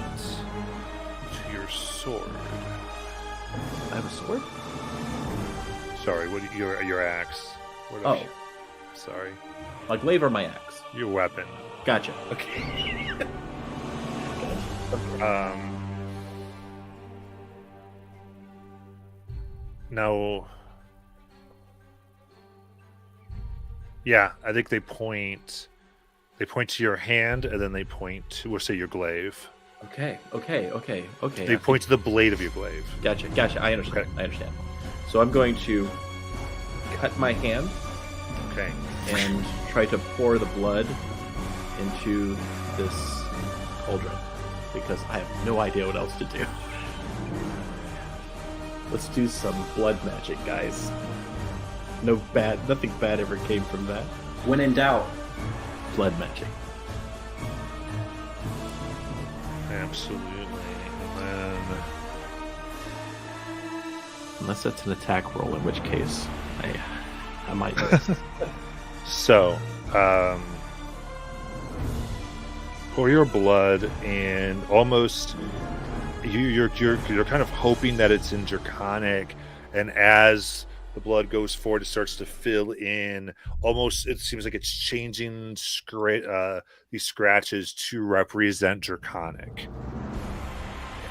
to your sword. I have a sword? Sorry, what? Your axe. What Oh. Sorry. Like glaive or my axe? Your weapon. Gotcha. Okay. No. Yeah, I think they point. They point to your hand, and then they point to, we'll say, your glaive. Okay. They point to the blade of your glaive. Gotcha. I understand. Okay. I understand. So I'm going to cut my hand Okay. and try to pour the blood into this cauldron because I have no idea what else to do. Let's do some blood magic, guys. Nothing bad ever came from that. When in doubt. Blood magic. Absolutely. And then Unless that's an attack roll, in which case I might miss. So, pour your blood, and almost you're kind of hoping that it's in Draconic, and as the blood goes forward, it starts to fill in. Almost, it seems like it's changing these scratches to represent Draconic,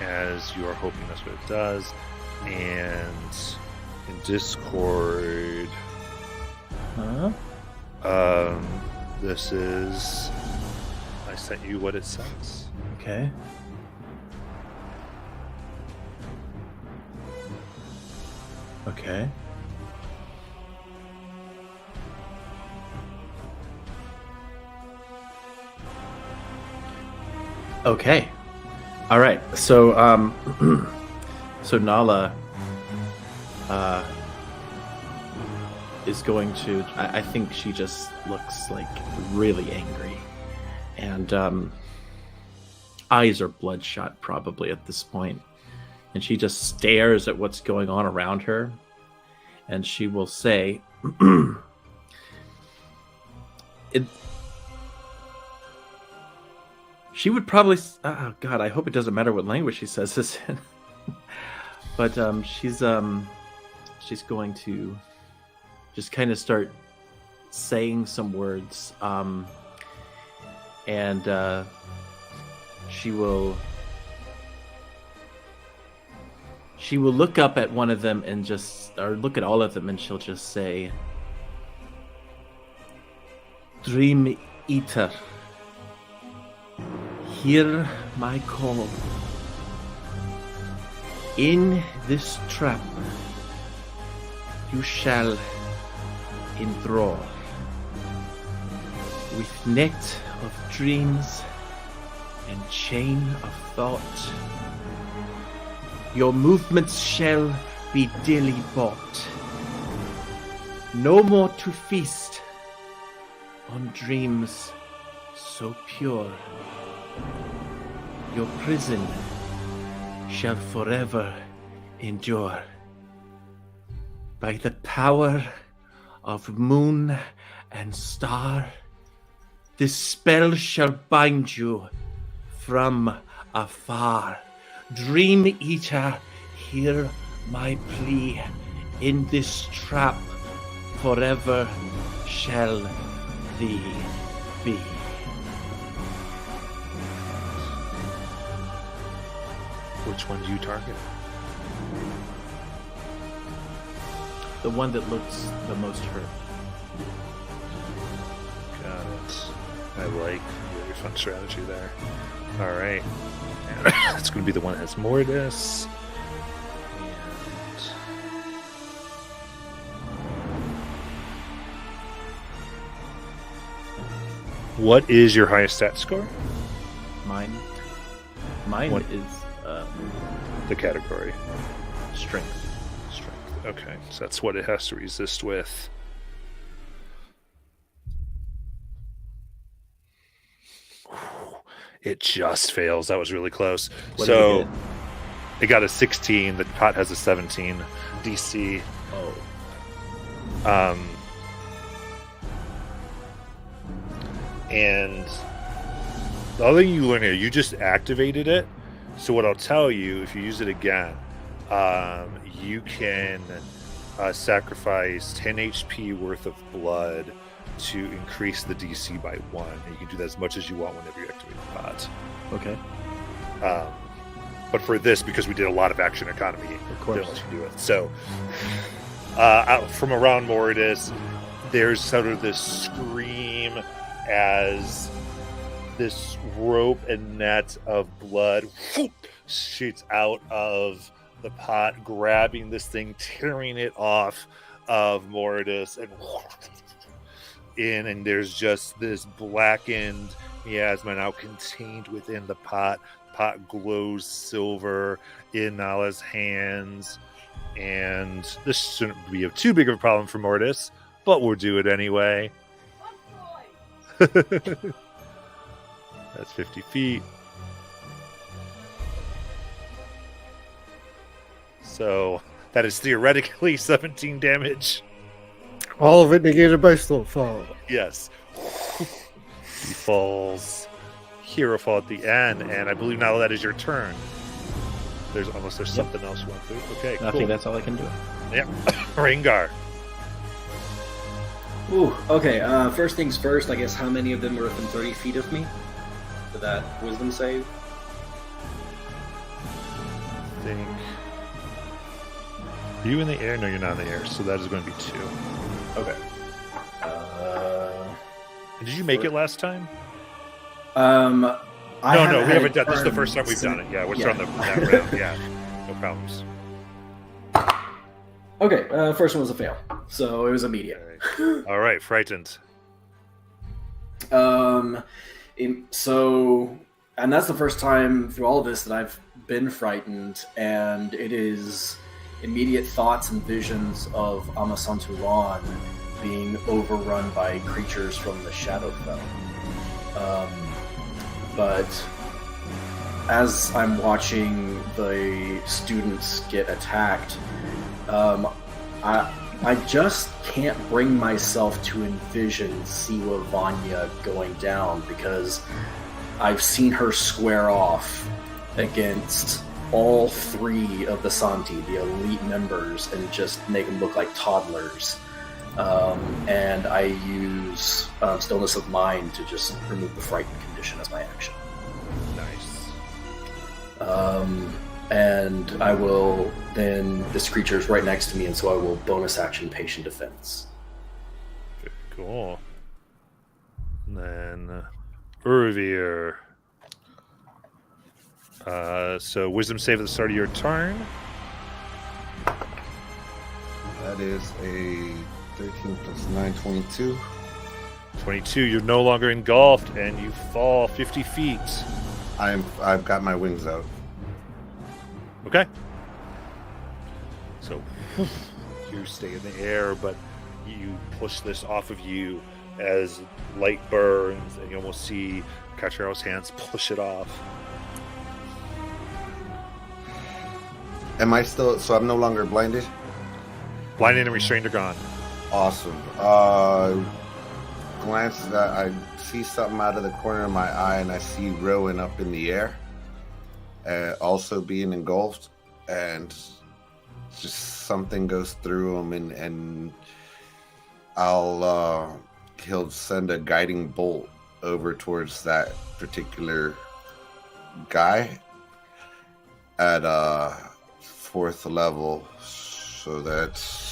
as you are hoping that's what it does. And in Discord, this is. I sent you what it says. Okay. Okay. Okay. All right. So, so Nala, is going to. I think she just looks like really angry, and eyes are bloodshot probably at this point, and she just stares at what's going on around her, and she will say, She would probably. Oh God, I hope it doesn't matter what language she says this in. But she's going to just kind of start saying some words, and she will look up at one of them and look at all of them, and she'll just say, "Dream Eater, hear my call. In this trap you shall enthrall. With net of dreams and chain of thought, your movements shall be dearly bought. No more to feast on dreams so pure. Your prison shall forever endure. By the power of moon and star, this spell shall bind you from afar. Dream Eater, hear my plea. In this trap forever shall thee be." Which one do you target? The one that looks the most hurt. Got it. I like your fun strategy there. All right. It's going to be the one that has Mortis. And what is your highest stat score? Mine What? is The category. strength. Strength. Okay, so that's what it has to resist with. It just fails. That was really close. What did So it it got a 16. The pot has a 17 DC. Oh, And the other thing you learn here, you just activated it. So what I'll tell you, if you use it again, you can sacrifice 10 HP worth of blood to increase the DC by 1. And you can do that as much as you want whenever you activate the pot. okay. But for this, because we did a lot of action economy, Of course. didn't let you do it. So from around Mordis, there's sort of this scream as this rope and net of blood shoots out of the pot, grabbing this thing, tearing it off of Mordis, and there's just this blackened miasma now contained within the pot. Pot glows silver in Nala's hands, and this shouldn't be too big of a problem for Mortis, but we'll do it anyway. That's 50 feet. So that is theoretically 17 damage. All of it negated by slow fall. Yes. He falls. Hero fall at the end, and I believe now that is your turn. Unless there's something else you want to do. Okay, I cool. think that's all I can do. Yeah. Rengar. Ooh, okay. First things first, I guess how many of them are within 30 feet of me for that wisdom save? I think. Are you in the air? No, you're not in the air, so that is going to be 2. Okay. Did you make it last time? No, We haven't done. This is the first time we've done it. Yeah, we're starting that round. Yeah, no problems. Okay, first one was a fail, so it was immediate. All right, frightened. And that's the first time through all of this that I've been frightened, and it is immediate thoughts and visions of Amasanturan being overrun by creatures from the Shadowfell. But as I'm watching the students get attacked, I just can't bring myself to envision Siwa Vanya going down, because I've seen her square off against all 3 of the Santi, the elite members, and just make them look like toddlers. And I use Stillness of Mind to just remove the frightened condition as my action. Nice. And I will then, this creature is right next to me, and so I will bonus action Patient Defense. Very cool. And then Urvir. So wisdom save at the start of your turn. That is a 13 plus 9, 22. 22. You're no longer engulfed, and you fall 50 feet. I've got my wings out. Okay. So you stay in the air, but you push this off of you as light burns, and you almost see Cachero's hands push it off. Am I still? So I'm no longer blinded? Blinded and restrained are gone. Awesome. Glance that I see something out of the corner of my eye, and I see Rowan up in the air, also being engulfed, and just something goes through him, and he'll send a guiding bolt over towards that particular guy at 4th level. So that's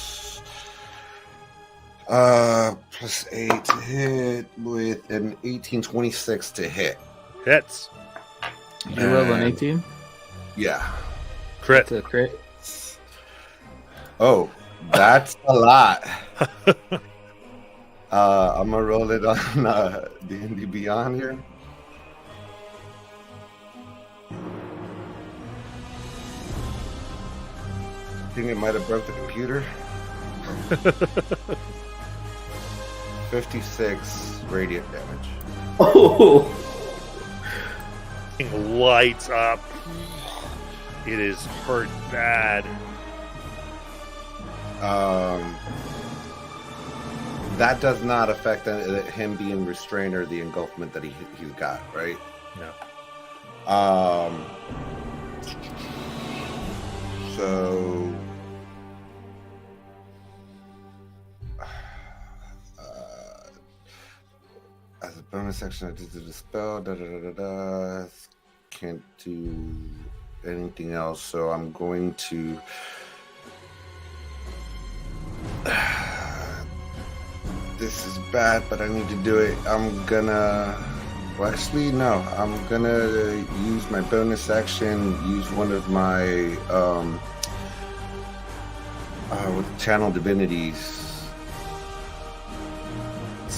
plus 8 to hit with an 1826 to hit. Hits. You roll an 18? Yeah. Crit. That's a crit. Oh, that's a lot. I'm gonna roll it on D&D Beyond here. I think it might have broke the computer. 56 radiant damage. Oh! Thing lights up. It is hurt bad. That does not affect him being restrained or the engulfment that he's got, right? No. So as a bonus action, I did the spell. Can't do anything else, so I'm going to. This is bad, but I need to do it. I'm gonna use my bonus action, use one of my with channel divinities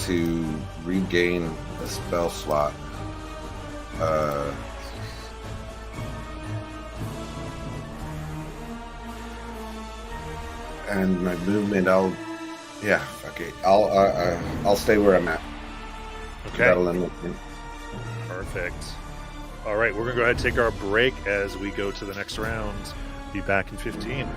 to regain a spell slot. And my movement, I'll stay where I'm at. Okay. That'll end up. Perfect. All right, we're going to go ahead and take our break as we go to the next round. Be back in 15.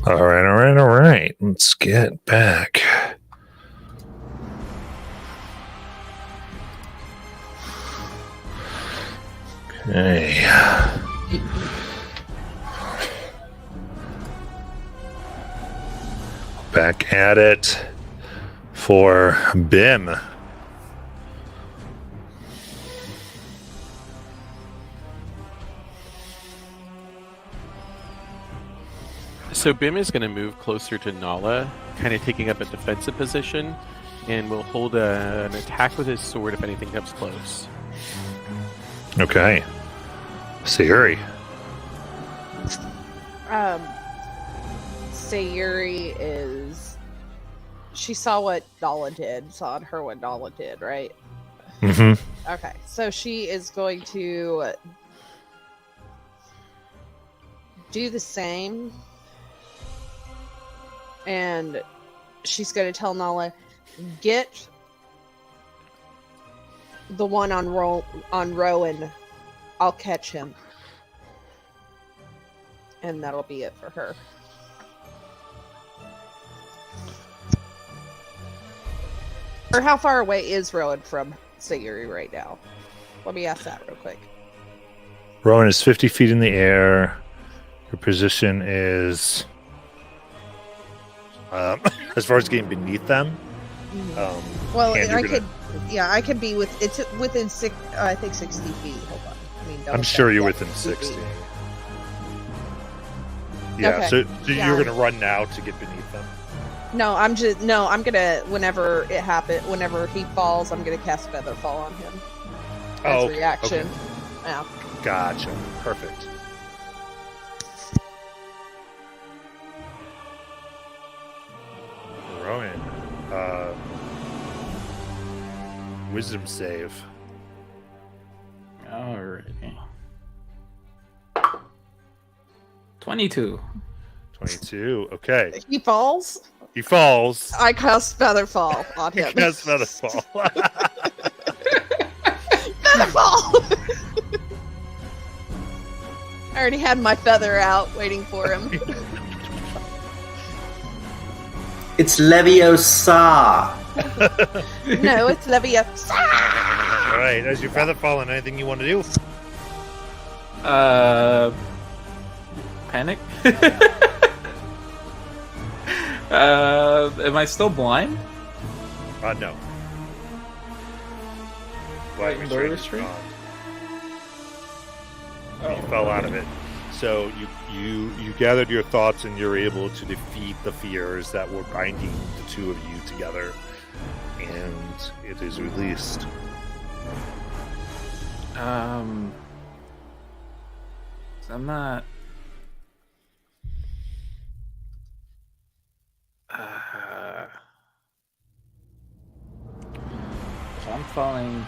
All right. Let's get back. Okay. Back at it for Bim. So Bim is going to move closer to Nala, kind of taking up a defensive position, and will hold an attack with his sword if anything comes close. Okay. Sayuri. Sayuri is. She saw what Nala did. Saw on her what Nala did, right? Mm-hmm. Okay, so she is going to do the same, and she's going to tell Nala, get the one on Rowan. I'll catch him. And that'll be it for her. Or how far away is Rowan from Sayuri right now? Let me ask that real quick. Rowan is 50 feet in the air. Your position is, as far as getting beneath them. Well, and I you're could, yeah, I could be it's within 60 feet. Hold on. I mean, I'm sure you're within 60. Yeah, Okay. so Yeah. you're going to run now to get beneath them? No, I'm gonna, whenever it happens, whenever he falls, I'm gonna cast Feather Fall on him. As okay, reaction. okay. Yeah. Gotcha. Perfect. Rowan, wisdom save. Alrighty. 22. 22. Okay. He falls. He falls. I cast Feather Fall on him. That's feather fall. Feather Fall! I already had my feather out waiting for him. It's Leviosa. No, it's Leviosa. All right. As your feather fall, and anything you want to do? Panic? Am I still blind? No. Blind Blur restraint is restraint? gone. You fell out of it. So you gathered your thoughts and you're able to defeat the fears that were binding the two of you together, and it is released. I'm not. So I'm falling.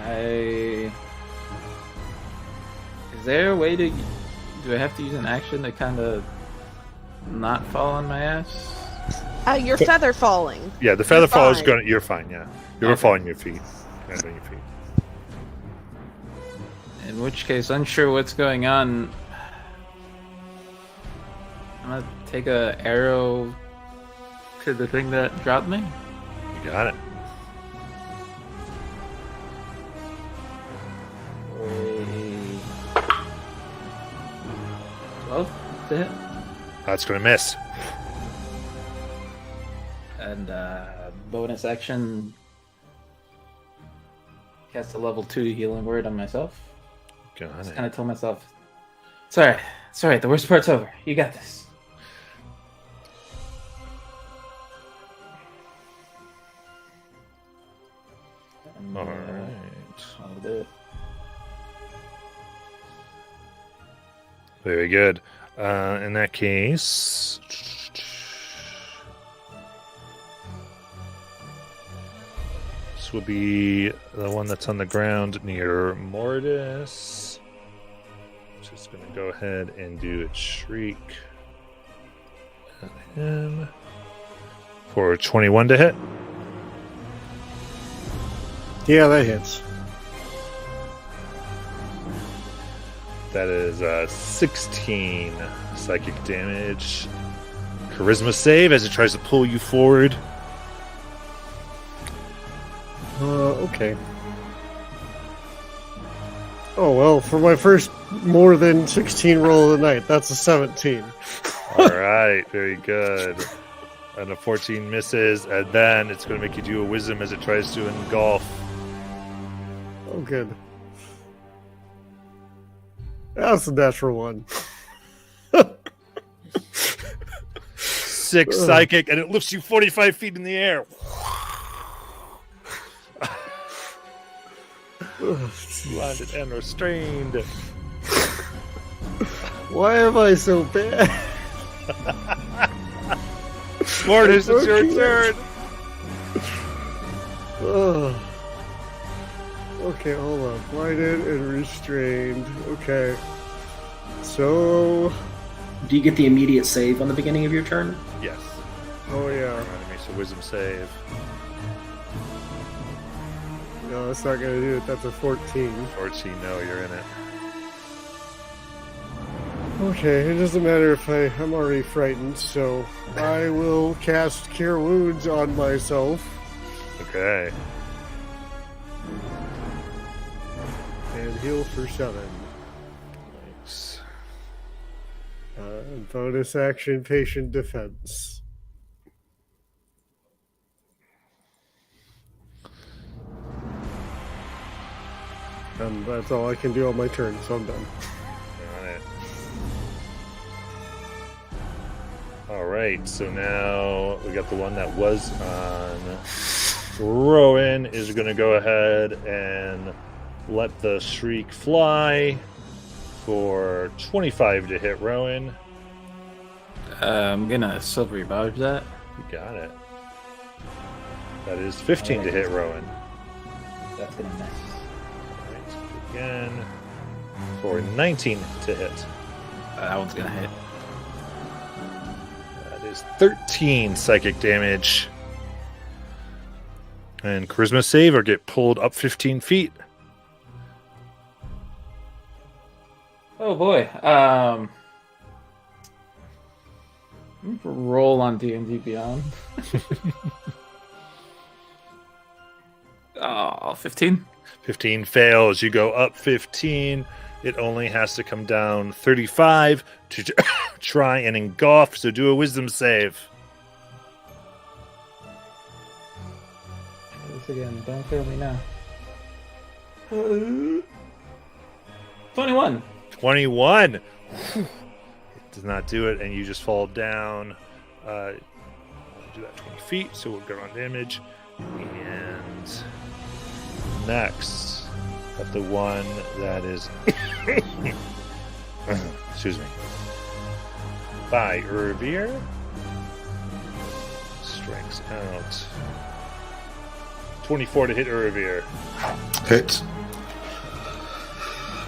Is there a way to? Do I have to use an action to kind of not fall on my ass? Your feather falling. Yeah, the feather fall is fine. going to... You're fine, yeah. You're going to fall on your feet. Land on your feet. In which case, unsure what's going on. I'm gonna take a arrow to the thing that dropped me. You got it. A 12 to hit. That's going to miss. And bonus action, cast a level 2 healing word on myself. Got Just it. kind of tell myself, it's alright, the worst part's over. You got this. And, All right. I'll do it. Very good. In that case, this will be the one that's on the ground near Mortis. Just going to go ahead and do its shriek at him for 21 to hit. Yeah, that hits. That is 16 psychic damage. Charisma save as it tries to pull you forward. Okay. Oh, well, for my first more than 16 roll of the night, that's a 17. All right, very good. And a 14 misses, and then it's going to make you do a wisdom as it tries to engulf. Oh, good. That's a natural one. 6 psychic, and it lifts you 45 feet in the air. Blinded and restrained. Why am I so bad? Mortis, it's your turn. Ugh. Okay, hold on. Blinded and restrained. Okay. So... Do you get the immediate save on the beginning of your turn? Yes. Oh, yeah. Enemy, so wisdom save. No, that's not going to do it. That's a 14. 14, no, you're in it. Okay, it doesn't matter if I'm already frightened, so I will cast Cure Wounds on myself Okay. and heal for 7. Nice. Bonus action, patient defense. And that's all I can do on my turn, so I'm done. All right, so now we got the one that was on. Rowan is going to go ahead and let the shriek fly for 25 to hit Rowan. I'm gonna silvery barge that. You got it. That is 15 to hit Rowan. That's gonna miss. All right, so again for 19 to hit. That one's gonna hit. That is 13 psychic damage. And charisma save or get pulled up 15 feet. Oh boy. Roll on D&D Beyond. 15. 15 fails. You go up 15. It only has to come down 35 to try and engulf. So do a wisdom save. This again. Don't fail me now. 21. 21. It does not do it, and you just fall down. Do that 20 feet, so we'll go on damage. And next, got the one that is excuse me, by Revere. Strengths out. 24 to hit Revere. Hits.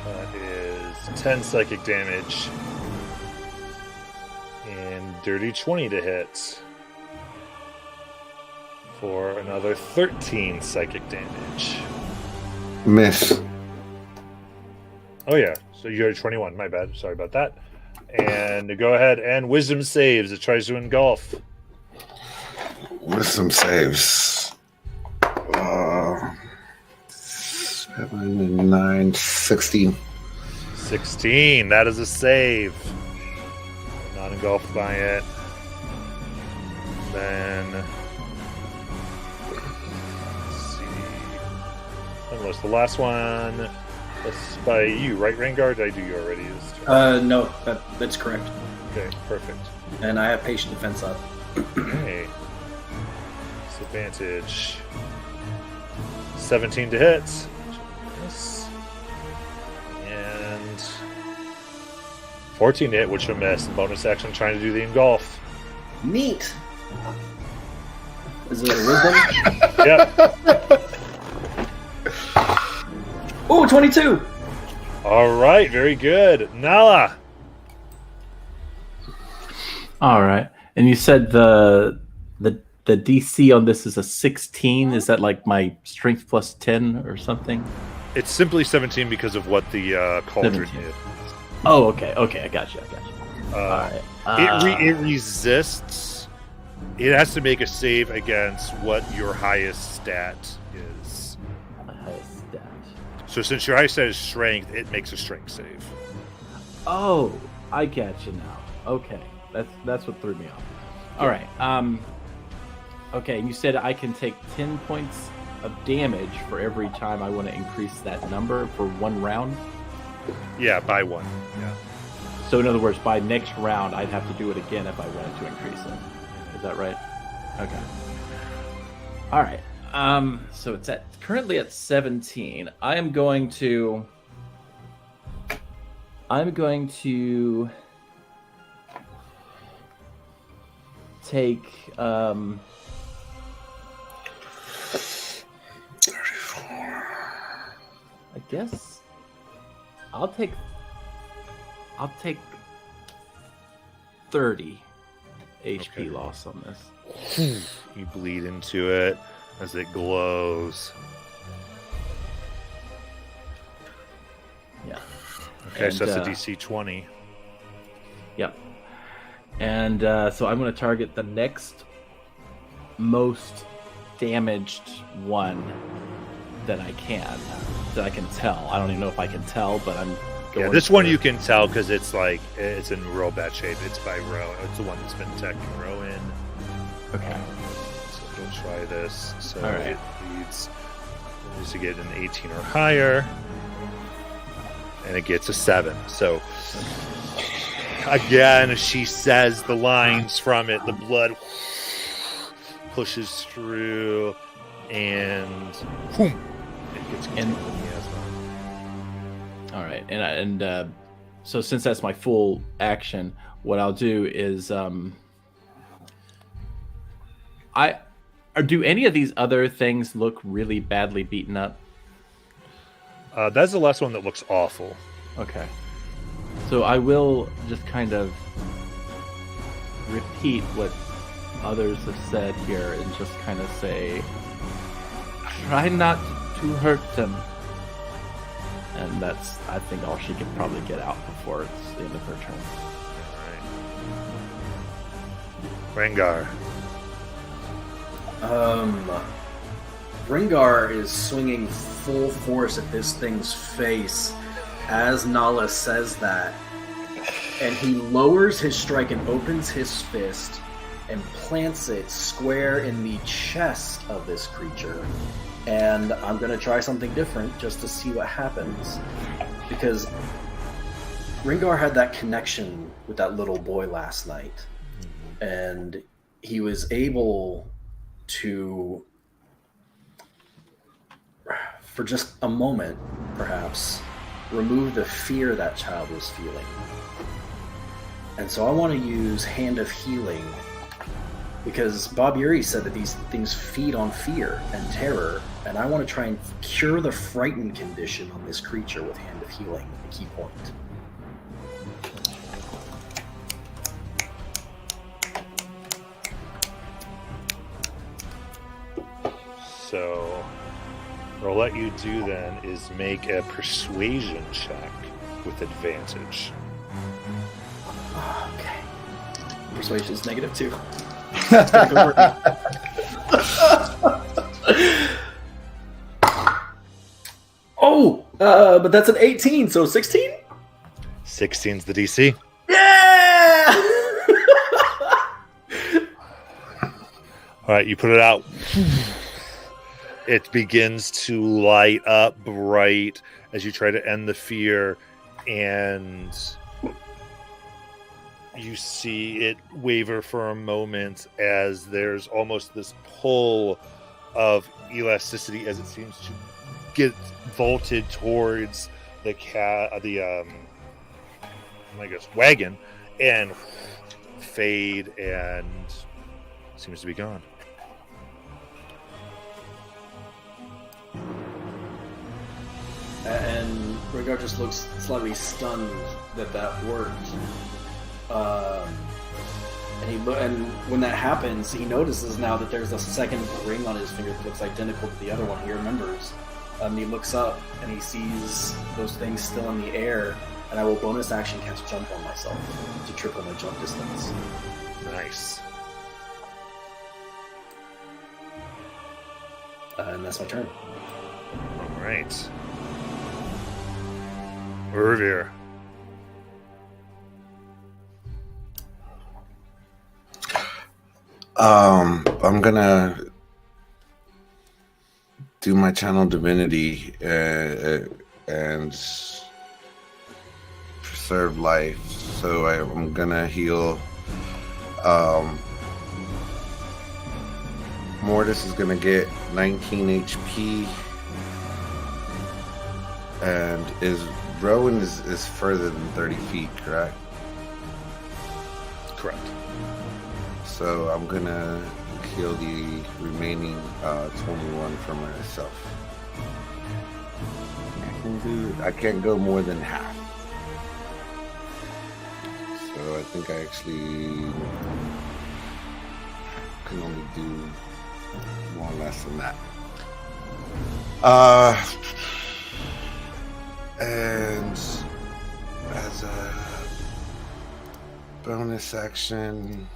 That is 10 psychic damage. And dirty 20 to hit. For another 13 psychic damage. Miss. Oh yeah, so you got 21. My bad. Sorry about that. And go ahead and wisdom saves. It tries to engulf. Wisdom saves. 7 and 9, 16. 16. That is a save. Not engulfed by it. Then let's see. Unless the last one. That's by you, right, Rangard? Did I do you already? No, that's correct. Okay, perfect. And I have patient defense up. Okay. Disadvantage. 17 to hit. Yes. And 14 to hit, which will miss. Bonus action trying to do the engulf. Neat. Is it a wisdom? Yep. Oh, 22. All right, very good. Nala. All right. And you said the DC on this is a 16. Is that like my strength plus 10 or something? It's simply 17 because of what the cauldron 17. did. Oh, okay. Okay, I got you. All All right. It resists. It has to make a save against what your highest stat is. My highest stat. So since your highest stat is strength, it makes a strength save. Oh, I get you now. Okay, that's what threw me off. All right. Okay, and you said I can take 10 points of damage for every time I want to increase that number for 1 round. Yeah, by 1. Yeah. So in other words, by next round, I'd have to do it again if I wanted to increase it. Is that right? Okay. All right. So it's currently at 17. I'm going to take 34. I guess I'll take 30 HP Okay. loss on this. You bleed into it as it glows. Yeah. Okay, And, so that's a DC 20. Yep. And so I'm going to target the next most damaged one that I can tell. I don't even know if I can tell, but I'm going Yeah, this one you can tell because it's in real bad shape. It's by Ro. It's the one that's been attacking Rowan. Okay. So we'll try this. So All right. it needs to get an 18 or higher. And it gets a 7. So again, she says the lines from it. The blood pushes through, and boom, it gets contained with miasma. All right. And so since that's my full action, what I'll do is do any of these other things look really badly beaten up? That's the last one that looks awful. Okay. So I will just kind of repeat what others have said here and just kind of say, try not to hurt them. And that's, I think, all she can probably get out before it's the end of her turn. Rengar. Rengar is swinging full force at this thing's face as Nala says that, and he lowers his strike and opens his fist and plants it square in the chest of this creature. And I'm going to try something different just to see what happens, because Rengar had that connection with that little boy last night, and he was able to, for just a moment, perhaps, remove the fear that child was feeling. And so I want to use Hand of Healing, because Bob Uri said that these things feed on fear and terror, and I want to try and cure the frightened condition on this creature with Hand of Healing, the key point. So what I'll let you do then is make a persuasion check with advantage. Okay. Persuasion is -2. But that's an 18, so 16? 16's the DC. Yeah! All right, you put it out. It begins to light up bright as you try to end the fear, and you see it waver for a moment as there's almost this pull of elasticity as it seems to get vaulted towards the wagon and fade and seems to be gone. And Rengar just looks slightly stunned that worked. And when that happens, he notices now that there's a second ring on his finger that looks identical to the other one. He remembers. He looks up and he sees those things still in the air and I will bonus action cast jump on myself to triple my jump distance. Nice. And that's my turn. All right. Revere. I'm gonna do my channel divinity and preserve life. So I'm gonna heal. Mortis is gonna get 19 HP, and Rowan is further than 30 feet, correct? Correct. So I'm gonna heal the remaining 21 for myself. I can't go more than half. So I think I actually can only do one less than that. And as a bonus action,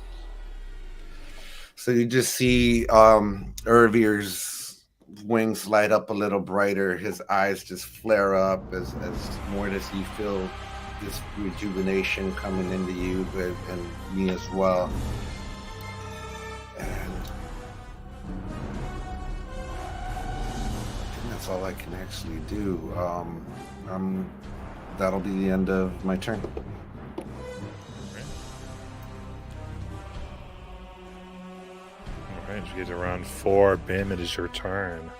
so you just see Ervir's wings light up a little brighter. His eyes just flare up as Mortis, you feel this rejuvenation coming into you, and me as well. And I think that's all I can actually do. That'll be the end of my turn. All right, you get to round 4. Bim, it is your turn.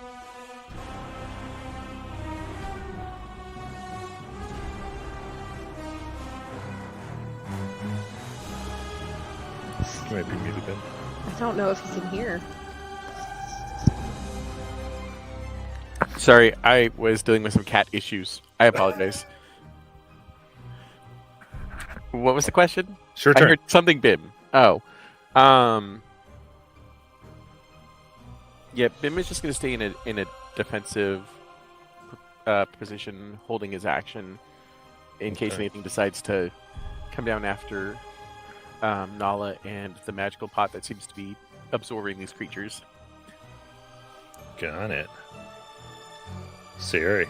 You might be muted, Bim. I don't know if he's in here. Sorry, I was dealing with some cat issues. I apologize. What was the question? It's your I turn. heard something Bim. Oh. Yeah, Bim is just going to stay in a defensive position, holding his action in case Okay. anything decides to come down after Nala and the magical pot that seems to be absorbing these creatures. Got it. Siri.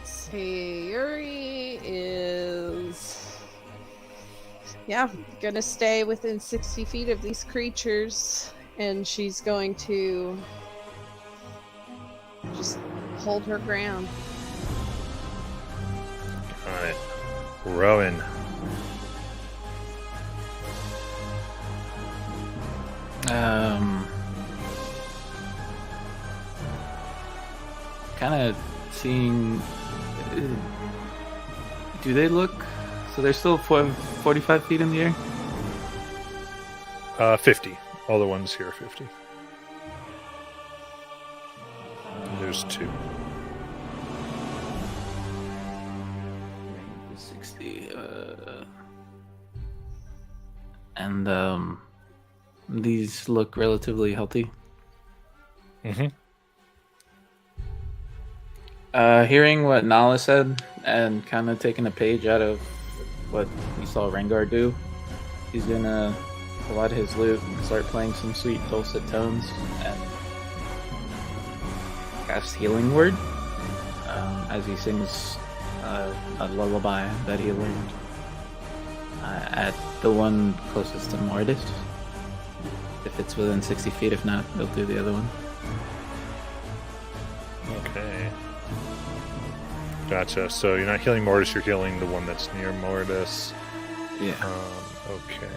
Sayuri is, gonna stay within 60 feet of these creatures, and she's going to just hold her ground. Got it. Rowan. Kind of seeing. Do they look? So they're still 45 feet in the air? 50. All the ones here are 50. And there's 2. 60. And these look relatively healthy. Mm-hmm. Hearing what Nala said and kind of taking a page out of what we saw Rengar do, he's gonna pull out his lute and start playing some sweet dulcet tones and cast Healing Word as he sings a lullaby that he learned at the one closest to Mortis. If it's within 60 feet, if not, he'll do the other one. Okay. Gotcha. So you're not healing Mortis, you're healing the one that's near Mortis. Yeah. Okay.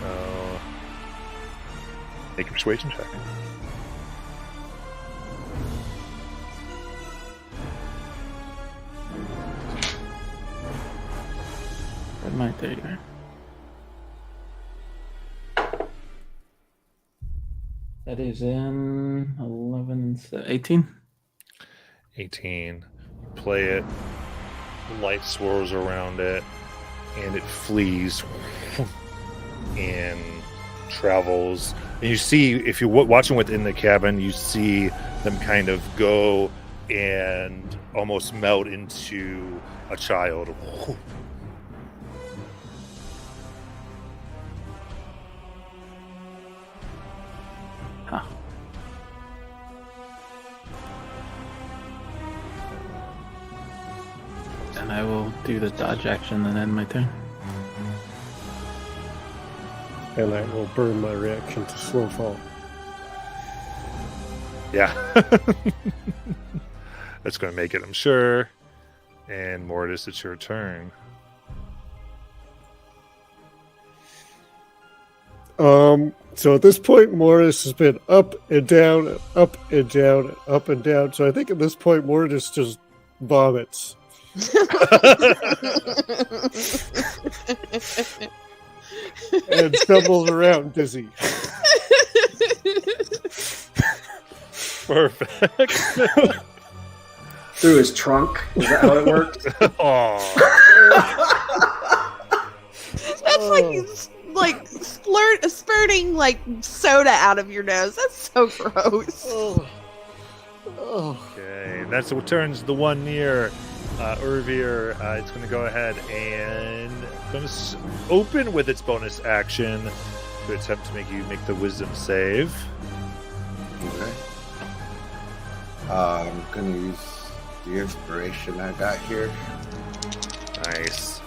So make a persuasion check. That might there you are. That is in 11, 18. 18. Play it. Light swirls around it, and it flees and travels. And you see, if you're watching within the cabin, you see them kind of go and almost melt into a child. Huh. And I will do the dodge action and end my turn. And I will burn my reaction to slow fall. Yeah. That's going to make it, I'm sure. And Mortis, it's your turn. So at this point, Mortis has been up and down, up and down, up and down. So I think at this point, Mortis just vomits. And stumbles around dizzy. Perfect. Through his trunk? Is that how it works? Aw. That's like spurting like soda out of your nose. That's so gross. Okay, that's what turns the one near Urvir. It's going to go ahead and going to open with its bonus action to attempt to make you make the wisdom save. Okay. I'm gonna use the inspiration I got here. Nice.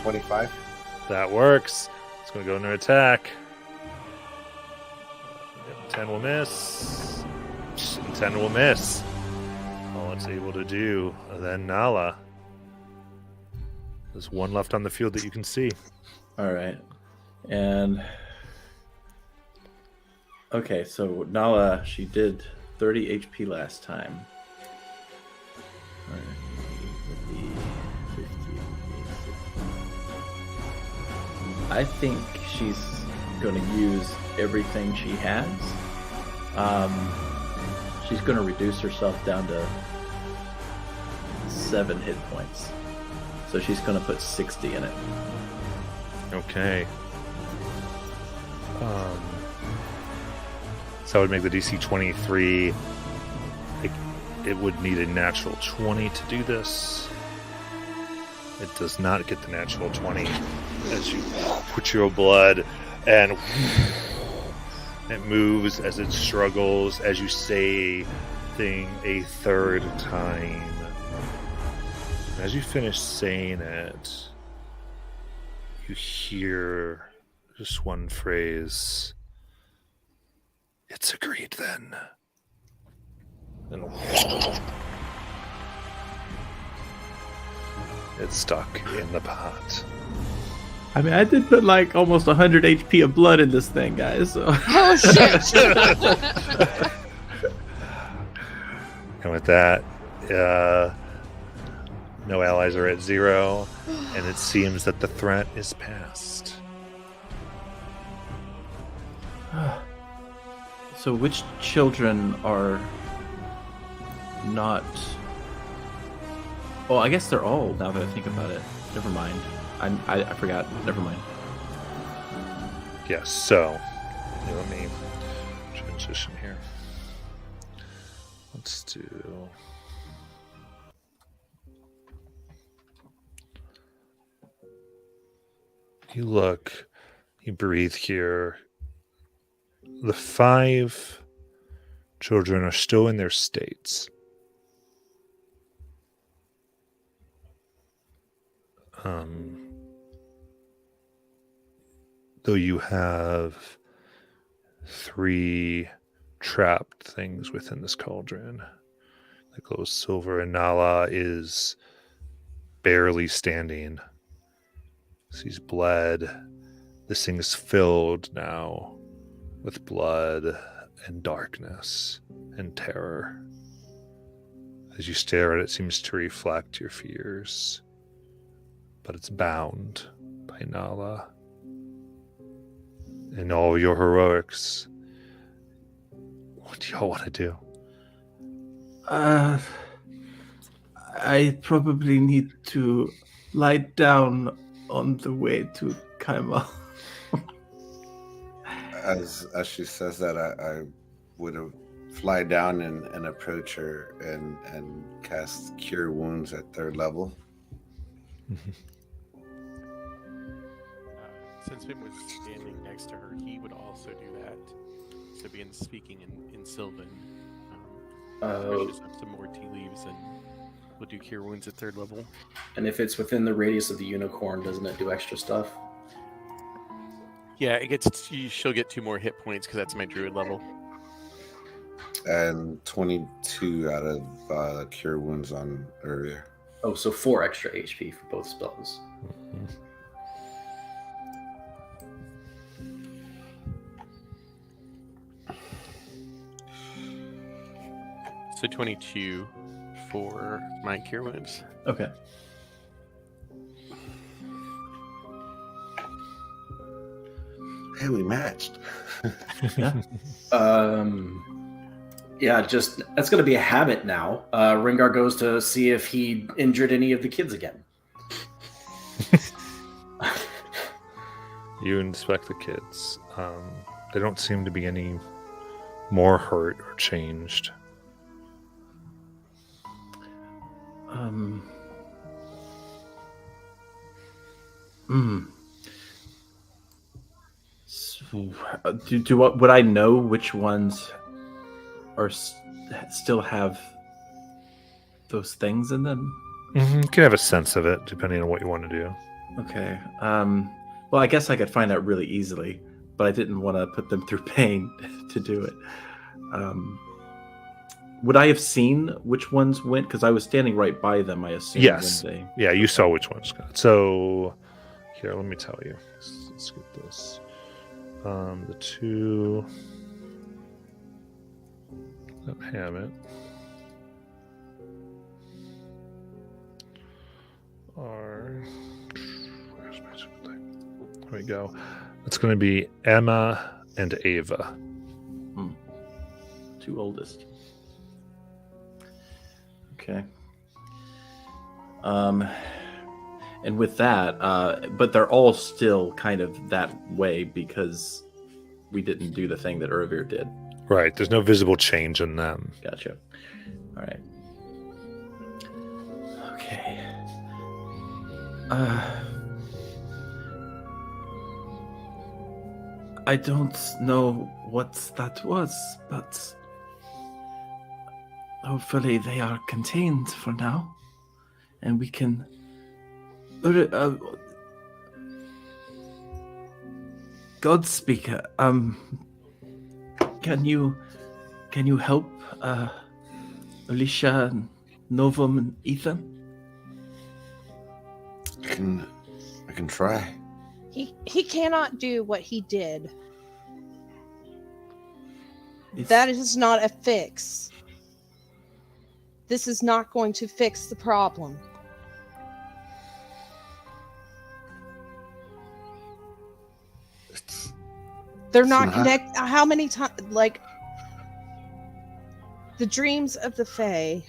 25. That works. It's going to go into attack. 10 will miss. 10 will miss. All it's able to do. Then Nala. There's one left on the field that you can see. All right. And okay, so Nala, she did 30 HP last time. All right. 50, 60. I think she's going to use everything she has. She's going to reduce herself down to 7 hit points. So she's going to put 60 in it. Okay. So I would make the DC 23. It would need a natural 20 to do this. It does not get the natural 20 as you put your blood and it moves as it struggles as you say thing a third time. As you finish saying it, you hear just one phrase. It's agreed then. And it's stuck in the pot. I mean, I did put like almost 100 HP of blood in this thing, guys. So. Oh shit! And with that, no allies are at 0, and it seems that the threat is past. So which children are not... Oh, I guess they're all, now that I think about it. Never mind. I forgot. Never mind. Yes, so let me transition here. Let's do... You look, you breathe here. The 5 children are still in their states. Though you have 3 trapped things within this cauldron. The glows silver, and Nala is barely standing. Sees blood. This thing is filled now with blood and darkness and terror. As you stare at it, it seems to reflect your fears. But it's bound by Nala. In all your heroics, what do y'all want to do? I probably need to lie down on the way to Kymal. As she says that, I would have fly down and approach her and cast Cure Wounds at 3rd level. Since Vim was standing next to her, he would also do that. So begin speaking in Sylvan. Pushes up some more tea leaves and will do Cure Wounds at 3rd level. And if it's within the radius of the unicorn, doesn't it do extra stuff? Yeah, she'll get 2 more hit points because that's my druid level. And 22 out of Cure Wounds on Urvia. Oh, so 4 extra HP for both spells. So 22 for my Cure Wounds. Okay. Hey, we matched. Yeah. Yeah, just that's going to be a habit now. Rengar goes to see if he injured any of the kids again. You inspect the kids. They don't seem to be any more hurt or changed. Would I know which ones are still have those things in them? You can have a sense of it depending on what you want to do. Okay. Well, I guess I could find out really easily, but I didn't want to put them through pain to do it. Would I have seen which ones went? Because I was standing right by them, I assume. Yes. When they... Yeah, you saw which ones got. So, here, let me tell you. Let's get this. The 2 that have it are. Where's my stupid thing? There we go. It's going to be Emma and Ava. 2 oldest. Okay. And with that, but they're all still kind of that way because we didn't do the thing that Urvir did. Right. There's no visible change in them. Gotcha. All right. Okay. I don't know what that was, but hopefully they are contained for now, and we can. Godspeaker, can you help Alicia, Novum, and Ethan? I can try. He cannot do what he did. It's- That is not a fix. This is not going to fix the problem. They're not connect. How many times? Like, the dreams of the Fae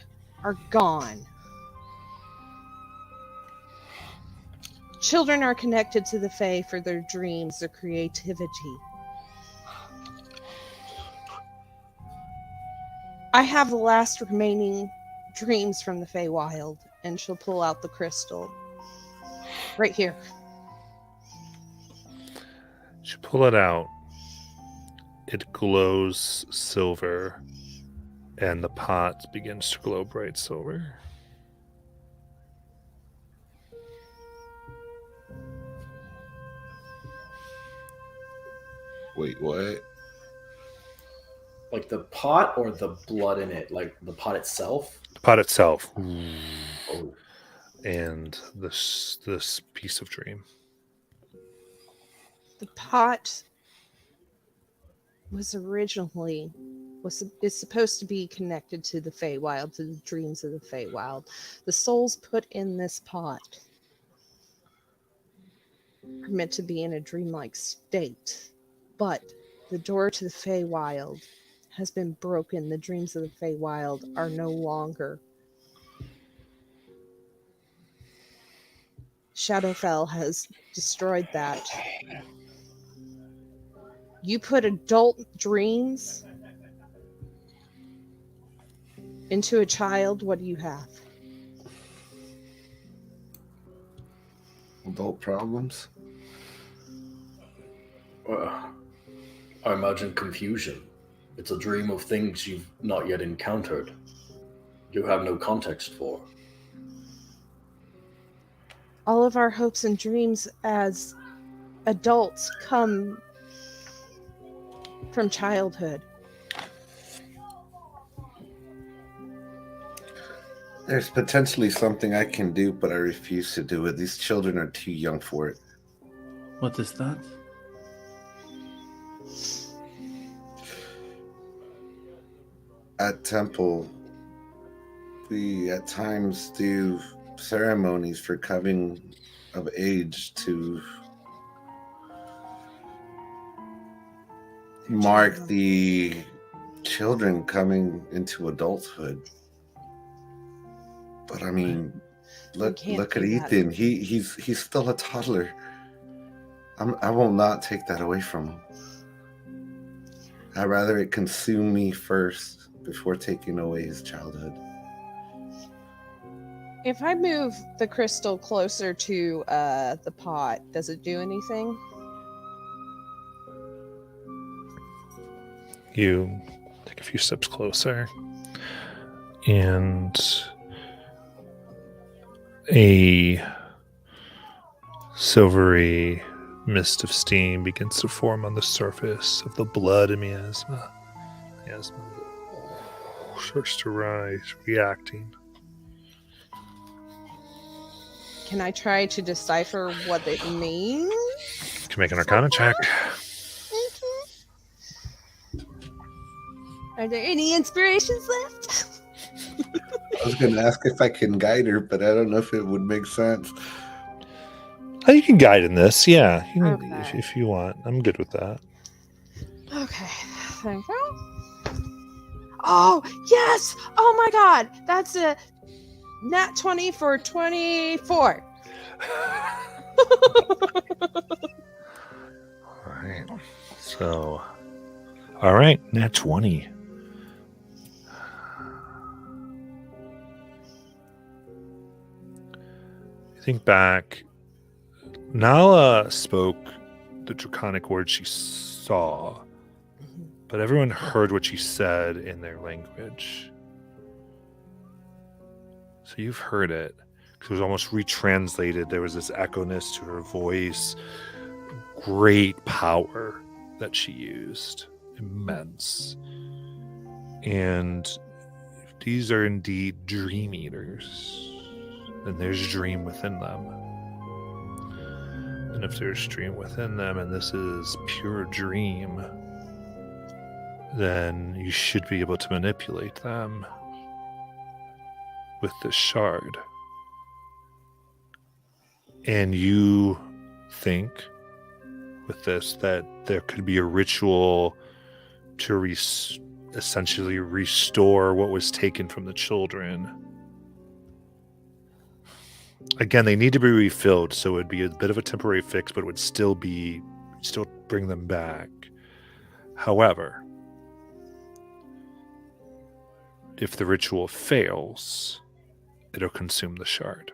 are gone. Children are connected to the Fae for their dreams, their creativity. I have the last remaining dreams from the Feywild, and she'll pull out the crystal. Right here. You pull it out. It glows silver, and the pot begins to glow bright silver. Wait, what? Like the pot or the blood in it? Like the pot itself? The pot itself. Oh. And this piece of dream. The pot was is supposed to be connected to the Feywild, to the dreams of the Feywild. The souls put in this pot are meant to be in a dreamlike state, but the door to the Feywild has been broken. The dreams of the Feywild are no longer. Shadowfell has destroyed that. You put adult dreams into a child, what do you have? Adult problems. I imagine confusion. It's a dream of things you've not yet encountered. You have no context for. All of our hopes and dreams as adults come from childhood. There's potentially something I can do, but I refuse to do it. These children are too young for it. What is that? At Temple, we at times do ceremonies for coming of age to mark the children coming into adulthood. But I mean, look at do that. Ethan. He's still a toddler. I will not take that away from him. I'd rather it consume me first before taking away his childhood. If I move the crystal closer to the pot, does it do anything? You take a few steps closer, and a silvery mist of steam begins to form on the surface of the blood of miasma. Miasma starts to rise, reacting. Can I try to decipher what it means? You can make an Arcana check. Are there any inspirations left? I was going to ask if I can guide her, but I don't know if it would make sense. Oh, you can guide in this, yeah. You can, Okay. if you want. I'm good with that. Okay, thank you. Oh, yes! Oh my god! That's a nat 20 for 24. Alright. So, alright, nat 20. Think back. Nala spoke the draconic words she saw, but everyone heard what she said in their language. So you've heard it. 'Cause it was almost retranslated. There was this echo-ness to her voice. Great power that she used. Immense. And these are indeed dream eaters. And there's dream within them. And if there's dream within them and this is pure dream, then you should be able to manipulate them with this shard. And you think with this that there could be a ritual to essentially restore what was taken from the children. Again, they need to be refilled, so it would be a bit of a temporary fix, but it would still bring them back. However, if the ritual fails, it'll consume the shard.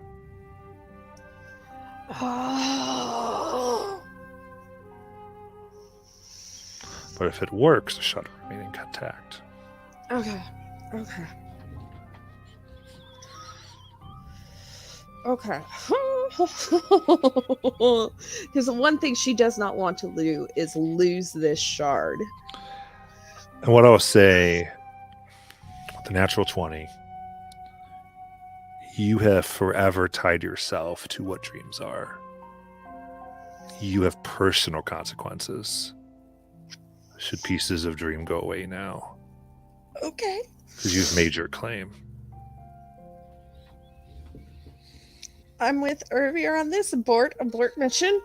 Oh. But if it works, the shard will remain intact. Okay. Okay. Okay. Because the one thing she does not want to do is lose this shard. And what I'll say, with the natural 20, you have forever tied yourself to what dreams are. You have personal consequences. Should pieces of dream go away now? Okay. Because you've made your claim. I'm with Irvier on this. Abort mission.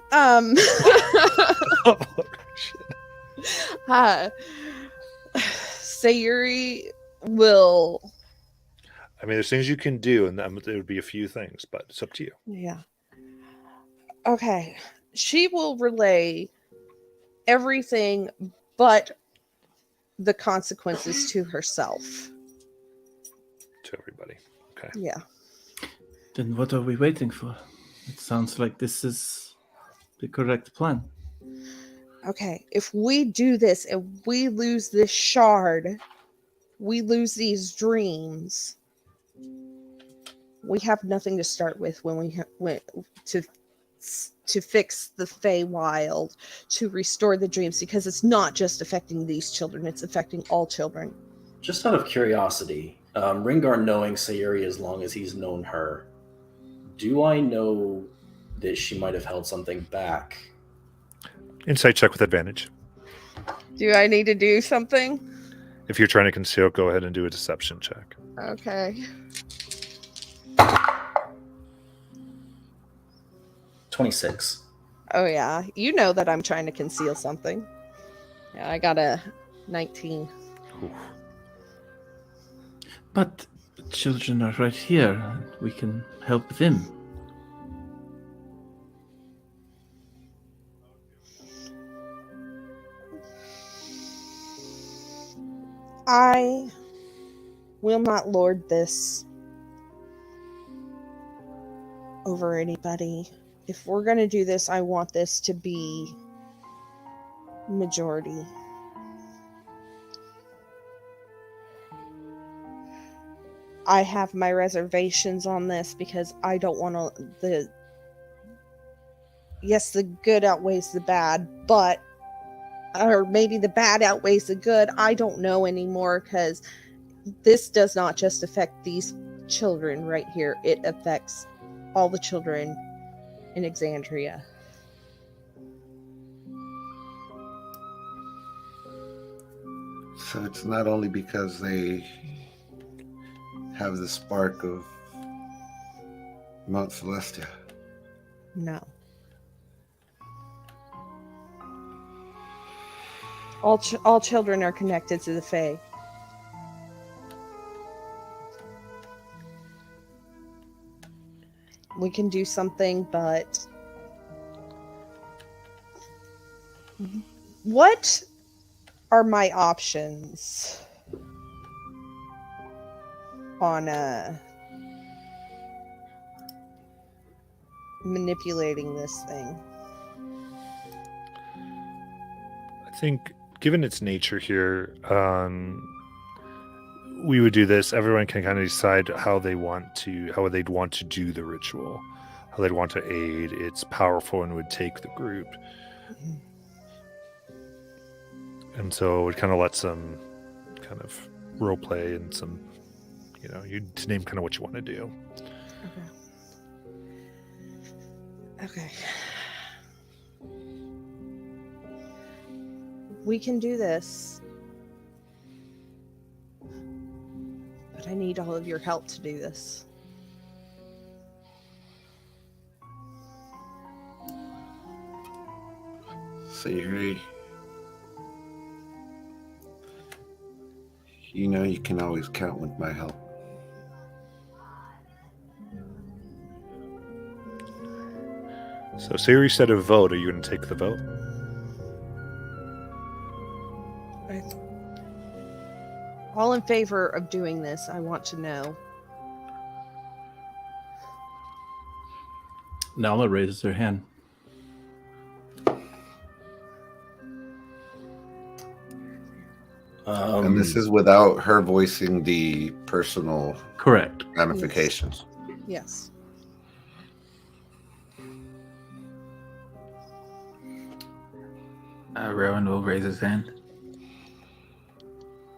Sayuri will. I mean, there's things you can do, and there would be a few things, but it's up to you. Yeah. Okay. She will relay everything but the consequences to herself. to everybody. Okay. Yeah. Then what are we waiting for? It sounds like this is the correct plan. Okay. If we do this and we lose this shard, we lose these dreams. We have nothing to start with when we went to fix the Feywild, to restore the dreams, because it's not just affecting these children; it's affecting all children. Just out of curiosity, Ringar knowing Sayuri as long as he's known her, do I know that she might have held something back? Insight check with advantage. Do I need to do something? If you're trying to conceal, go ahead and do a deception check. Okay. 26. Oh yeah, you know that I'm trying to conceal something. Yeah, I got a 19. Oof. But the children are right here, and we can help them. I will not lord this over anybody. If we're going to do this, I want this to be majority. I have my reservations on this because I don't want to... Yes, the good outweighs the bad, but... Or maybe the bad outweighs the good. I don't know anymore, because this does not just affect these children right here. It affects all the children in Exandria. So it's not only because they have the spark of Mount Celestia. No. All children are connected to the Fae. We can do something, but what are my options on manipulating this thing? I think, given its nature here, we would do this. Everyone can kind of decide how they'd want to do the ritual, how they'd want to aid. It's powerful and would take the group. And so it kind of lets them kind of role play and some, you to name kind of what you want to do. Okay. We can do this. But I need all of your help to do this. Sayuri, you know you can always count with my help. So Sayuri said a vote. Are you going to take the vote? All in favor of doing this, I want to know. Nala raises her hand. And this is without her voicing the personal Correct. ramifications. Yes. Rowan will raise his hand.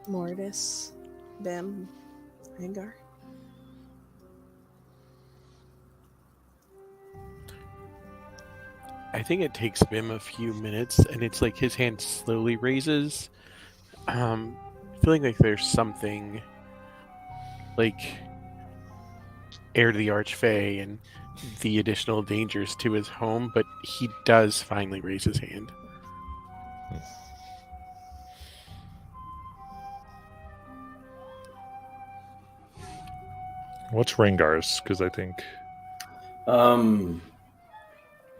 Mortis, Bim, Rengar. I think it takes Bim a few minutes, and it's like his hand slowly raises. Feeling like there's something like heir to the Archfey and the additional dangers to his home, but he does finally raise his hand. What's Rengar's? Because I think...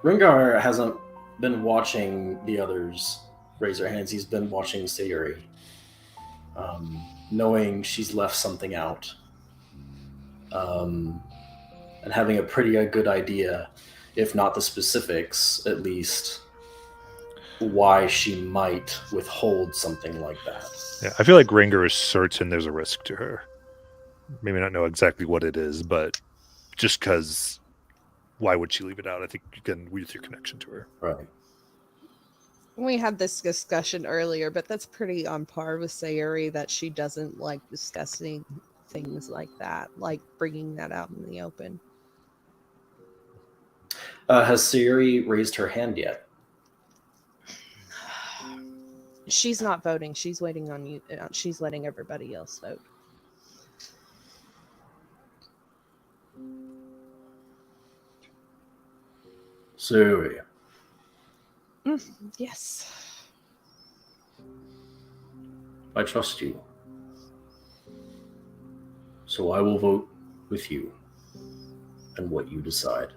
Ringar hasn't been watching the others raise their hands. He's been watching Sayuri, knowing she's left something out. and having a pretty good idea, if not the specifics, at least why she might withhold something like that. Yeah, I feel like Ringer is certain there's a risk to her. Maybe not know exactly what it is, but just because, why would she leave it out? I think, again, with your connection to her. Right. We had this discussion earlier, but that's pretty on par with Sayuri, that she doesn't like discussing things like that, like bringing that out in the open. Has Sayuri raised her hand yet? She's not voting. She's waiting on you. She's letting everybody else vote. Sayuri. Yes. I trust you. So I will vote with you and what you decide.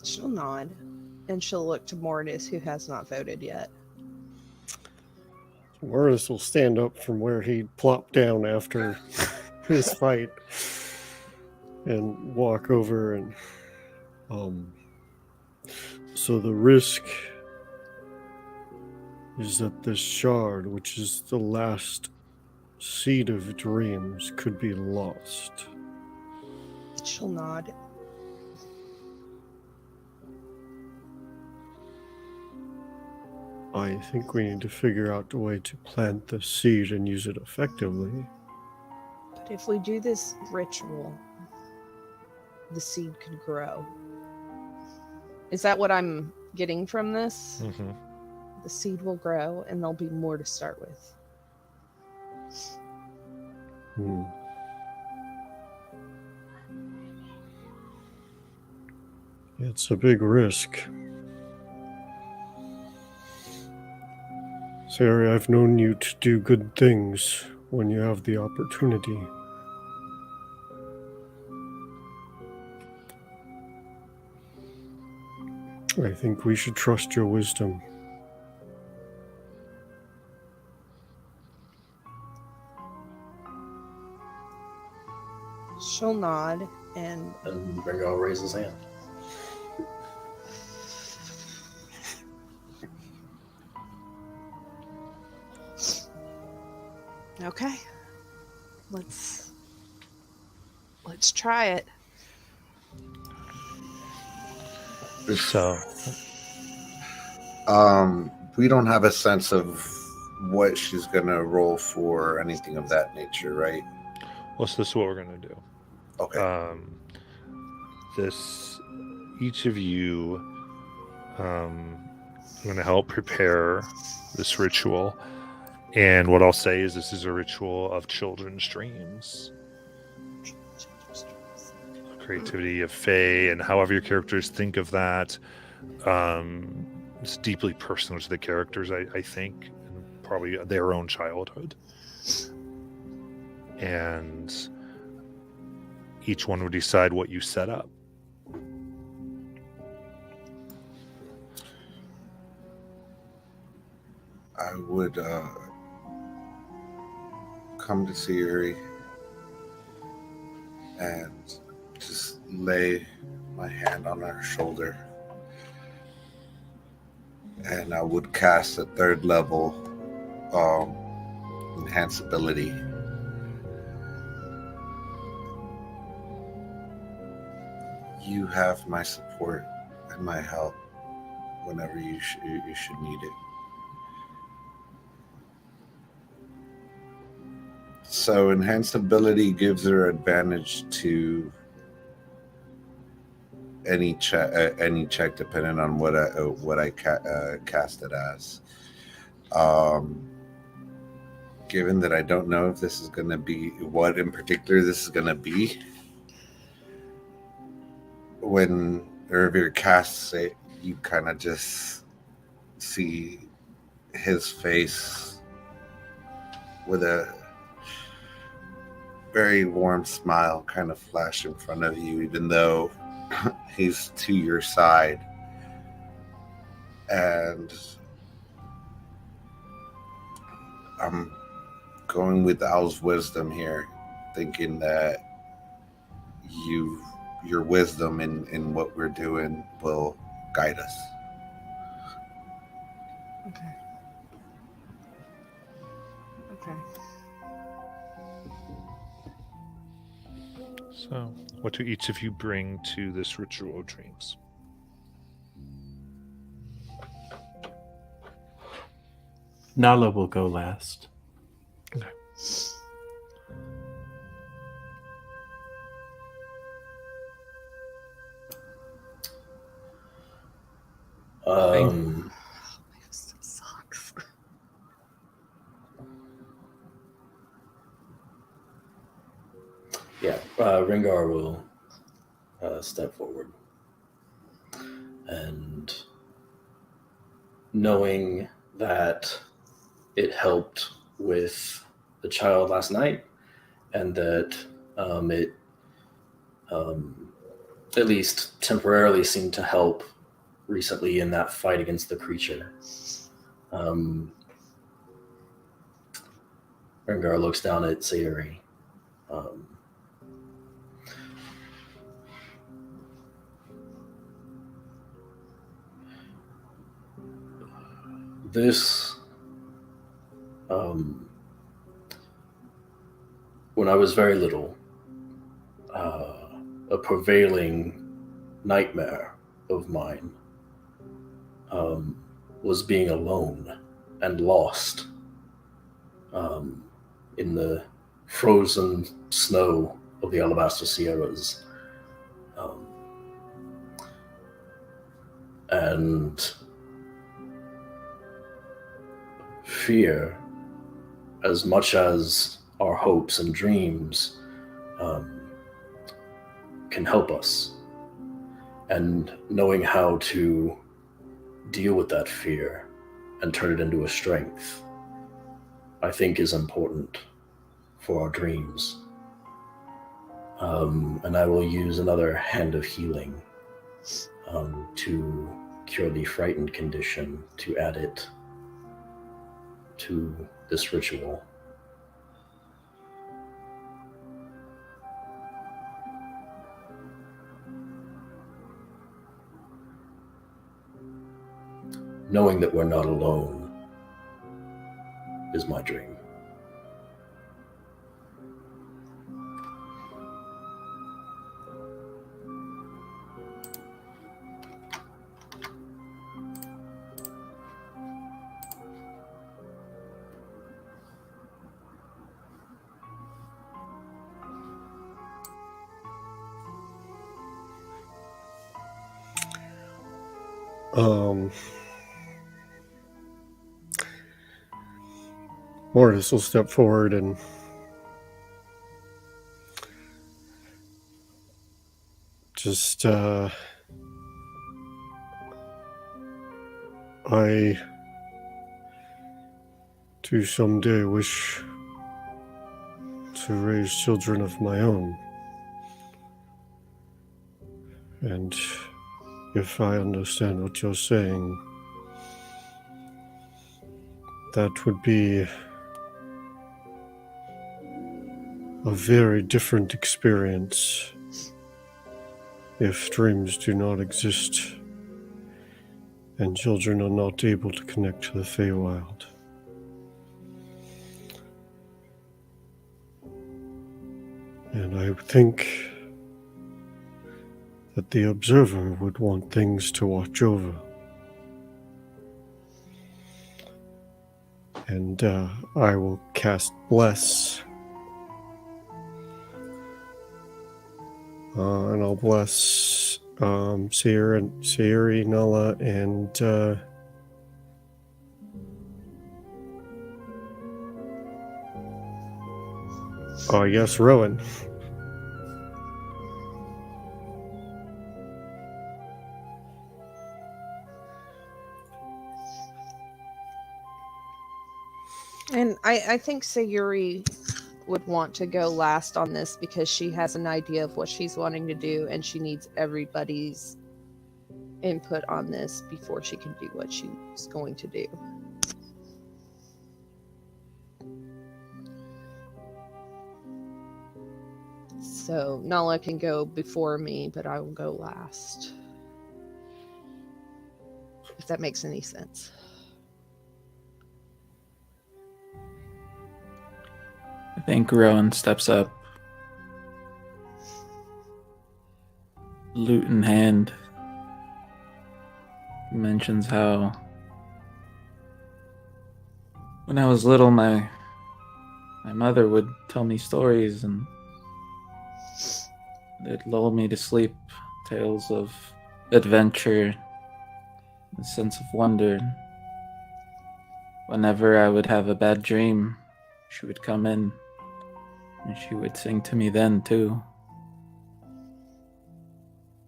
She'll nod, and she'll look to Mortis, who has not voted yet. Mortis will stand up from where he plopped down after his fight and walk over and so the risk is that this shard, which is the last seed of dreams, could be lost. She'll nod. I think we need to figure out a way to plant the seed and use it effectively. But if we do this ritual, the seed could grow. Is that what I'm getting from this? Mm-hmm. The seed will grow, and there'll be more to start with. It's a big risk. Sayuri, I've known you to do good things when you have the opportunity. I think we should trust your wisdom. She'll nod, and Ringo will raise his hand. okay. Let's try it. So, we don't have a sense of what she's gonna roll for or anything of that nature, right? well, so this is what we're gonna do. Okay. Each of you, I'm gonna help prepare this ritual, and what I'll say is this is a ritual of children's dreams. Creativity of Fae, and however your characters think of that, it's deeply personal to the characters, I think, and probably their own childhood. And each one would decide what you set up. I would come to Sayuri and just lay my hand on her shoulder, and I would cast a 3rd level enhance ability. You have my support and my help whenever you should need it. So enhanced ability gives her advantage to any check depending on what I cast it as. Given that I don't know if this is going to be what in particular this is going to be, when Irvir casts it, you kind of just see his face with a very warm smile kind of flash in front of you, even though he's to your side. And I'm going with Al's wisdom here, thinking that your wisdom in what we're doing will guide us. Okay. Okay. So, what do each of you bring to this ritual of dreams? Nala will go last. Okay. Sucks. Yeah, Rengar will step forward. And knowing that it helped with the child last night, and that it at least temporarily seemed to help recently in that fight against the creature. Rengar looks down at Sayuri. This, when I was very little, a prevailing nightmare of mine was being alone and lost in the frozen snow of the Alabaster Sierras. And fear, as much as our hopes and dreams, can help us. And knowing how to deal with that fear and turn it into a strength, I think is important for our dreams. And I will use another hand of healing to cure the frightened condition, to add it to this ritual. Knowing that we're not alone is my dream. Mortis will step forward and just, I do someday wish to raise children of my own. And if I understand what you're saying, that would be a very different experience if dreams do not exist and children are not able to connect to the Feywild. And I think that the observer would want things to watch over. And I will cast Bless. And I'll bless Sayuri, Nala, and I guess Rowan. And I think Sayuri would want to go last on this because she has an idea of what she's wanting to do and she needs everybody's input on this before she can do what she's going to do. So Nala can go before me, but I will go last. If that makes any sense. I think Rowan steps up, lute in hand. He mentions how when I was little, my mother would tell me stories and they'd lull me to sleep. Tales of adventure, a sense of wonder. Whenever I would have a bad dream, she would come in and she would sing to me then too.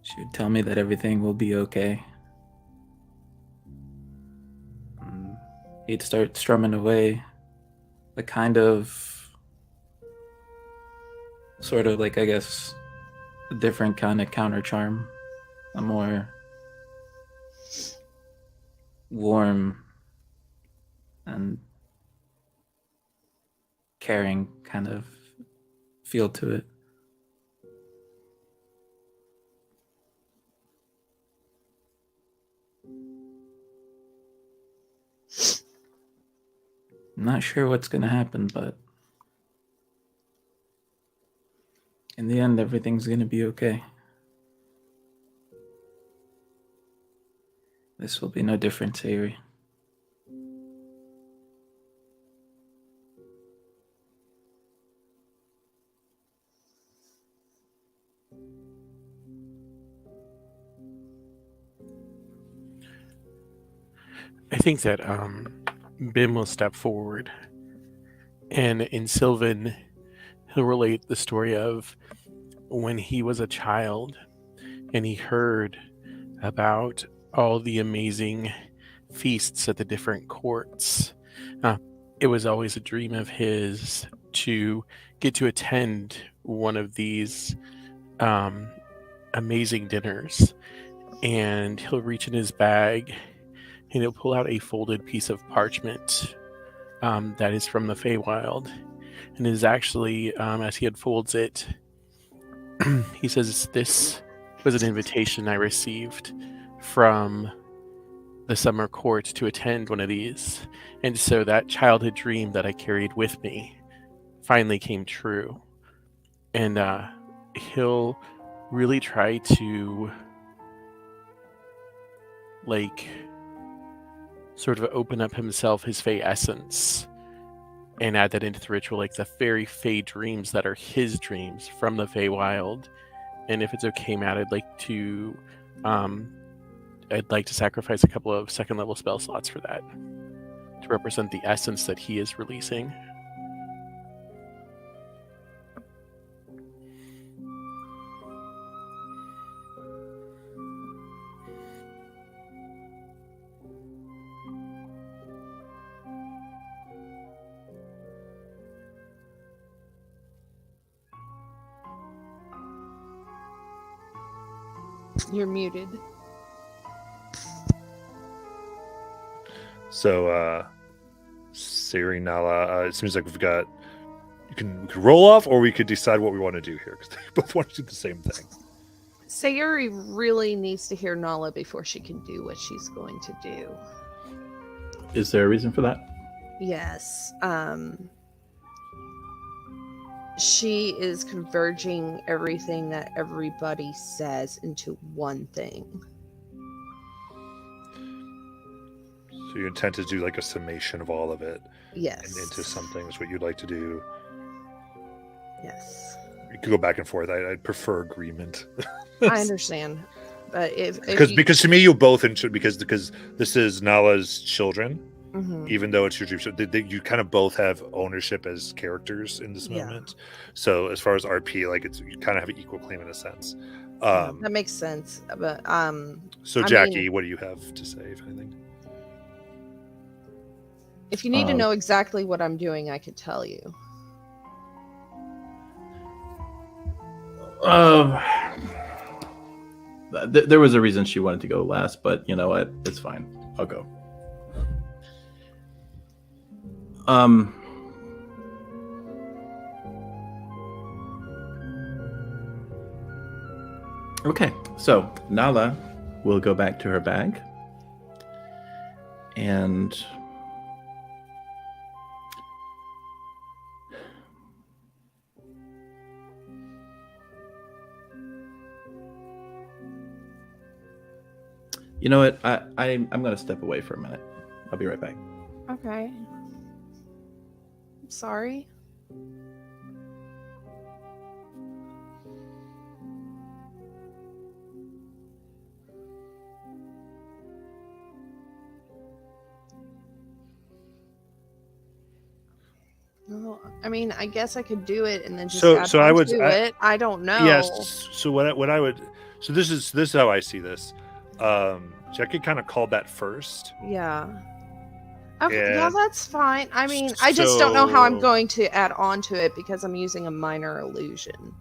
She would tell me that everything will be okay. He'd start strumming away a kind of, sort of like, I guess, a different kind of counter charm, a more warm and caring kind of feel to it. I'm not sure what's going to happen, but in the end, everything's going to be okay. This will be no different, Sayuri. I think that Bim will step forward, and in Sylvan, he'll relate the story of when he was a child and he heard about all the amazing feasts at the different courts. It was always a dream of his to get to attend one of these amazing dinners, and he'll reach in his bag and he'll pull out a folded piece of parchment that is from the Feywild, and is actually, as he unfolds it, he says, "This was an invitation I received from the summer court to attend one of these, and so that childhood dream that I carried with me finally came true." And he'll really try to, like, sort of open up himself, his Fey essence, and add that into the ritual, like the very Fey dreams that are his dreams from the Feywild. And if it's okay, Matt, I'd like to sacrifice a couple of second level spell slots for that, to represent the essence that he is releasing. You're muted. So, Siri, Nala, it seems like we could roll off, or we could decide what we want to do here, because they both want to do the same thing. Sayuri really needs to hear Nala before she can do what she's going to do. Is there a reason for that? Yes. She is converging everything that everybody says into one thing. So your intent is to do like a summation of all of it, Yes. and into something is what you'd like to do. Yes. You could go back and forth. I'd prefer agreement. I understand. But if because to me you both because this is Nala's children, Mhm. even though it's your dream, so you kind of both have ownership as characters in this Yeah. moment. So as far as RP, like you kind of have an equal claim in a sense. that makes sense. But So I Jackie, mean- what do you have to say, if anything? if you need to know exactly what I'm doing, I could tell you. There was a reason she wanted to go last, but you know what? It's fine. I'll go. Okay, so Nala will go back to her bag. And you know what? I'm going to step away for a minute. I'll be right back. Okay. I'm sorry. Well, I mean, I guess I could do it and then just add So on I would to it. I don't know. Yes. So what I would. So this is how I see this. So I could kind of call that first. Yeah. Okay, yeah, And that's fine. I mean, I just don't know how I'm so- going to add on to it because I'm using a minor illusion.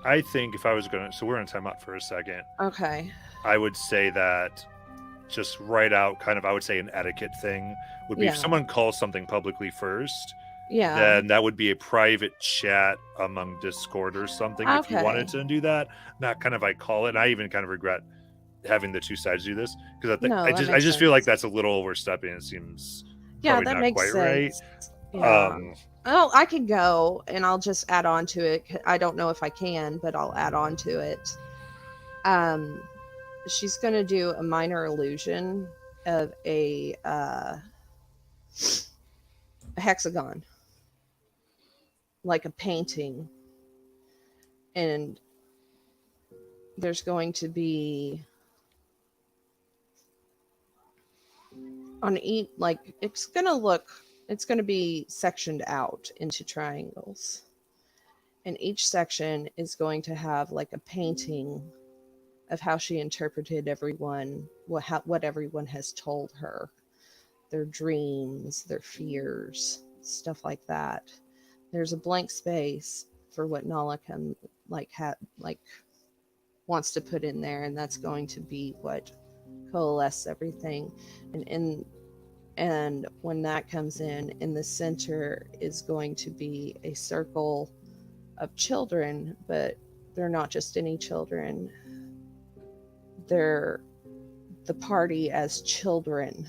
I think if I was going to, so we're going to time out for a second. Okay. I would say that just write out kind of, I would say an etiquette thing would be Yeah. if someone calls something publicly first, Yeah. then that would be a private chat among Discord or something if you wanted Okay. to do that. Not kind of I call it. And I even kind of regret having the two sides do this because I think No, I that just makes feel like sense. that's a little overstepping. It seems Yeah, probably that not makes quite right. sense. Yeah. Um, Oh, I could go and I'll just add on to it. I don't know if I can, but I'll add on to it. She's going to do a minor illusion of a hexagon, like a painting. And there's going to be on each, like, it's going to be sectioned out into triangles. And each section is going to have like a painting of how she interpreted everyone, what everyone has told her, their dreams, their fears, stuff like that. There's a blank space for what Nala can wants to put in there, and that's going to be what coalesces everything. And when that comes in the center is going to be a circle of children, but they're not just any children. They're the party as children.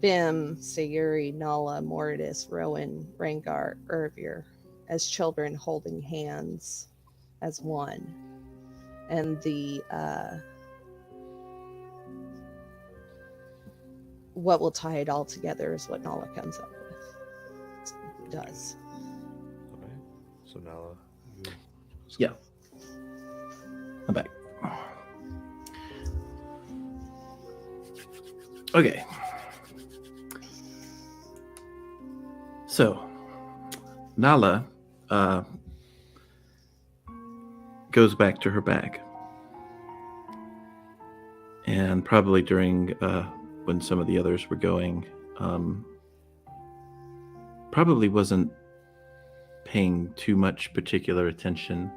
Bim, Sayuri, Nala, Mordis, Rowan, Rangar, Irvir, as children holding hands as one. And the what will tie it all together is what Nala comes up with. Does. okay. So Nala. Yeah. I'm back. Okay. So, Nala goes back to her bag. And probably during when some of the others were going, probably wasn't paying too much particular attention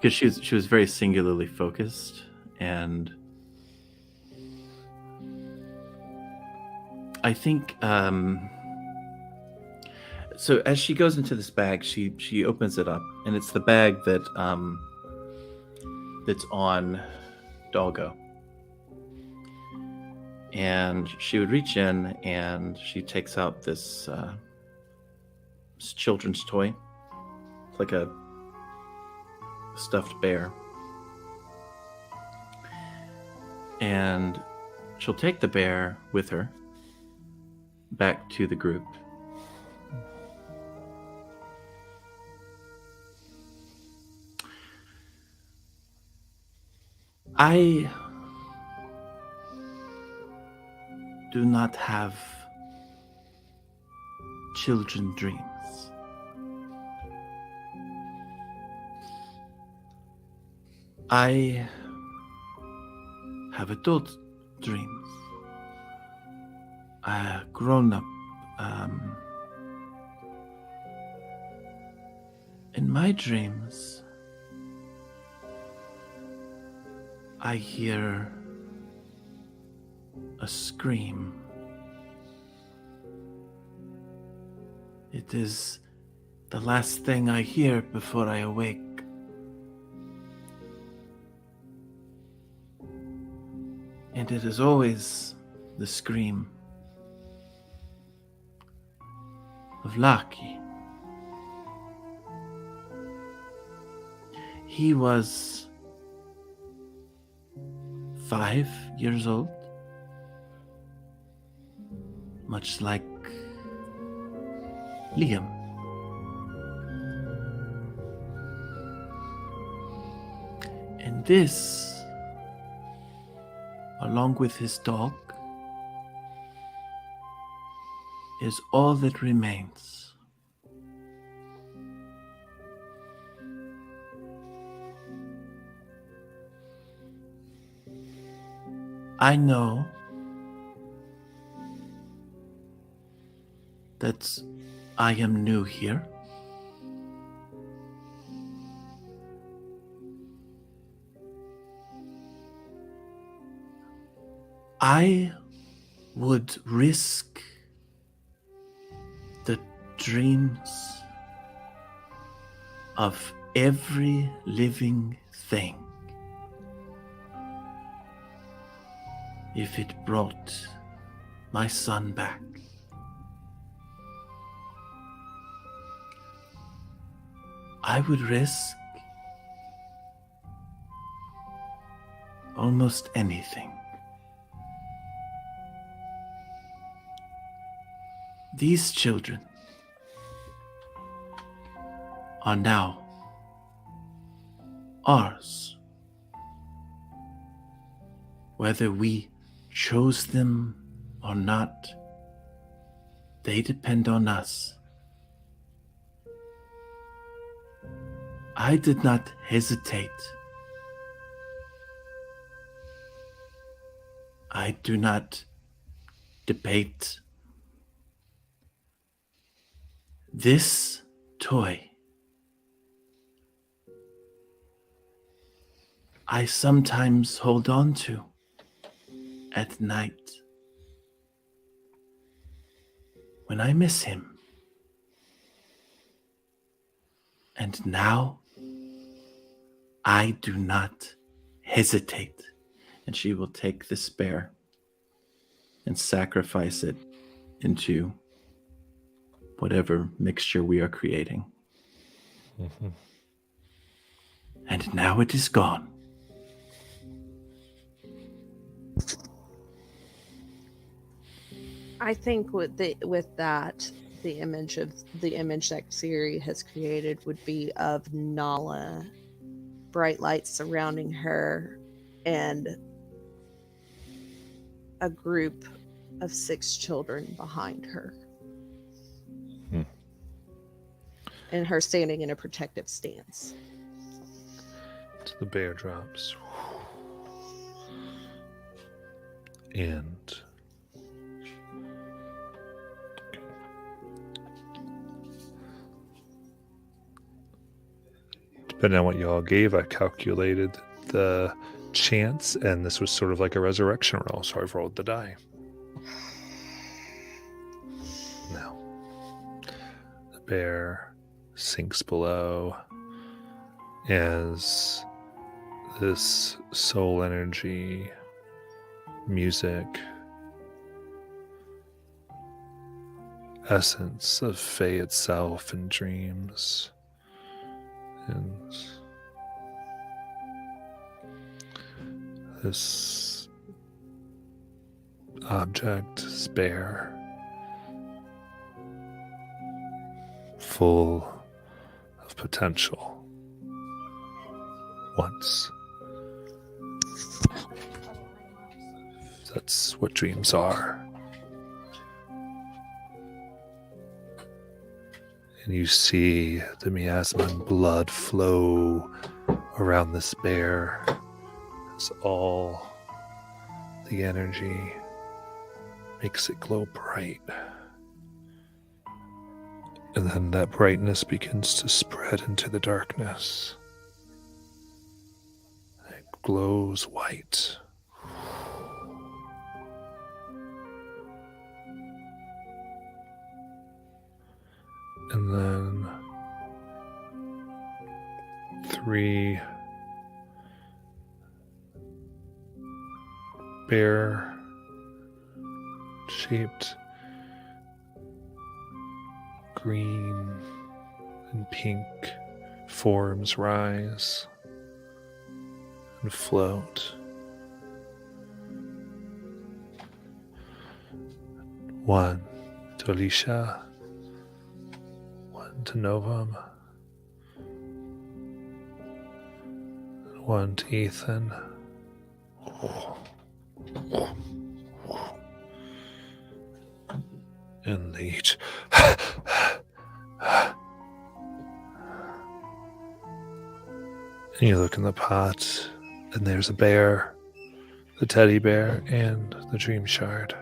because she was very singularly focused, and I think so as she goes into this bag, she opens it up, and it's the bag that that's on Doggo. And she would reach in and she takes out this children's toy. It's like a stuffed bear. And she'll take the bear with her back to the group. I do not have children dreams. I have adult dreams. Grown up. In my dreams, I hear a scream. It is the last thing I hear before I awake. And it is always the scream of Lucky. He was 5 years old, much like Liam. And this, along with his dog, is all that remains. I know that I am new here. I would risk the dreams of every living thing if it brought my son back. I would risk almost anything. These children are now ours. Whether we chose them or not, they depend on us. I did not hesitate. I do not debate. This toy, I sometimes hold on to at night when I miss him. And now I do not hesitate. And she will take this bear and sacrifice it into whatever mixture we are creating. Mm-hmm. And now it is gone. I think with that, the image that Siri has created would be of Nala, bright lights surrounding her, and a group of 6 children behind her. Hmm. And her standing in a protective stance. So the bear drops. And depending on what y'all gave, I calculated the chance, and this was sort of like a resurrection roll, so I've rolled the die. Now, the bear sinks below as this soul energy, music, essence of Fae itself and dreams, and this object is bare, full of potential. Once. That's what dreams are. And you see the miasma blood flow around this bear as all the energy makes it glow bright. And then that brightness begins to spread into the darkness. Like glows white. And then 3 bear-shaped green and pink forms rise and float. 1 to Alicia, 1 to Novum, 1 to Ethan. And they each and you look in the pot, and there's a bear, the teddy bear, and the dream shard.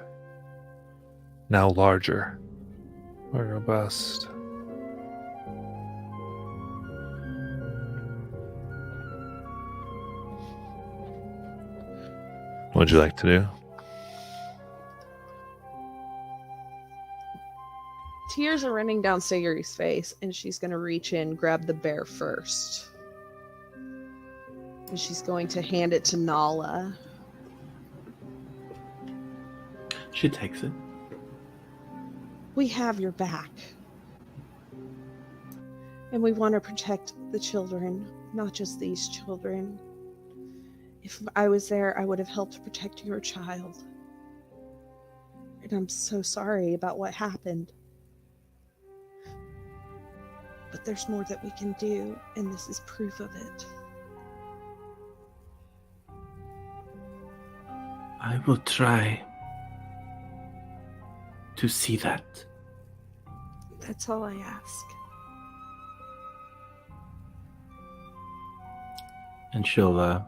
Now larger, more robust. What would you like to do? Tears are running down Sayuri's face, and she's going to reach in, grab the bear first. And she's going to hand it to Nala. She takes it. We have your back. And we want to protect the children, not just these children. If I was there, I would have helped protect your child. And I'm so sorry about what happened. But there's more that we can do, and this is proof of it. I will try to see that. That's all I ask. And she'll I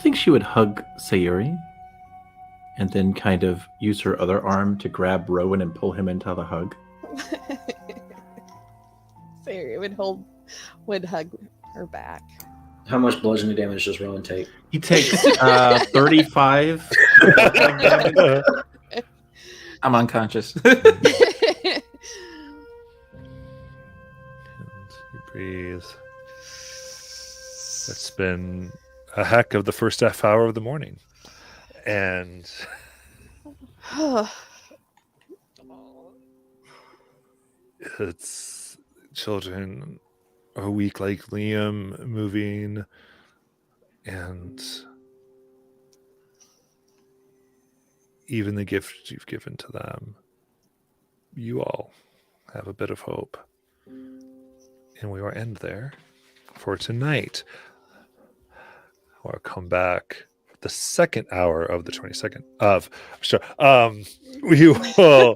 think she would hug Sayuri and then kind of use her other arm to grab Rowan and pull him into the hug. Sayuri would hug her back. How much bludgeoning damage does Rowan take? He takes 35. I'm unconscious. And you breathe. It's been a heck of the first half hour of the morning. And it's children are weak like Liam moving, and even the gift you've given to them, you all have a bit of hope. And we will end there for tonight. I'll come back for the second hour of the 22nd of sure. We will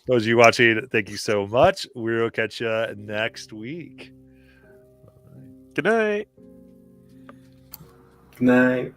those of you watching, thank you so much. We'll catch you next week. Good night. Good night.